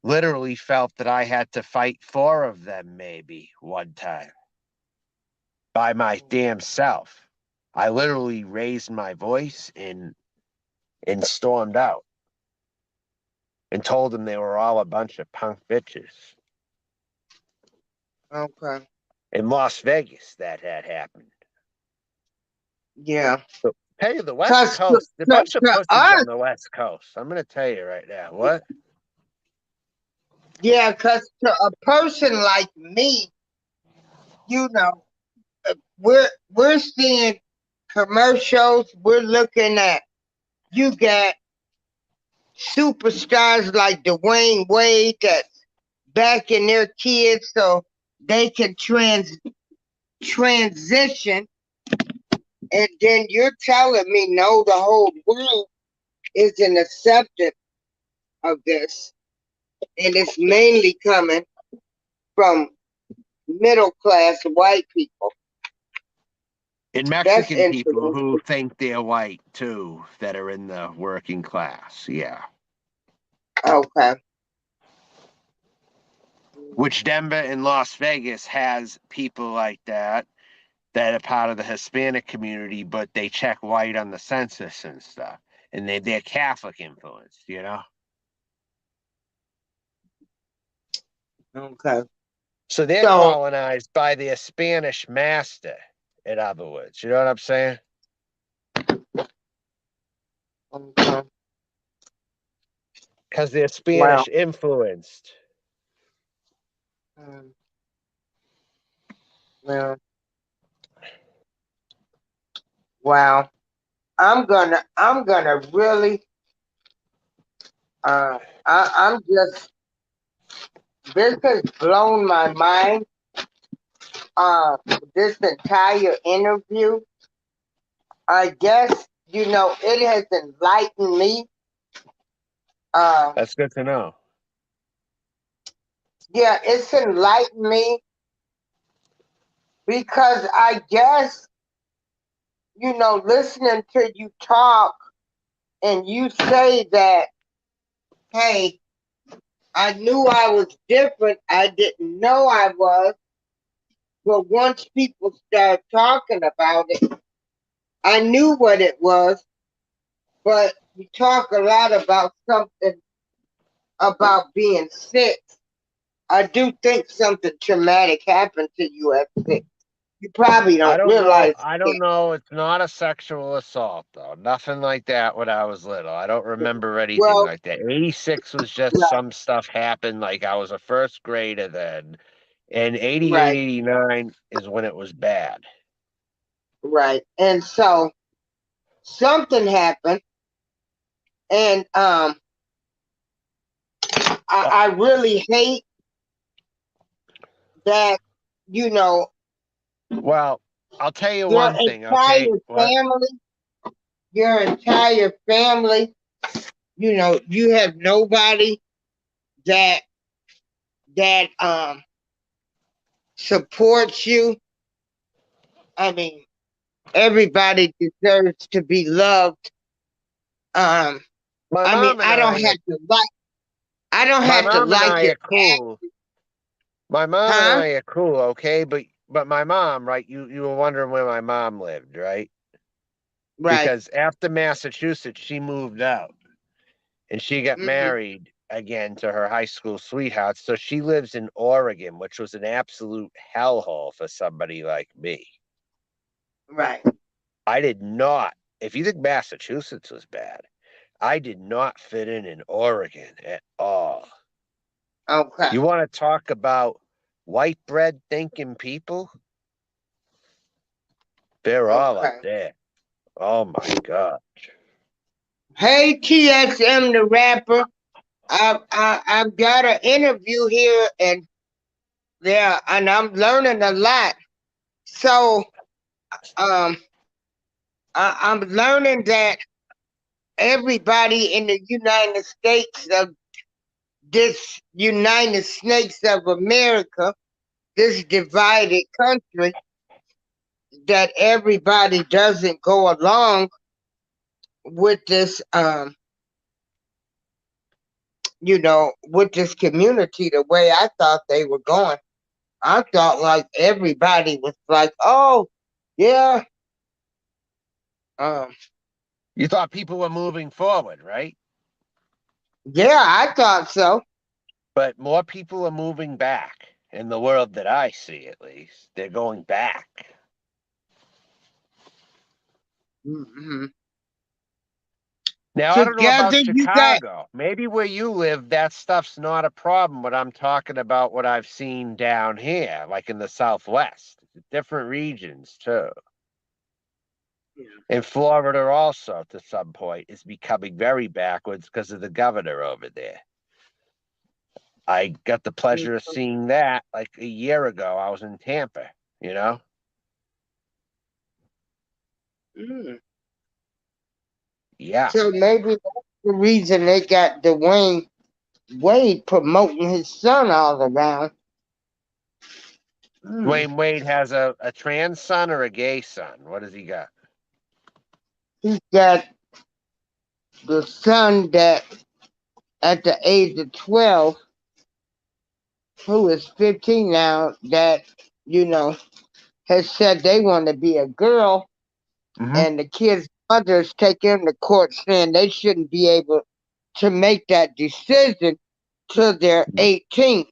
literally felt that I had to fight 4 of them maybe one time by my damn self. I literally raised my voice and stormed out and told them they were all a bunch of punk bitches. okay, In Las Vegas, that had happened. yeah. So, tell you, the West Cause Coast, the bunch of to pussies us, on the West Coast. I'm going to tell you right now. What? yeah, cause to a person like me, you know, we're seeing commercials. We're looking at you got superstars like Dwayne Wade that's backing their kids so they can transition, and then you're telling me no, the whole world isn't accepting of this, and it's mainly coming from middle class white people. And That's Mexican people interesting. who think they're white too, that are in the working class. Yeah. Okay. Which Denver and Las Vegas has people like that are part of the Hispanic community, but they check white on the census and stuff. And they're Catholic influenced, you know? Okay. So they're So, colonized by their Spanish master, in other words. You know what I'm saying? okay. Because they're Wow. Spanish influenced. Mm, well, wow. I'm gonna really, I'm just, this has blown my mind. Uh, this entire interview, I guess, it has enlightened me. Uh, That's good to know. yeah, it's enlightened me because I guess, listening to you talk and you say that, hey, I knew I was different. I didn't know I was. But once people start talking about it, I knew what it was. But you talk a lot about something about being sick. I do think something traumatic happened to you at 6. You probably I don't don't know. realize I it. don't know. It's not a sexual assault, though. Nothing like that when I was little. I don't remember anything Well, like that. 86 was just right, some stuff happened. Like I was a first grader then. And 88, right, 89 is when it was bad. right. And so something happened, and Uh, I really hate that, you know, Well, I'll tell you your one thing, okay? entire What? family, your entire family, you have nobody that that supports you. I mean, everybody deserves to be loved. Um, My I mean, mom and I are I don't my have to mom and like I it are back, cool. My mom and huh? I are cool, okay? But my mom, right? You were wondering where my mom lived, right? Right. Because after Massachusetts, she moved out and she got Hmm. married again to her high school sweetheart. So she lives in Oregon, which was an absolute hellhole for somebody like me. Right. I did not, if you think Massachusetts was bad, I did not fit in Oregon at all. Okay. You want to talk about white bread thinking people? They're all up Okay. there. Oh my God. Hey, TSM the rapper. I've got an interview here, and yeah, and I'm learning a lot. So um, I'm learning that everybody in the United States of this United States of America, this divided country, that everybody doesn't go along with this with this community the way I thought they were going. I thought like everybody was like, oh yeah, um, You thought people were moving forward, right? yeah, I thought so. But more people are moving back in the world that I see, at least. They're going back. Hmm. Now, I don't know about Together, you got. Chicago. Maybe where you live, that stuff's not a problem, but I'm talking about what I've seen down here, like in the Southwest. Different regions, too. In Florida, also, to some point, is becoming very backwards because of the governor over there. I got the pleasure of seeing that like a year ago. I was in Tampa, you know? Mm. Yeah. So maybe that's the reason they got Dwayne Wade promoting his son all around. Mm. Dwayne Wade has a trans son or a gay son? What does he got? He's got the son that, at the age of 12, who is 15 now, that, you know, has said they want to be a girl, Mm-hmm. and the kid's mother's taking him to court saying they shouldn't be able to make that decision till they're 18.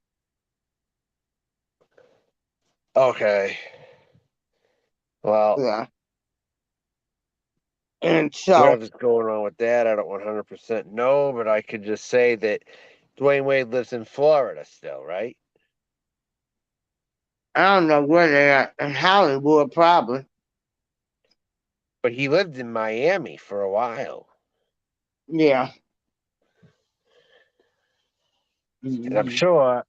Okay. Well, Yeah. And so whatever's going on with that, I don't 100% know, but I could just say that Dwayne Wade lives in Florida still, right? I don't know where they're at, in Hollywood probably. But he lived in Miami for a while. Yeah. And I'm Hmm. sure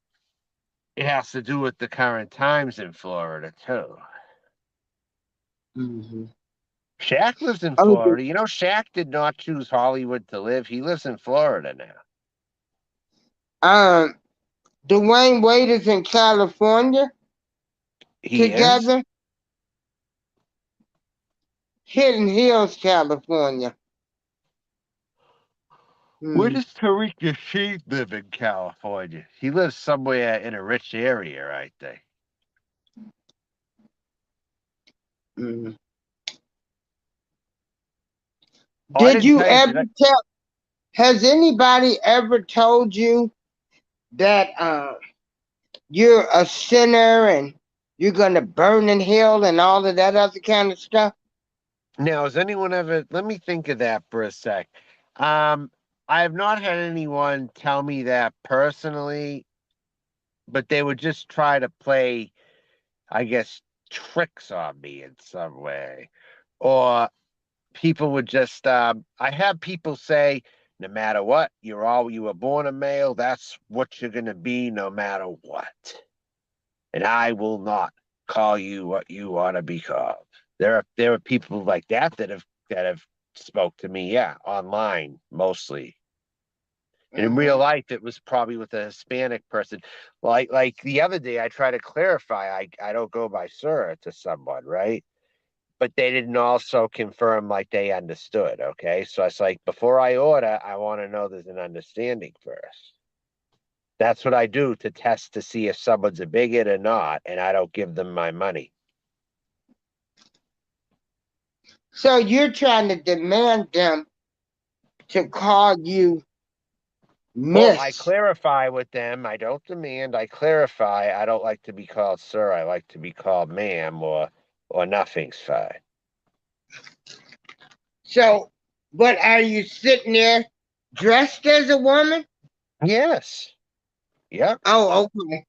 it has to do with the current times in Florida, too. Hmm. Shaq lives in Oh, Florida. You know, Shaq did not choose Hollywood to live. He lives in Florida now. um, Dwayne Wade is in California He is? together. Hidden Hills, California. Where Hmm. does Tariq Nasheed live in California? He lives somewhere in a rich area, I think. Hmm. Oh, I Did didn't you tell you, ever did I? tell? Has anybody ever told you that you're a sinner and you're gonna burn in hell and all of that other kind of stuff? Now, has anyone ever, let me think of that for a sec. Um, I have not had anyone tell me that personally, but they would just try to play, I guess, tricks on me in some way. Or people would just I have people say, no matter what, you were born a male, that's what you're gonna be no matter what. And I will not call you what you want to be called. There are people like that have spoke to me, yeah, online mostly. And in real Hmm. life, it was probably with a Hispanic person. Like the other day, I try to clarify I don't go by sir to someone, right? But they didn't also confirm like they understood. Okay. So it's like before I order, I want to know there's an understanding first. That's what I do to test to see if someone's a bigot or not, and I don't give them my money. So you're trying to demand them to call you Well, I Miss. clarify with them. I don't demand, I clarify. I don't like to be called sir. I like to be called ma'am or nothing's fine. So, but are you sitting there dressed as a woman? Yes. Yep. Oh, okay.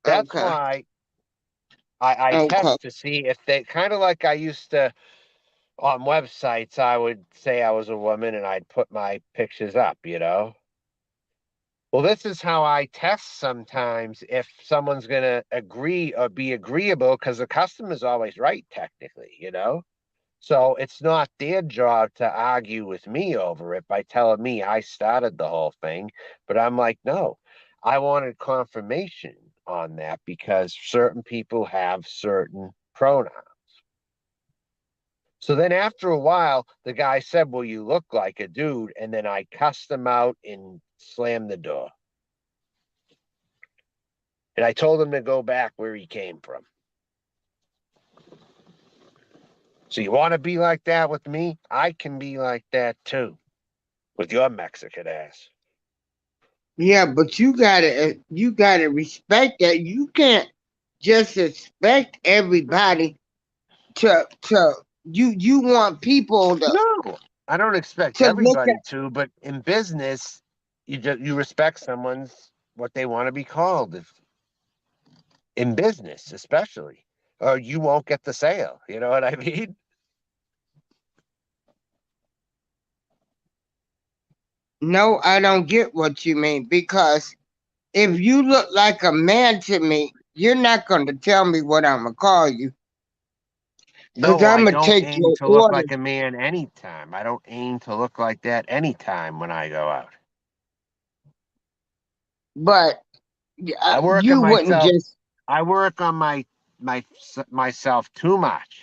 That's Okay. why I Okay. test to see if they kind of like I used to. On websites, I would say I was a woman and I'd put my pictures up, you know? Well, this is how I test sometimes if someone's going to agree or be agreeable because the customer's always right, technically, you know? So it's not their job to argue with me over it by telling me I started the whole thing. But I'm like, no, I wanted confirmation on that because certain people have certain pronouns. So then after a while, the guy said, well, you look like a dude. And then I cussed him out and slammed the door. And I told him to go back where he came from. So you want to be like that with me? I can be like that too, with your Mexican ass. Yeah, but you gotta respect that. You can't just expect everybody to you want people No, I don't expect to look at. everybody to, but in business, you respect someone's what they want to be called. If in business, especially, or you won't get the sale. You know what I mean? No, I don't get what you mean, because if you look like a man to me, you're not going to tell me what I'm gonna call you, because No, I'm I gonna don't take aim your to look orders. like a man anytime. I don't aim to look like that anytime when I go out. But I work on you wouldn't myself. just. I work on my myself too much.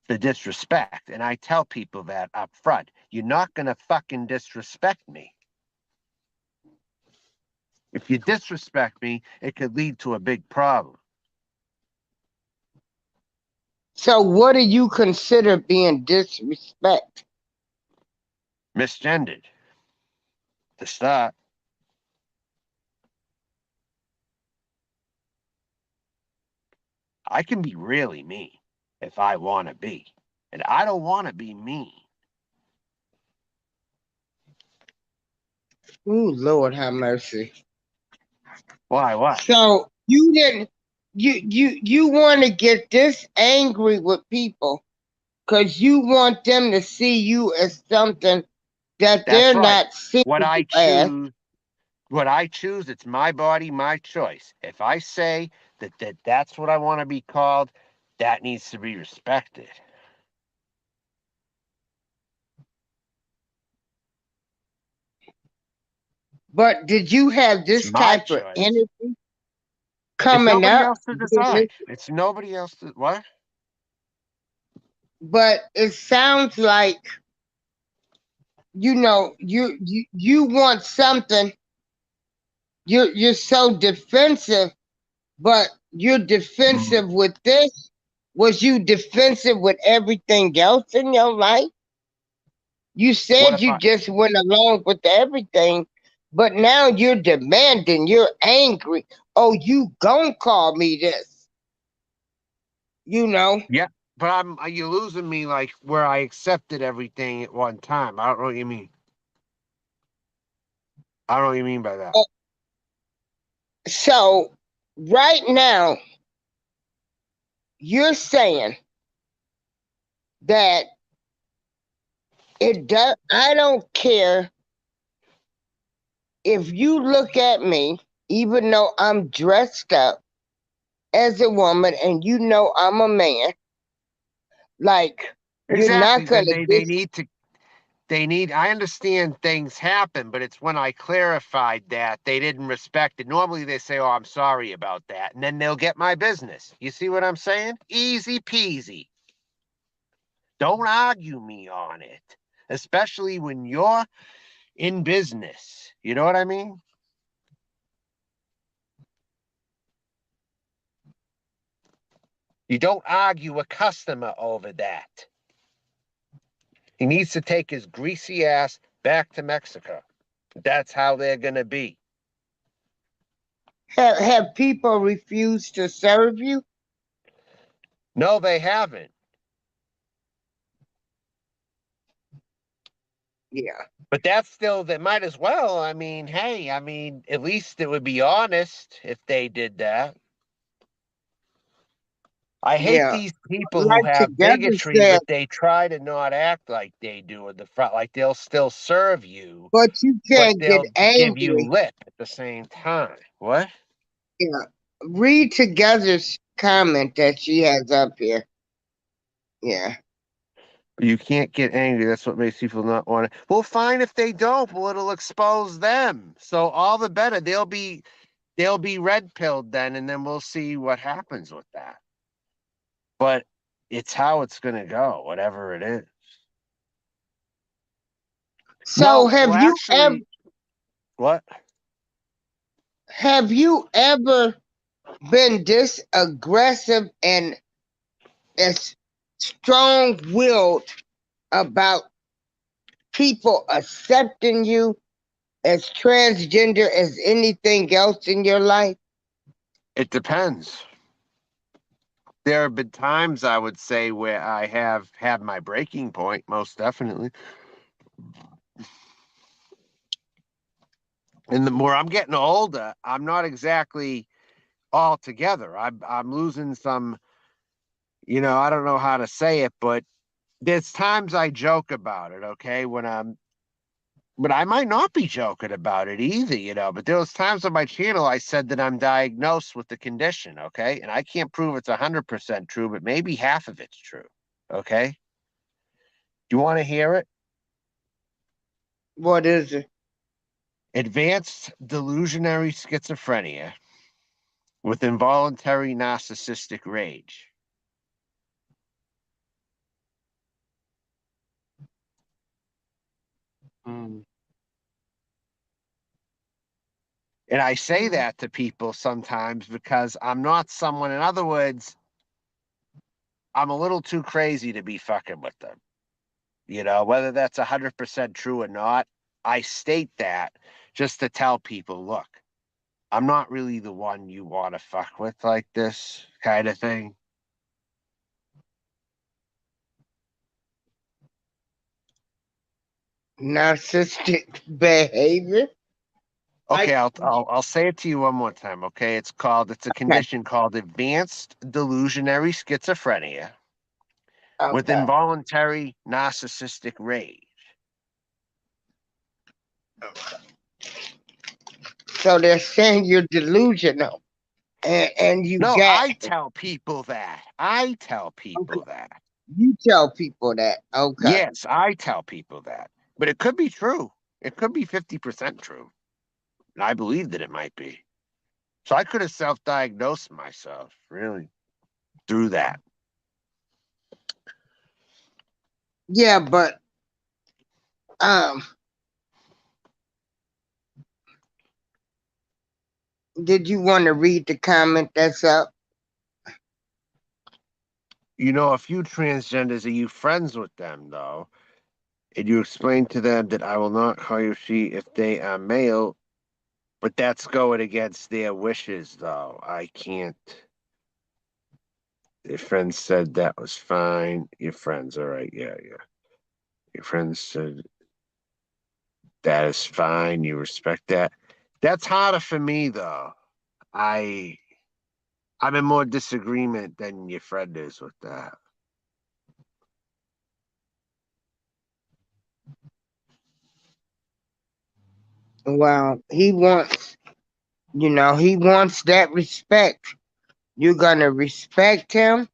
The disrespect. And I tell people that up front. You're not going to fucking disrespect me. If you disrespect me, it could lead to a big problem. So what do you consider being disrespect? Misgendered. To start, I can be really mean if I want to be. And I don't want to be mean. Oh Lord, have mercy. Why, what? So you didn't. You want to get this angry with people because you want them to see you as something that That's they're right. not seeing What you I as. choose, what I choose, it's my body, my choice. If I say that's what I want to be called, that needs to be respected. But did you have It's this my type of choice. energy It's coming nobody up else to doing this? decide. It's nobody else to what? But it sounds like you want something. You're so defensive, but you're Mm. defensive with this. Was you defensive with everything else in your life? You What said if you I just went along with everything, but now you're demanding, you're angry. Oh, you gon' call me this, you know? yeah, but you losing me like where I accepted everything at one time. I don't know what you mean. I don't know what you mean by that. Uh, So right now, you're saying that it does. I don't care if you look at me, even though I'm dressed up as a woman and you know I'm a man. Like, you're Exactly. not Then gonna they just. need to they need I understand things happen, but it's when I clarified that they didn't respect it. Normally they say, "Oh, I'm sorry about that." And then they'll get my business. You see what I'm saying? Easy peasy. Don't argue me on it, especially when you're in business. You know what I mean? You don't argue a customer over that. He needs to take his greasy ass back to Mexico. That's how they're going to be. Have people refused to serve you? No, they haven't. Yeah. But that's still, they might as well. I mean, hey, at least it would be honest if they did that. I hate Yeah. these people who Like have Together bigotry, said, but they try to not act like they do at the front. Like they'll still serve you, but you but can't get they'll give you angry. lip at the same time. What? Yeah. Read Together's comment that she has up here. Yeah. You can't get angry. That's what makes people not want it. Well, fine if they don't. Well, it'll expose them. So all the better. They'll be red pilled then, and then we'll see what happens with that. But it's how it's gonna go, whatever it is. So No, well, actually, what? have you ever been this aggressive and as strong willed about people accepting you as transgender as anything else in your life? It depends. There have been times I would say where I have had my breaking point, most definitely. And the more I'm getting older, I'm not exactly all together. I'm losing some, I don't know how to say it, but there's times I joke about it, okay? But I might not be joking about it either. But there was times on my channel I said that I'm diagnosed with the condition, okay? And I can't prove it's 100% true, but maybe half of it's true, okay? Do you want to hear it? What is it? Advanced delusionary schizophrenia with involuntary narcissistic rage. Mm. And I say that to people sometimes because I'm not someone, in other words, I'm a little too crazy to be fucking with them. Whether that's 100% true or not, I state that just to tell people, look, I'm not really the one you want to fuck with like this kind of thing. Narcissistic behavior? Okay, Like, I'll say it to you one more time. Okay, it's a okay, condition called advanced delusionary schizophrenia with okay. involuntary narcissistic rage. So they're saying you're delusional and you No, got, I tell people that. I tell okay, people that. you tell people that. Okay. Yes, I tell people that. But it could be true. It could be 50% true. And I believe that it might be. So I could have self-diagnosed myself, really, through that. Yeah, but um, did you want to read the comment that's up? A few transgenders, are you friends with them, though? And you explain to them that I will not call you she if they are male, but that's going against their wishes, though. I can't. Your friend said that was fine. Your friends, all right, yeah, yeah. Your friends said that is fine. You respect that. That's harder for me, though. I I'm in more disagreement than your friend is with that. Well, he wants that respect. You're gonna respect him,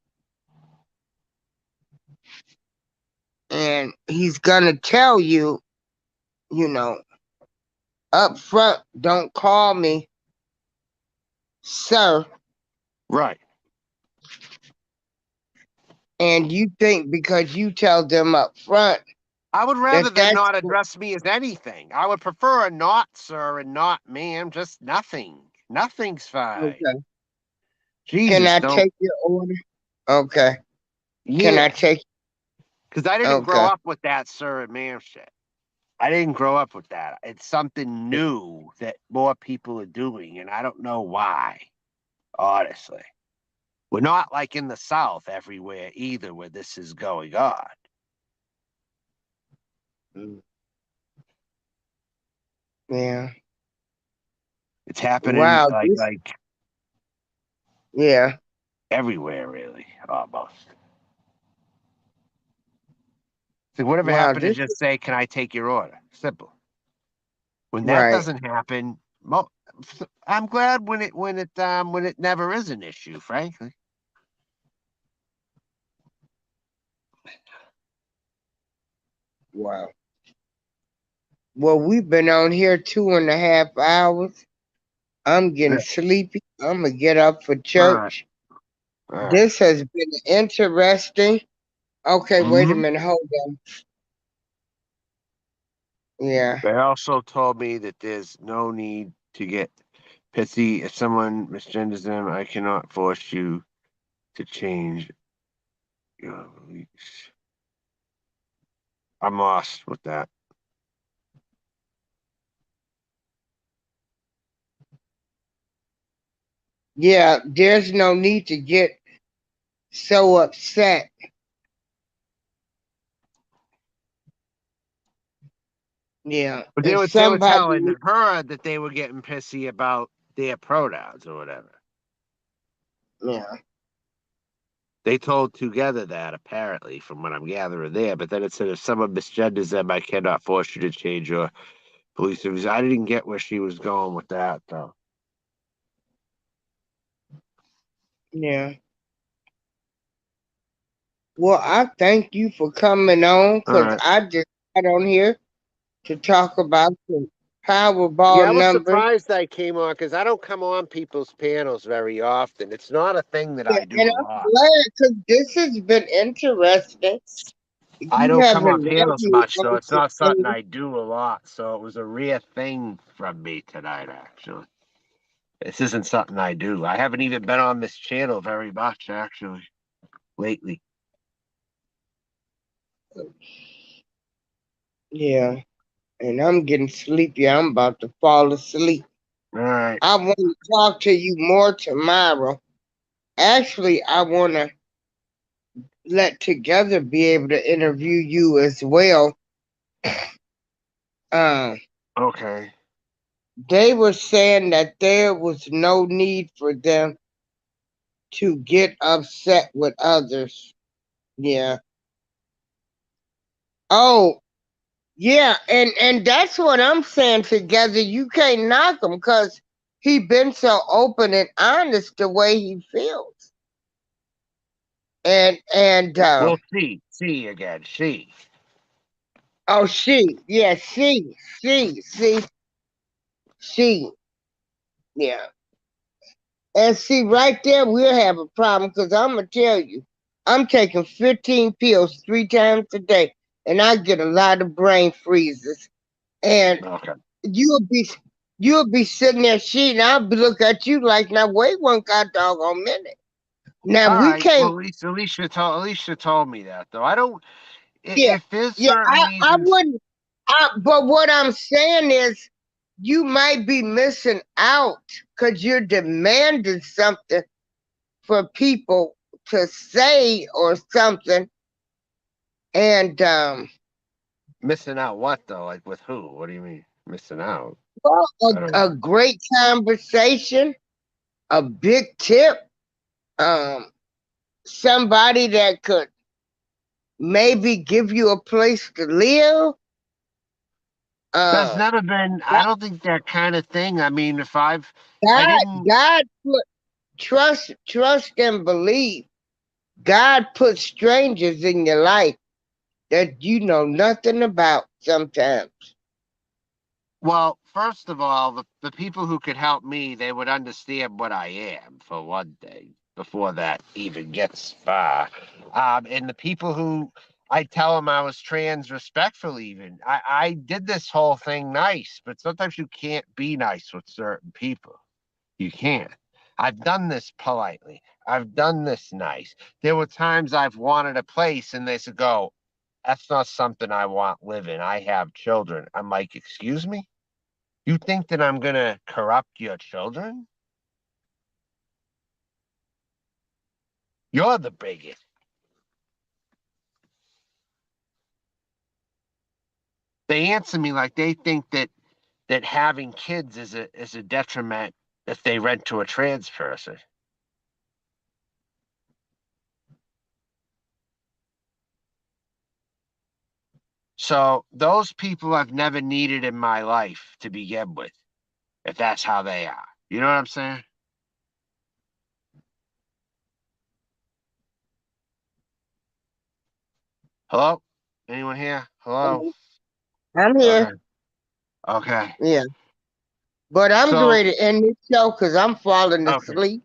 and he's gonna tell you, you know, up front, don't call me sir. Right. And you think because you tell them up front I would rather that them that's not address me as anything. I would prefer a not sir and not ma'am, just nothing. Nothing's fine. okay. Can Jesus, I don't. take your order? Okay. Can I Yeah, take? because I didn't grow Okay. up with that sir and ma'am shit. I didn't grow up with that. It's something new that more people are doing, and I don't know why, honestly. We're not like in the South everywhere either where this is going on. Mm. Yeah. It's happening Wow. like Yeah. everywhere, really, almost. So whatever Wow, happened to this just say, "Can I take your order?" Simple. When that right. doesn't happen, I'm glad when it never is an issue, frankly. Wow. Well, we've been on here 2.5 hours. I'm getting Yeah. sleepy. I'm gonna get up for All right, church. all right. This has been interesting. Okay, wait a Mm-hmm. minute. Hold on. Yeah. They also told me that there's no need to get pissy if someone misgenders them. I cannot force you to change your beliefs. I'm lost with that. Yeah, there's no need to get so upset. Yeah. But If they were somebody, telling her that they were getting pissy about their pronouns or whatever. yeah, They told together that apparently, from what I'm gathering there. But then it said if someone misgenders them, I cannot force you to change your beliefs. I didn't get where she was going with that though. yeah. Well, I thank you for coming on All because right. I just got on here to talk about the Yeah, Powerball I was numbers. surprised I came on because I don't come on people's panels very often. It's not a thing that Yeah, I do and a I'm lot. glad because this has been interesting. I You don't come on haven't panels never much, so on it's some not something things. I do a lot. So it was a rare thing from me tonight, actually. This isn't something I do. I haven't even been on this channel very much, actually, lately. Yeah, and I'm getting sleepy. I'm about to fall asleep. All right. I want to talk to you more tomorrow. Actually, I want to let Together be able to interview you as well. Um, Okay. they were saying that there was no need for them to get upset with others. Yeah. Oh, yeah, and that's what I'm saying. Together, you can't knock him because he been so open and honest the way he feels. And Well, see again, see. oh, yeah, she, yeah. And see, right there, we'll have a problem because I'm going to tell you, I'm taking 15 pills 3 times a day, and I get a lot of brain freezes. And Okay. you'll be you'll be sitting there cheating. I'll be look at you like, now wait one god doggone minute. Now All we right. Well, can't. at least you told me that, though. I don't. Yeah, If there's yeah. certain I reasons, wouldn't. But what I'm saying is, you might be missing out because you're demanding something for people to say or something. And missing out what though? Like with who? What do you mean missing out? well, I don't. a great conversation, a big tip, um, somebody that could maybe give you a place to live. That's Uh, never been. I God, don't think that kind of thing. I mean, I God, didn't. God put trust and believe. God put strangers in your life that you know nothing about sometimes. Well, first of all, the people who could help me, they would understand what I am, for one thing, before that even gets far. And the people who I tell them I was trans respectfully, even I did this whole thing nice, but sometimes you can't be nice with certain people. You can't. I've done this politely. I've done this nice. There were times I've wanted a place and they said, go, that's not something I want living. I have children. I'm like, excuse me? You think that I'm going to corrupt your children? You're the bigot. They answer me like they think that having kids is a detriment if they rent to a trans person. So those people I've never needed in my life to begin with, if that's how they are. You know what I'm saying? Hello? Anyone here? Hello? I'm here. Okay. Okay. Yeah. But I'm So, ready to end this show because I'm falling okay. asleep.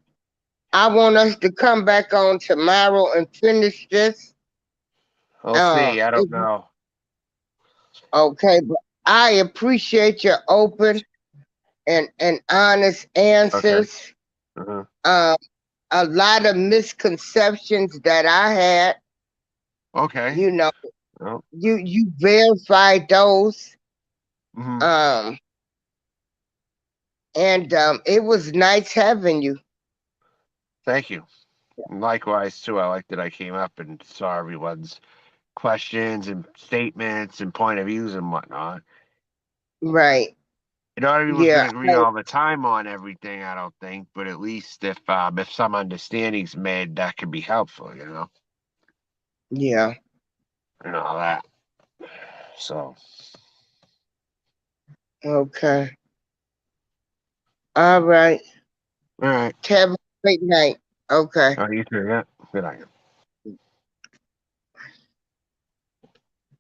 I want us to come back on tomorrow and finish this. We'll see. I don't If, know. okay, but I appreciate your open and honest Okay. answers. Uh-huh. Um, a lot of misconceptions that I had, Okay. you know, Well, you verified those. mhm. Um, and it was nice having you. Thank you. Likewise, too. I like that I came up and saw everyone's questions and statements and point of views and whatnot. Right. You know, everyone's Yeah. going to agree all the time on everything, I don't think, but at least if some understanding's made, that could be helpful, Yeah. and all that. So, Okay. All right. all right. Have a great night. Okay. Oh, you too, yeah. Good night.